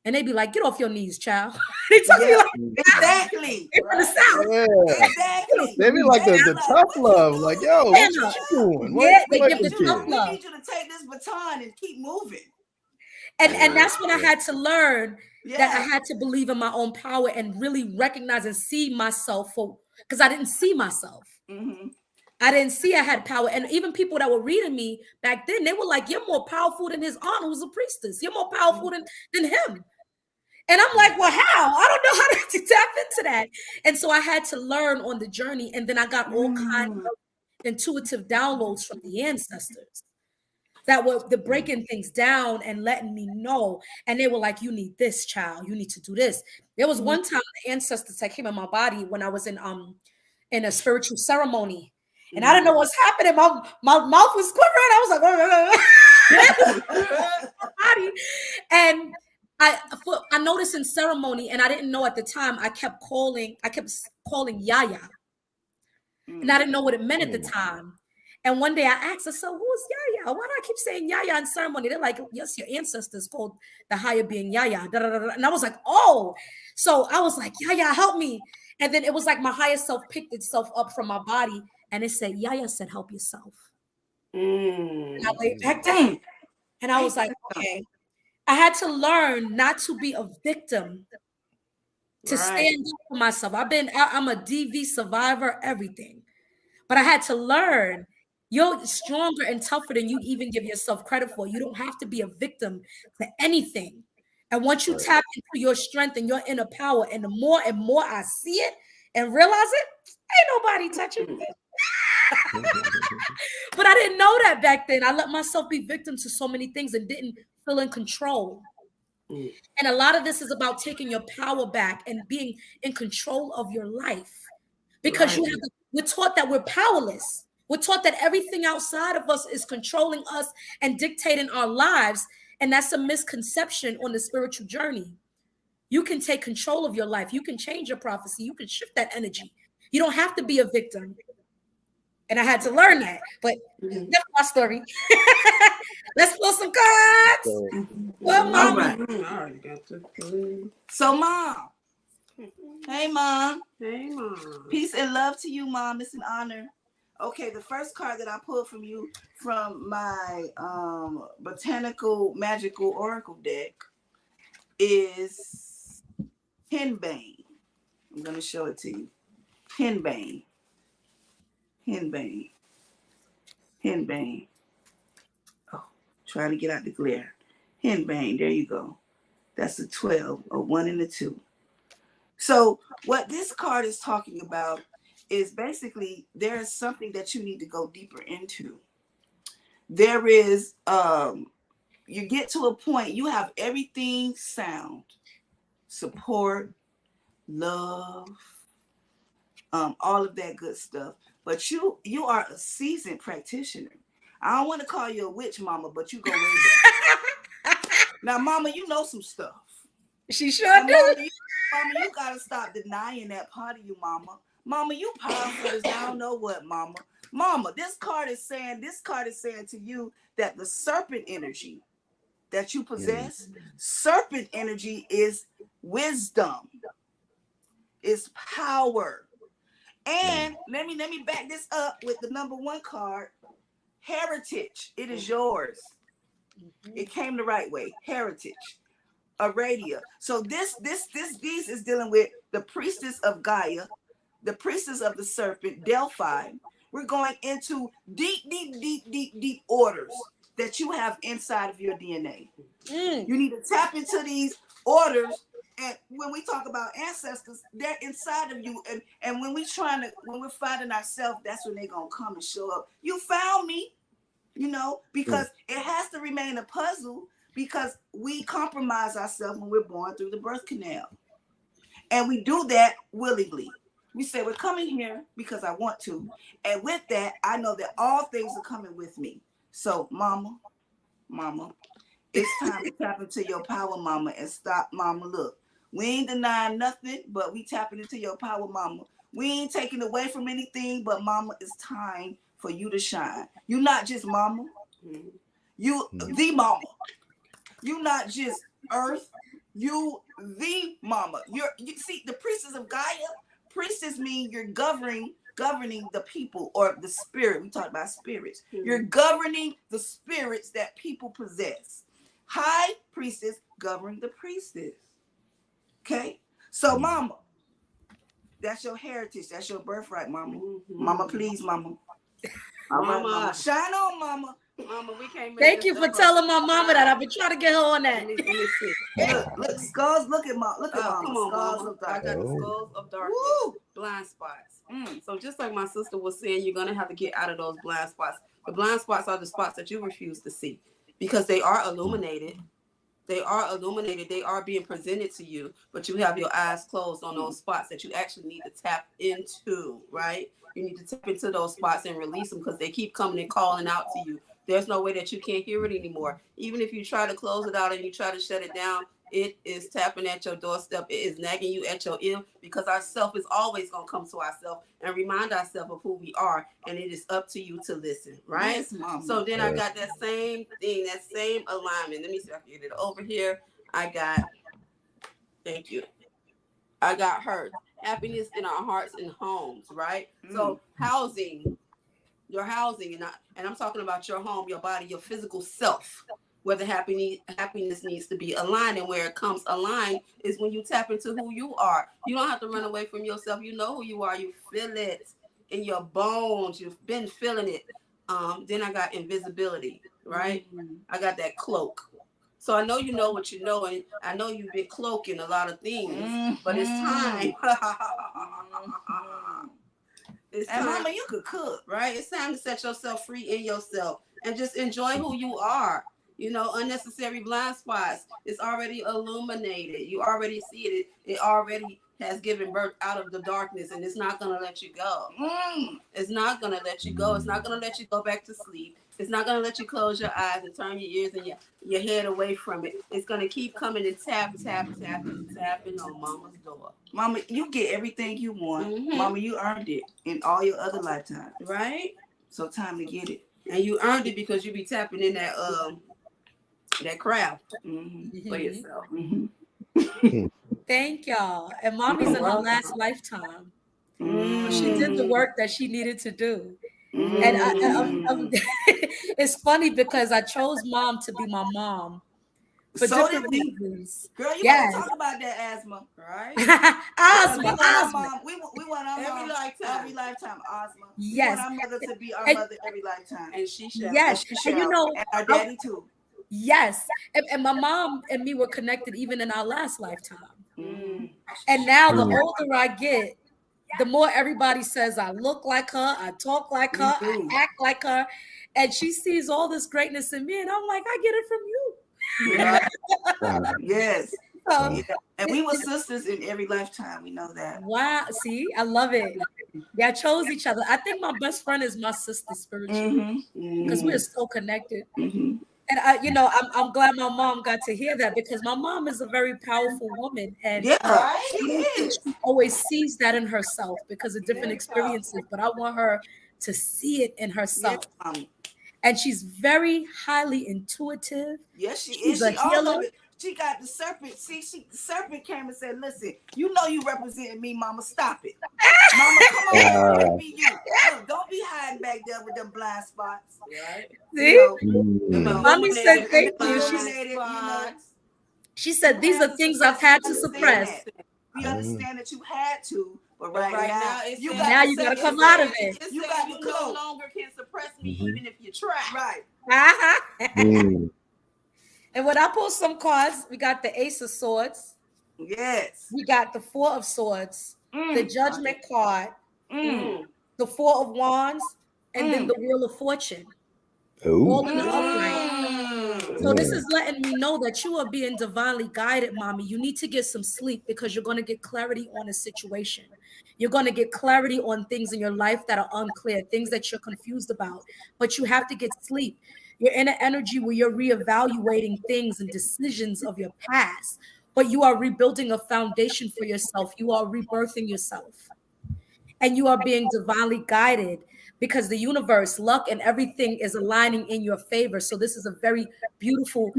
and they be like, get off your knees, child. They talk to me like, exactly. From the South. Yeah. Exactly. They be like the tough love, like, yo, what you doing? They give the tough love. We need you to take this baton and keep moving. And that's when I had to learn that I had to believe in my own power and really recognize and see myself because I didn't see myself. I didn't see I had power. And even people that were reading me back then, they were like, you're more powerful than his aunt who's a priestess. You're more powerful than him. And I'm like, well, how? I don't know how to tap into that. And so I had to learn on the journey. And then I got all kinds of intuitive downloads from the ancestors that were breaking things down and letting me know. And they were like, you need this, child. You need to do this. There was one time the ancestors that came in my body when I was in a spiritual ceremony. And I didn't know what's happening. My mouth was quivering. I was like, and I noticed in ceremony, and I didn't know at the time, I kept calling Yaya. And I didn't know what it meant at the time. And one day I asked her, so who's Yaya? Why do I keep saying Yaya in ceremony? They're like, yes, your ancestors called the higher being Yaya. Da, da, da, da. And I was like, oh. So I was like, Yaya, help me. And then it was like my higher self picked itself up from my body. And it said, Yaya said, help yourself. And I laid back down. And I was like, okay. I had to learn not to be a victim, to stand up for myself. I'm a DV survivor, everything. But I had to learn you're stronger and tougher than you even give yourself credit for. You don't have to be a victim to anything. And once you tap into your strength and your inner power, and the more I see it and realize it, ain't nobody touching me. But I didn't know that back then. I let myself be victim to so many things and didn't feel in control. And a lot of this is about taking your power back and being in control of your life. Because we're taught that we're powerless. We're taught that everything outside of us is controlling us and dictating our lives. And that's a misconception on the spiritual journey. You can take control of your life. You can change your prophecy. You can shift that energy. You don't have to be a victim. And I had to learn that. But that's my story. Let's pull some cards. Well, Mom. So, Mom. Hey, Mom. Hey, Mom. Peace and love to you, Mom. It's an honor. Okay, the first card that I pulled from you from my botanical magical oracle deck is Henbane. I'm going to show it to you. Henbane. Henbane. Henbane. Oh, trying to get out the glare. Henbane, there you go. That's a 12, a 1 and a 2. So what this card is talking about is basically there is something that you need to go deeper into. there is you get to a point, you have everything sound, support, love, all of that good stuff. But you are a seasoned practitioner. I don't want to call you a witch, mama, but you go way back. Now, mama, you know some stuff. She sure do. Mama, you gotta stop denying that part of you, mama. Mama, you powerful as I don't know what, mama. Mama, this card is saying to you that the serpent energy that you possess, serpent energy is wisdom, is power. And let me back this up with the number 1 card, heritage. It is yours. It came the right way. Heritage. Aradia. So these is dealing with the priestess of Gaia, the priestess of the serpent, Delphi. We're going into deep orders that you have inside of your DNA. You need to tap into these orders. And when we talk about ancestors, they're inside of you. And when we're finding ourselves, that's when they're gonna come and show up. You found me, because it has to remain a puzzle, because we compromise ourselves when we're born through the birth canal. And we do that willingly. We say, we're coming here because I want to. And with that, I know that all things are coming with me. So, mama, it's time to tap into your power, mama, and stop, mama. Look, we ain't denying nothing, but we tapping into your power, mama. We ain't taking away from anything, but mama, it's time for you to shine. You not just mama. You the mama. You not just earth. You the mama. You see, the priestess of Gaia. Priestess mean you're governing the people or the spirit. We talk about spirits. You're governing the spirits that people possess. High priestess govern the priestess. Okay? So, mama, that's your heritage. That's your birthright, mama. Mama, please, mama. All right, mama. Shine on, mama. Mama, we can't make Thank you for telling my mama that. I've been trying to get her on that. Let me see. Look, skulls. Look at mama. Look at mama. Come on, skulls mama. of darkness. I got the skulls of darkness. Woo! Blind spots. So just like my sister was saying, you're going to have to get out of those blind spots. The blind spots are the spots that you refuse to see because they are illuminated. They are illuminated. They are being presented to you, but you have your eyes closed on those spots that you actually need to tap into, right? You need to tap into those spots and release them because they keep coming and calling out to you. There's no way that you can't hear it anymore. Even if you try to close it out and you try to shut it down, it is tapping at your doorstep. It is nagging you at your ear because ourself is always going to come to ourselves and remind ourselves of who we are. And it is up to you to listen, right? Yes, mama. So then I got that same thing, that same alignment. Let me see if I can get it over here. Thank you. I got her. Happiness in our hearts and homes, right? So housing, your housing, and I'm talking about your home, your body, your physical self, where the happiness needs to be aligned, and where it comes aligned is when you tap into who you are. You don't have to run away from yourself. You know who you are. You feel it in your bones. You've been feeling it. Then I got invisibility, right? I got that cloak. So I know you know what you know, and I know you've been cloaking a lot of things, but it's time. It's time. And mama, you could cook, right? It's time to set yourself free in yourself and just enjoy who you are. You know, unnecessary blind spots. It's already illuminated. You already see it. It already has given birth out of the darkness, and it's not going to let you go. It's not going to let you go. It's not going to let you go back to sleep. It's not going to let you close your eyes and turn your ears and your head away from it. It's going to keep coming and tapping on mama's door. Mama, you get everything you want. Mama, you earned it in all your other lifetimes. Right? So time to get it. And you earned it because you be tapping in that craft for yourself. Thank y'all. And mommy's in her last lifetime. She did the work that she needed to do. And it's funny because I chose mom to be my mom for different reasons. Girl, you gotta talk about that Asmaaa, right? Asmaaa. We want our mom every lifetime. Asmaaa. Yes. We want our mother to be our mother every lifetime. And she shall. Yes. And you know, and our daddy too. Yes. And my mom and me were connected even in our last lifetime. And now the older I get, the more everybody says I look like her, I talk like her, I act like her. And she sees all this greatness in me. And I'm like, I get it from you. Yes. So, and we were sisters in every lifetime. We know that. Wow. See, I love it. Yeah, I chose each other. I think my best friend is my sister spiritually because we're so connected. And I'm glad my mom got to hear that because my mom is a very powerful woman, and she always sees that in herself because of different experiences. But I want her to see it in herself. And she's very highly intuitive. Yes, she is. She all of it. She got the serpent. See, the serpent came and said, "Listen, you know you representing me, Mama. Stop it, Mama. Come on, let me be you. Look, don't be hiding back there with them blind spots." Right? See, Mommy said thank you. She said these are things I've had to suppress. We understand that you had to, but right now you gotta come out of it. You got to no longer can suppress me even if you try. Right. And when I pull some cards, we got the Ace of Swords. Yes. We got the Four of Swords, the Judgment card, the Four of Wands, and then the Wheel of Fortune. All in the upright. So this is letting me know that you are being divinely guided, Mommy. You need to get some sleep because you're going to get clarity on a situation. You're going to get clarity on things in your life that are unclear, things that you're confused about. But you have to get sleep. You're in an energy where you're reevaluating things and decisions of your past, but you are rebuilding a foundation for yourself. You are rebirthing yourself. And you are being divinely guided because the universe, luck, and everything is aligning in your favor. So this is a very beautiful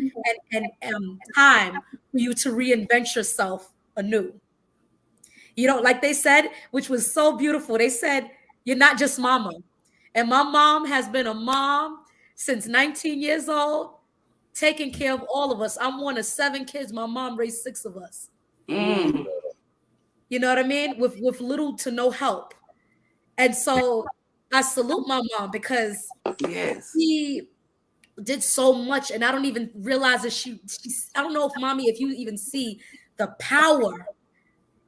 and time for you to reinvent yourself anew. You know, like they said, which was so beautiful. They said, you're not just mama. And my mom has been a mom since 19 years old, taking care of all of us. I'm one of 7 kids. My mom raised 6 of us. You know what I mean? With little to no help. And so I salute my mom because she did so much. And I don't even realize that I don't know if Mommy, if you even see the power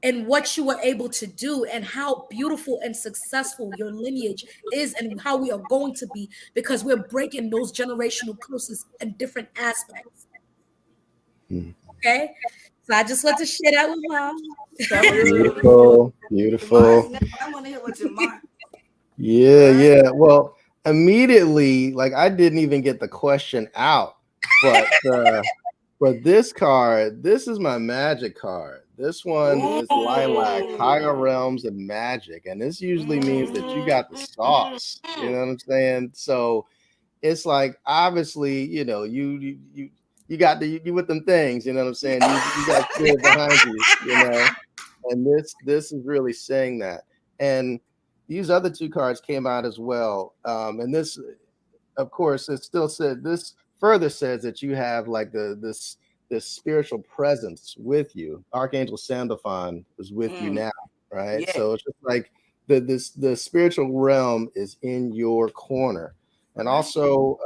in what you were able to do and how beautiful and successful your lineage is and how we are going to be because we're breaking those generational curses in different aspects. Okay? So I just want to share that with Mom. Beautiful. I want to hear what your mom. Yeah. Well, immediately, like I didn't even get the question out, but this card, this is my magic card. This one is Lilac, Higher Realms and Magic, and this usually means that you got the sauce. You know what I'm saying? So it's like obviously, you know, you got you with them things. You know what I'm saying? You got spirit behind you. You know, and this is really saying that. And these other 2 cards came out as well. And this, of course, it still said this further says that you have like this spiritual presence with you. Archangel Sandalphon is with you now, right? Yeah. So it's just like the spiritual realm is in your corner. And also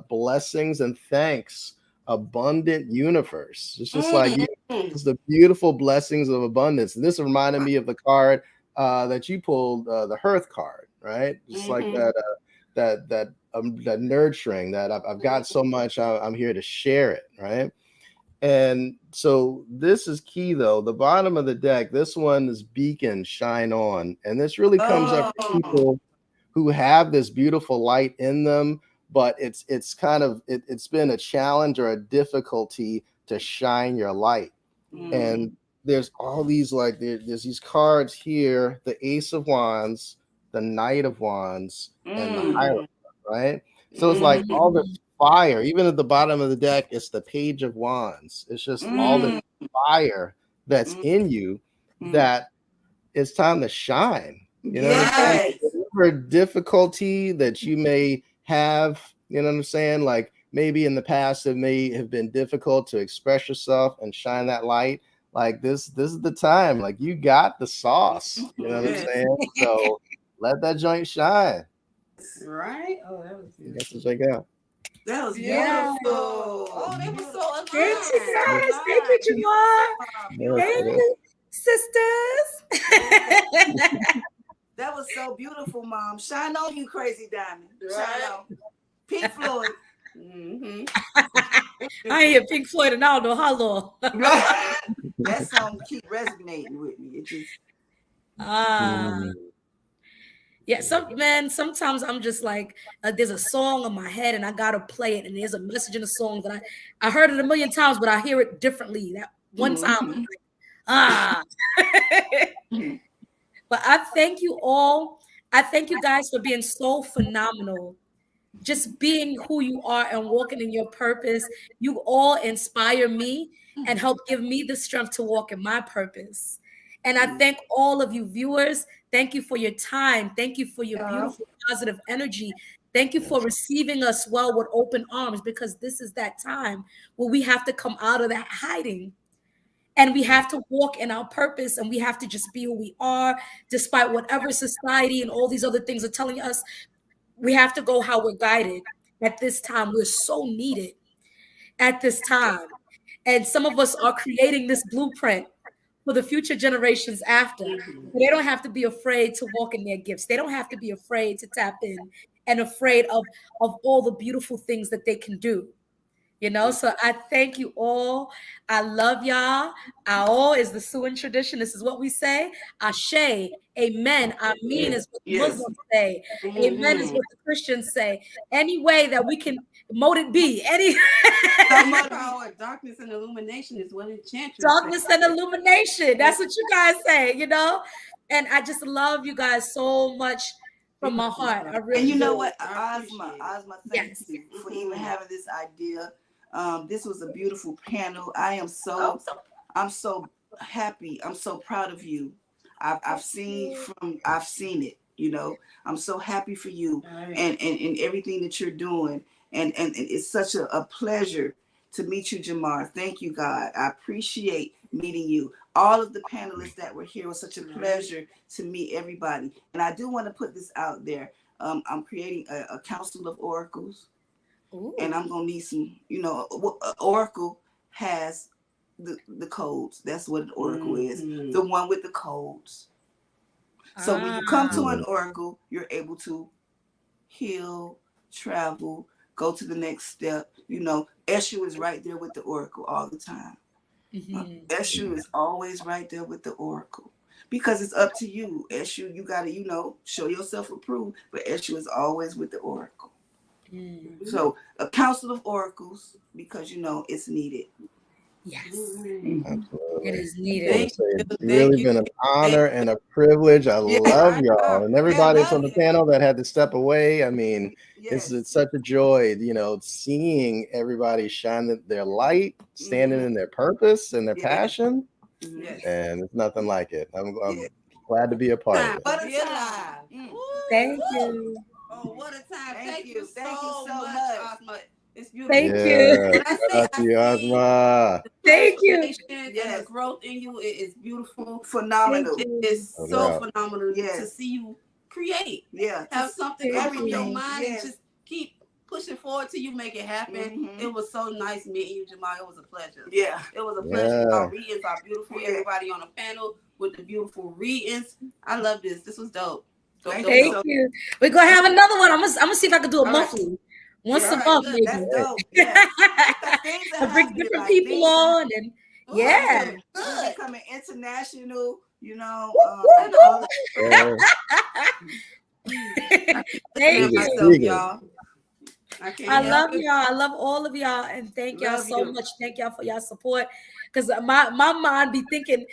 blessings and thanks, abundant universe. It's just like it's the beautiful blessings of abundance. And this reminded me of the card that you pulled, the Hearth card, right? Just like that nurturing that I've got so much, I'm here to share it, right? And so this is key though. The bottom of the deck, this one is beacon, shine on. And this really comes up for people who have this beautiful light in them, but it's been a challenge or a difficulty to shine your light. And there's all these there's these cards here, the Ace of Wands, the Knight of Wands, and the Hierophant, right? So it's like all the fire, even at the bottom of the deck, it's the Page of Wands. It's just all the fire that's in you that it's time to shine. You know what I'm saying? Whatever difficulty that you may have, you know what I'm saying? Like maybe in the past it may have been difficult to express yourself and shine that light. Like this is the time. Like you got the sauce. You know what I'm saying? So let that joint shine. Right? Oh, that was good. That's what check out. That was beautiful. Oh, they were so alive. Thank you guys. Thank you, Jamar. Thank you, sisters. That was so beautiful, Mom. Shine on you, Crazy Diamond. Shine on. Pink Floyd. Mm-hmm. I hear Pink Floyd and I don't know how long. That song keep resonating with me. It just Yeah, sometimes I'm just like, there's a song in my head and I gotta play it, and there's a message in the song that I heard it a million times, but I hear it differently. That one time, I'm like, But I thank you all. I thank you guys for being so phenomenal. Just being who you are and walking in your purpose. You all inspire me and help give me the strength to walk in my purpose. And I thank all of you viewers. Thank you for your time. Thank you for your beautiful, positive energy. Thank you for receiving us well with open arms, because this is that time where we have to come out of that hiding. And we have to walk in our purpose, and we have to just be who we are, despite whatever society and all these other things are telling us. We have to go how we're guided at this time. We're so needed at this time. And some of us are creating this blueprint for the future generations after. They don't have to be afraid to walk in their gifts. They don't have to be afraid to tap in and afraid of all the beautiful things that they can do. So I thank you all. I love y'all. Ao is the Suan tradition. This is what we say. Ashe, amen. Amin is what the Muslims say. Amen is what the Christians say. Any way that we can mote it be. Any Power, darkness and illumination is what Enchantress darkness and illumination. That's what you guys say, And I just love you guys so much from my heart. I really and you know do. what, Asmaaa, thank you for even having this idea. This was a beautiful panel. I'm so happy. I'm so proud of you. I've seen it. I'm so happy for you and everything that you're doing. And it's such a pleasure to meet you, Jamar. Thank you, God. I appreciate meeting you. All of the panelists that were here, was such a pleasure to meet everybody. And I do want to put this out there. I'm creating a council of oracles. Ooh. And I'm going to need some, oracle has the codes. That's what an oracle is. The one with the codes. So when you come to an oracle, you're able to heal, travel, go to the next step. Eshu is right there with the oracle all the time. Eshu is always right there with the oracle, because it's up to you. Eshu, you got to, show yourself approved, but Eshu is always with the oracle. So a council of oracles, because, it's needed. Yes. Absolutely. It is needed. It's really been an honor and a privilege. I love y'all and everybody that's on the panel that had to step away. I mean, it's such a joy, seeing everybody shine their light, standing in their purpose and their passion. And it's nothing like it. I'm glad to be a part of it. What a time. Thank you. Oh, what a time. Thank you so much, Asmaaa. It's beautiful. Thank you. Shout out to you, Asmaaa. Thank you. And the growth in you is beautiful. Phenomenal. It is so phenomenal to see you create. Have something come from your mind and just keep pushing forward till you make it happen. It was so nice meeting you, Jamal. It was a pleasure. It was a pleasure. Our readings are beautiful. Everybody on the panel with the beautiful readings. I love this. This was dope. Thank you. We're gonna have another one. I'm gonna see if I can do a monthly. Once a month, maybe. That's dope. I bring different people on, and We're becoming international. Thank you, y'all. I love y'all. I love all of y'all, and thank y'all so much. Thank y'all for y'all support. Because my mind be thinking,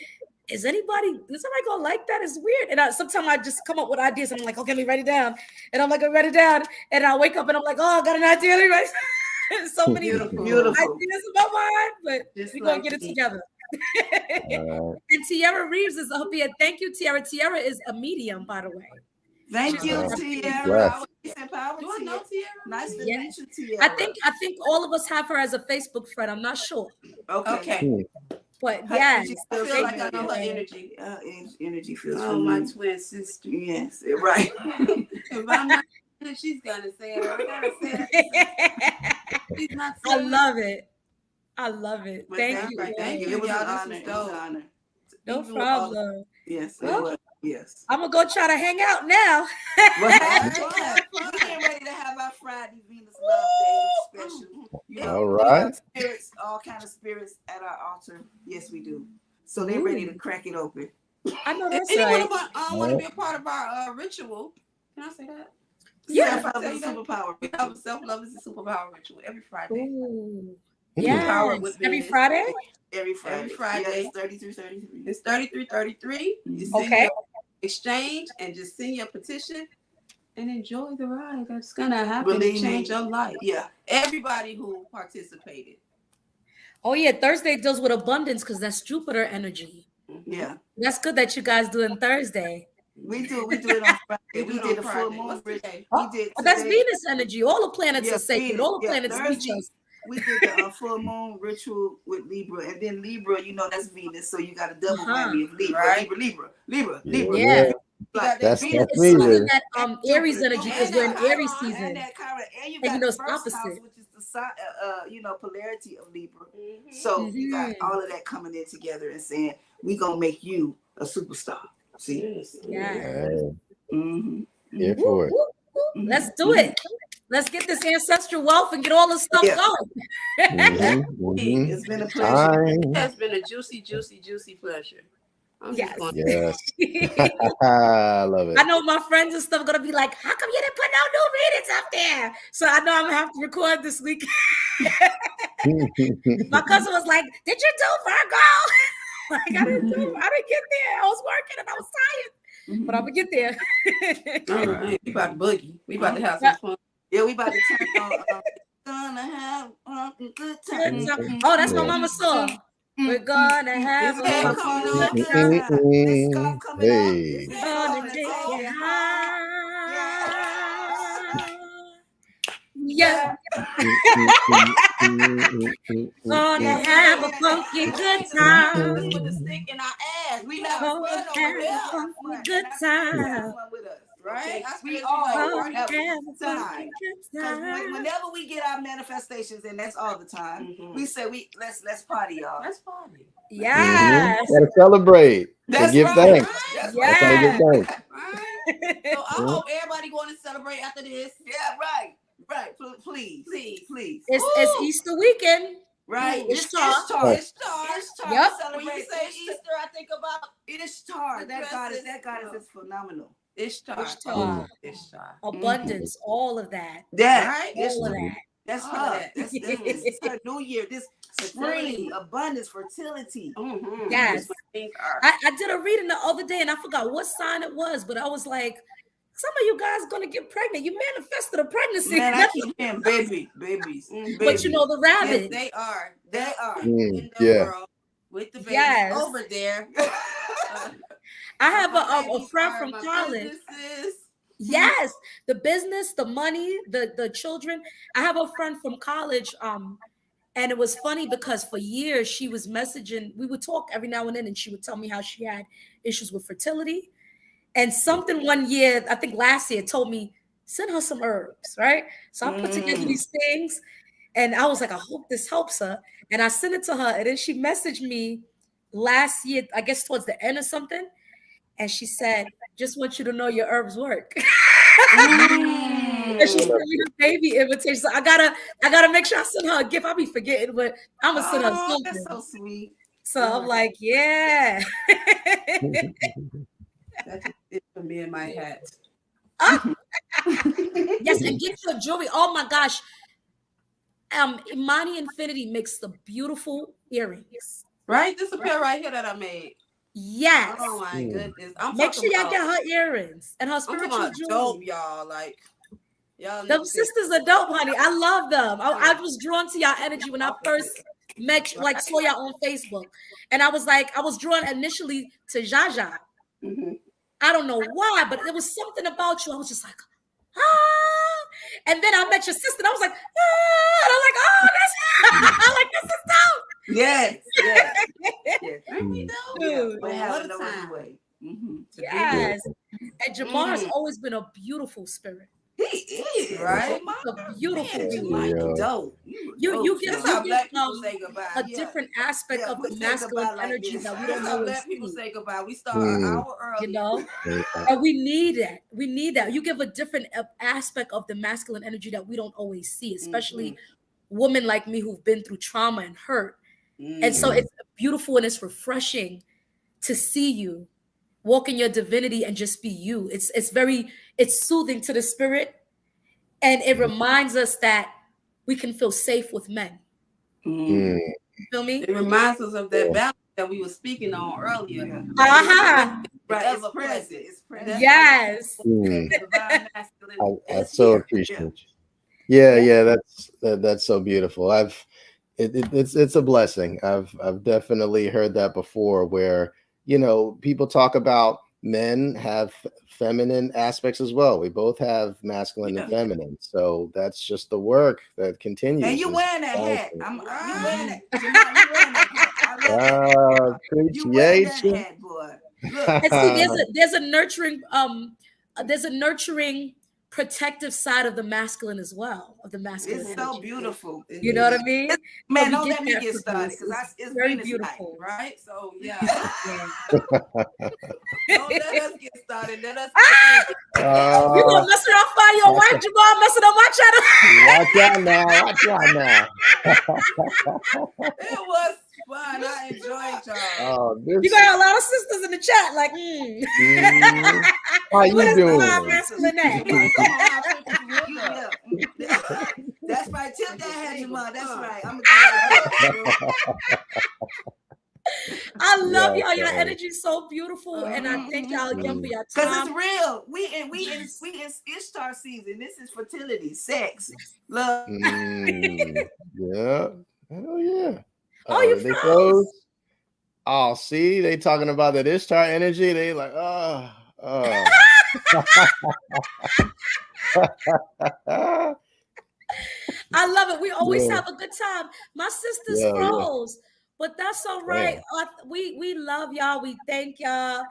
is somebody gonna like that? It's weird. And sometimes I just come up with ideas and I'm like, okay, let me write it down. And I'm like, I write it down. And I wake up and I'm like, oh, I got an idea. So many beautiful ideas in my mind, but we're gonna get it together. And Tiara Reeves is up here. Thank you, Tiara. Tiara is a medium, by the way. Thank you, Tiara. Do I know Tiara? Nice to meet you, Tiara. I think all of us have her as a Facebook friend. I'm not sure. Okay. But I feel like I know her energy. Energy feels my twin sister. Yes, right. If I'm not, she's gonna say it. I gotta say it. She's not saying I love it. Thank you. It was an honor. No problem. Yes, it was. Yes. I'm gonna go try to hang out now. Well, have fun. We're getting ready to have our Friday Venus Love Day special. You know, All we right. have spirits, all kind of spirits at our altar. Yes, we do. So they're ready to crack it open. I know that's Anyone right. want to be a part of our ritual? Can I say that? Yeah. Self-love is a superpower. We have a self-love is a superpower ritual every Friday. Ooh. Empower Yes. with Every Venus. Friday? Every Friday. Every Friday. Yeah, it's 3333. It's 3333. You send Okay. your exchange and just send your petition and enjoy the ride. That's gonna happen Believe and change me. your life. Yeah. Everybody who participated. Oh yeah, Thursday deals with abundance because that's Jupiter energy. Yeah. That's good that you guys do it Thursday. We do it on Friday. We do it did on a full Friday. moon What's bridge. today? We did Oh, that's today. Venus energy. All the planets are sacred. Venus. All the planets reach Thursday, us. we did the full moon ritual with Libra, and then Libra, you know, that's Venus, so you got a double whammy of Libra, Right. Libra. Yeah. Like That's Venus, It's something Venus. that Aries energy because we're in Aries season. and that Chiron, and you And got you know the it's first house, opposite. which is the polarity of Libra. So you got all of that coming in together and saying we gonna make you a superstar. See? Yeah. Hey, Mm-hmm. here for it. Let's do it. Let's get this ancestral wealth and get all this stuff going. It's been a pleasure. Time. It has been a juicy pleasure. Yes. Yes. I love it. I know my friends and stuff are gonna be like, how come you didn't put no new readings up there? So I know I'm gonna have to record this week. My cousin was like, did you do Virgo? Like I didn't get there. I was working and I was tired. But I'm gonna get there. All right. We about to boogie. We about to have some fun. Yeah, we about to turn on gonna have a good time. Oh, that's my mama's song. We're gonna have a Let's go coming Hey. up. gonna take it high. Yeah. Gonna have a funky good time. With the stick in our ass. We have Gonna fun have over a here. funky good time. Right? We all all Gonna have have a a time. funky good Because time. whenever we get our manifestations, and that's all the time, we say let's party, y'all. Let's party. Yes. Gotta celebrate. That's give right. thanks. That's That's how you give thanks. Right? So I hope everybody going to celebrate after this. Yeah, right. Please. It's Easter weekend. Right. Ishtar. Ishtar. Yep. When you say Easter, I think about Ishtar. That goddess is phenomenal. Ishtar. Ishtar. Abundance, all of that. That All of that. That's All her. of that. This is her new year. This spring, abundance, fertility. Yes. I did a reading the other day and I forgot what sign it was, but I was like, some of you guys gonna get pregnant. You manifested a pregncy. Man, I keep hearing babies. But you know the rabbit. Yes, they are. Mm, In the world with the baby over there. I have a friend from college. Yes, the business, the money, the children. I have a friend from college. And it was funny because for years she was messaging. We would talk every now and then, and she would tell me how she had issues with fertility. And something one year, I think last year, told me send her some herbs, right? So I put together these things, and I was like, I hope this helps her. And I sent it to her, and then she messaged me last year, I guess towards the end or something. And she said, just want you to know your herbs work. And she sent me the baby invitation. So I gotta make sure I send her a gift. I'll be forgetting, but I'm gonna send her something. That's so sweet. So I'm like, yeah. That's it for me in my hat. Yes, and get your jewelry. Oh my gosh. Imani Infinity makes the beautiful earrings. Right? This is a pair right here that I made. Yes. Oh my goodness. Make sure y'all get her earrings and her spiritual jewelry. Dope, y'all. Like y'all. Them sisters are dope, honey. I love them. I was drawn to y'all energy when I first met, like saw y'all on Facebook, and I was drawn initially to Jaja. I don't know why, but there was something about you. I was just like, and then I met your sister, and I was like, and I'm like, oh, that's I'm like, this is dope. Yes. Ain't we dope? We're What having a no time. way. Yes. And Jamar has always been a beautiful spirit. He is. Right? It's a beautiful Man, reading. Yeah. dope. You get, That's how you black get people say goodbye. a different aspect of the we say masculine goodbye like energy this. that we That's don't how always black people see. say goodbye. We start an hour early. You know, and we need that. We need that. You give a different aspect of the masculine energy that we don't always see, especially women like me who've been through trauma and hurt. And so it's beautiful and it's refreshing to see you walk in your divinity and just be you. It's soothing to the spirit, and it reminds us that we can feel safe with men. You feel me? It reminds us of that balance that we were speaking on earlier. Right. Ever present. It's present. Yes. Divine masculine. I so appreciate you. Yeah, that's so beautiful. It's a blessing. I've definitely heard that before, where people talk about men have feminine aspects as well. We both have masculine and feminine, so that's just the work that continues. And you wearing that hat? You wearing that? You wearing that hat? I love that. You wearing that hat, boy. Look. And see, there's a nurturing, protective side of the masculine as well. Of the masculine, it's so beautiful. You know what I mean? Man, don't let me get started because it's very Venus beautiful, night, right? So yeah. Don't let us get started. Let us get you gonna mess it up by your wife, Jamal? Messing up my channel. Watch out now. It was fun. I enjoyed y'all. You got a lot of sisters in the chat, like, how you doing? That's right. Tip that hat, Jamal. That's right. I'm I love y'all. Your energy is so beautiful, and I thank y'all again for your time. Because it's real. We in Ishtar season. This is fertility, sex, love. Yeah. Hell yeah. You they froze. Oh, see, they talking about that Ishtar energy. They like, I love it. We always have a good time. My sisters froze, but that's all right. We love y'all. We thank y'all.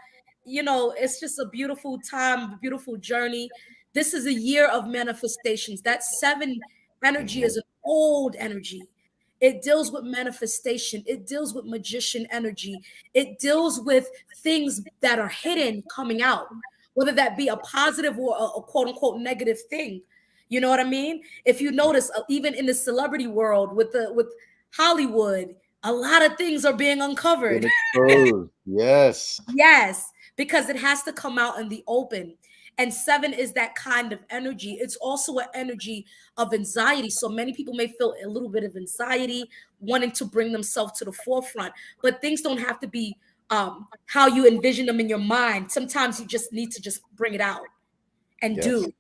It's just a beautiful time, a beautiful journey. This is a year of manifestations. That 7 energy is an old energy. It deals with manifestation. It deals with magician energy. It deals with things that are hidden coming out, whether that be a positive or a quote unquote negative thing. You know what I mean? If you notice, even in the celebrity world with Hollywood, a lot of things are being uncovered. Yes. Yes, because it has to come out in the open. And 7 is that kind of energy. It's also an energy of anxiety. So many people may feel a little bit of anxiety, wanting to bring themselves to the forefront. But things don't have to be how you envision them in your mind. Sometimes you just need to just bring it out and do.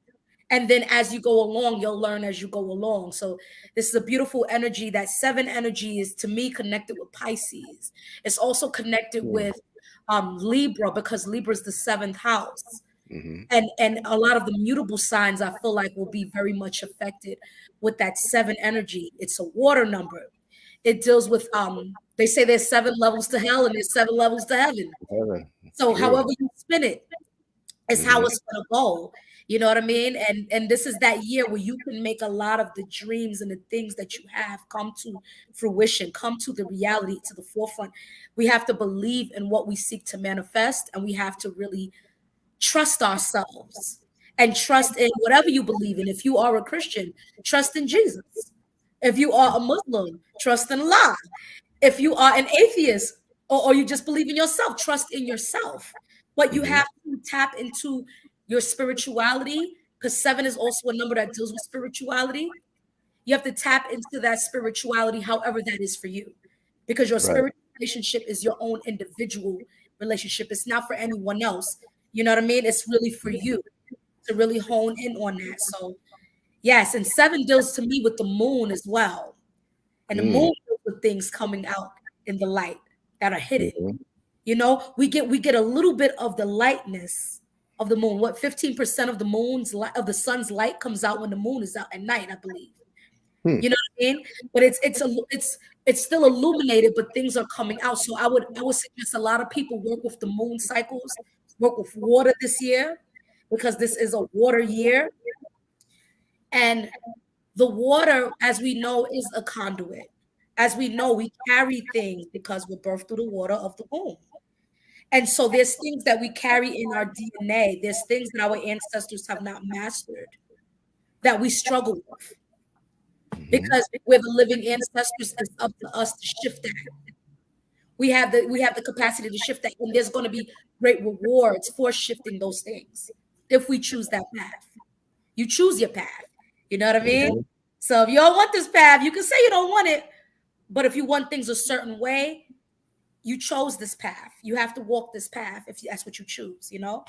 And then as you go along, you'll learn as you go along. So this is a beautiful energy. That 7 energy is, to me, connected with Pisces. It's also connected with Libra, because Libra is the 7th house. And a lot of the mutable signs, I feel like, will be very much affected with that 7 energy. It's a water number. It deals with, they say there's 7 levels to hell and there's 7 levels to heaven. So however you spin it, is how it's going to go. You know what I mean? And this is that year where you can make a lot of the dreams and the things that you have come to fruition, come to the reality, to the forefront. We have to believe in what we seek to manifest, and we have to really trust ourselves and trust in whatever you believe in. If you are a Christian, trust in Jesus. If you are a Muslim, trust in Allah. If you are an atheist, or you just believe in yourself, trust in yourself. But you have to tap into your spirituality, because 7 is also a number that deals with spirituality. You have to tap into that spirituality, however that is for you, because your spiritual relationship is your own individual relationship. It's not for anyone else. You know what I mean? It's really for you to really hone in on that. So yes, and 7 deals to me with the moon as well. And the moon deals with things coming out in the light that are hidden. You know, we get a little bit of the lightness of the moon. What, 15% of the sun's light comes out when the moon is out at night, I believe. You know what I mean? But it's still illuminated, but things are coming out. So I would suggest a lot of people work with the moon cycles, work with water this year, because this is a water year. And the water, as we know, is a conduit. As we know, we carry things because we're birthed through the water of the womb. And so there's things that we carry in our DNA. There's things that our ancestors have not mastered that we struggle with. Because we're the living ancestors, it's up to us to shift that. We have the capacity to shift that, and there's going to be great rewards for shifting those things if we choose that path. You choose your path. You know what I mean? So if you don't want this path, you can say you don't want it. But if you want things a certain way, you chose this path. You have to walk this path if that's what you choose, you know?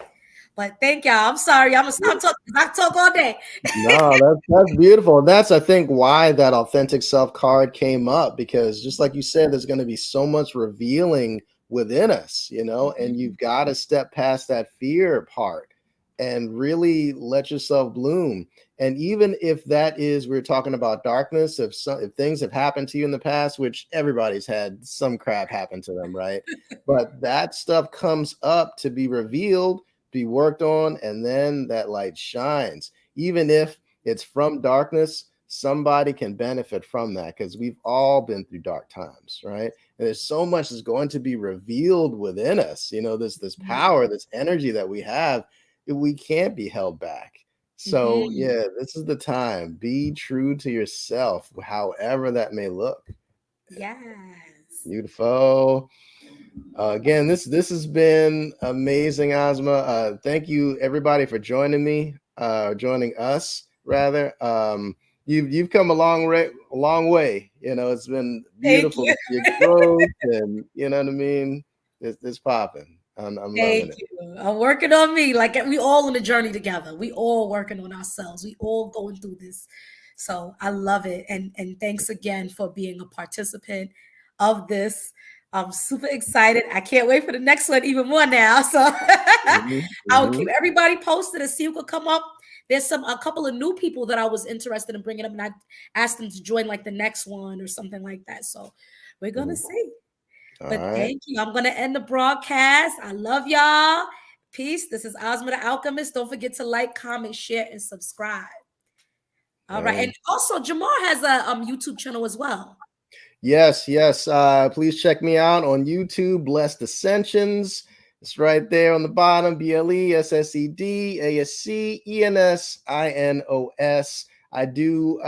But thank y'all. I'm sorry. I'm gonna stop talking. I talk all day. No, that's beautiful. And that's, I think, why that authentic self card came up, because just like you said, there's going to be so much revealing within us, you know, and you've got to step past that fear part and really let yourself bloom. And even if that is, we're talking about darkness, if things have happened to you in the past, which everybody's had some crap happen to them, right? But that stuff comes up to be revealed, be worked on, and then that light shines. Even if it's from darkness, somebody can benefit from that, because we've all been through dark times, right? And there's so much that's going to be revealed within us, you know, this power, this energy that we have. We can't be held back. So yeah, this is the time. Be true to yourself, however that may look. Yes. Beautiful. Again, this has been amazing, Asmaaa. Thank you everybody for joining us rather. You've come a long way. You know, it's been beautiful to see your growth, and you know what I mean. It's popping. I'm loving it. I'm working on me. Like, we all on a journey together. We all working on ourselves. We all going through this. So I love it. And thanks again for being a participant of this. I'm super excited. I can't wait for the next one even more now. So I'll keep everybody posted and see who could come up. There's a couple of new people that I was interested in bringing up, and I asked them to join like the next one or something like that. So we're going to see. But thank you. I'm going to end the broadcast. I love y'all. Peace. This is Asmaaa the Alchemist. Don't forget to like, comment, share, and subscribe. All right. And also, Jamar has a YouTube channel as well. Yes. Please check me out on YouTube, Blessed Ascensions. It's right there on the bottom. BLESSEDASCENSINOS. I do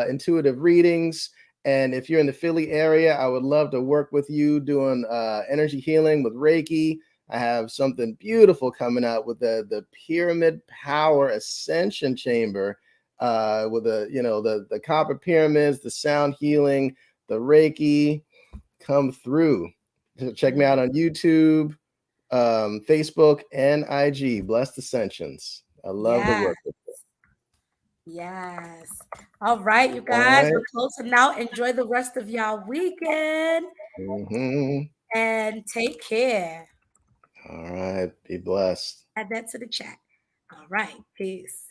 intuitive readings. And if you're in the Philly area, I would love to work with you doing energy healing with Reiki. I have something beautiful coming out with the Pyramid Power Ascension Chamber, with the copper pyramids, the sound healing, the Reiki. Come through. Check me out on YouTube, Facebook, and IG. Blessed Ascensions. I love the work with it. Yes. All right, you guys. We're closing out. Enjoy the rest of y'all weekend. And take care. All right. Be blessed. Add that to the chat. All right. Peace.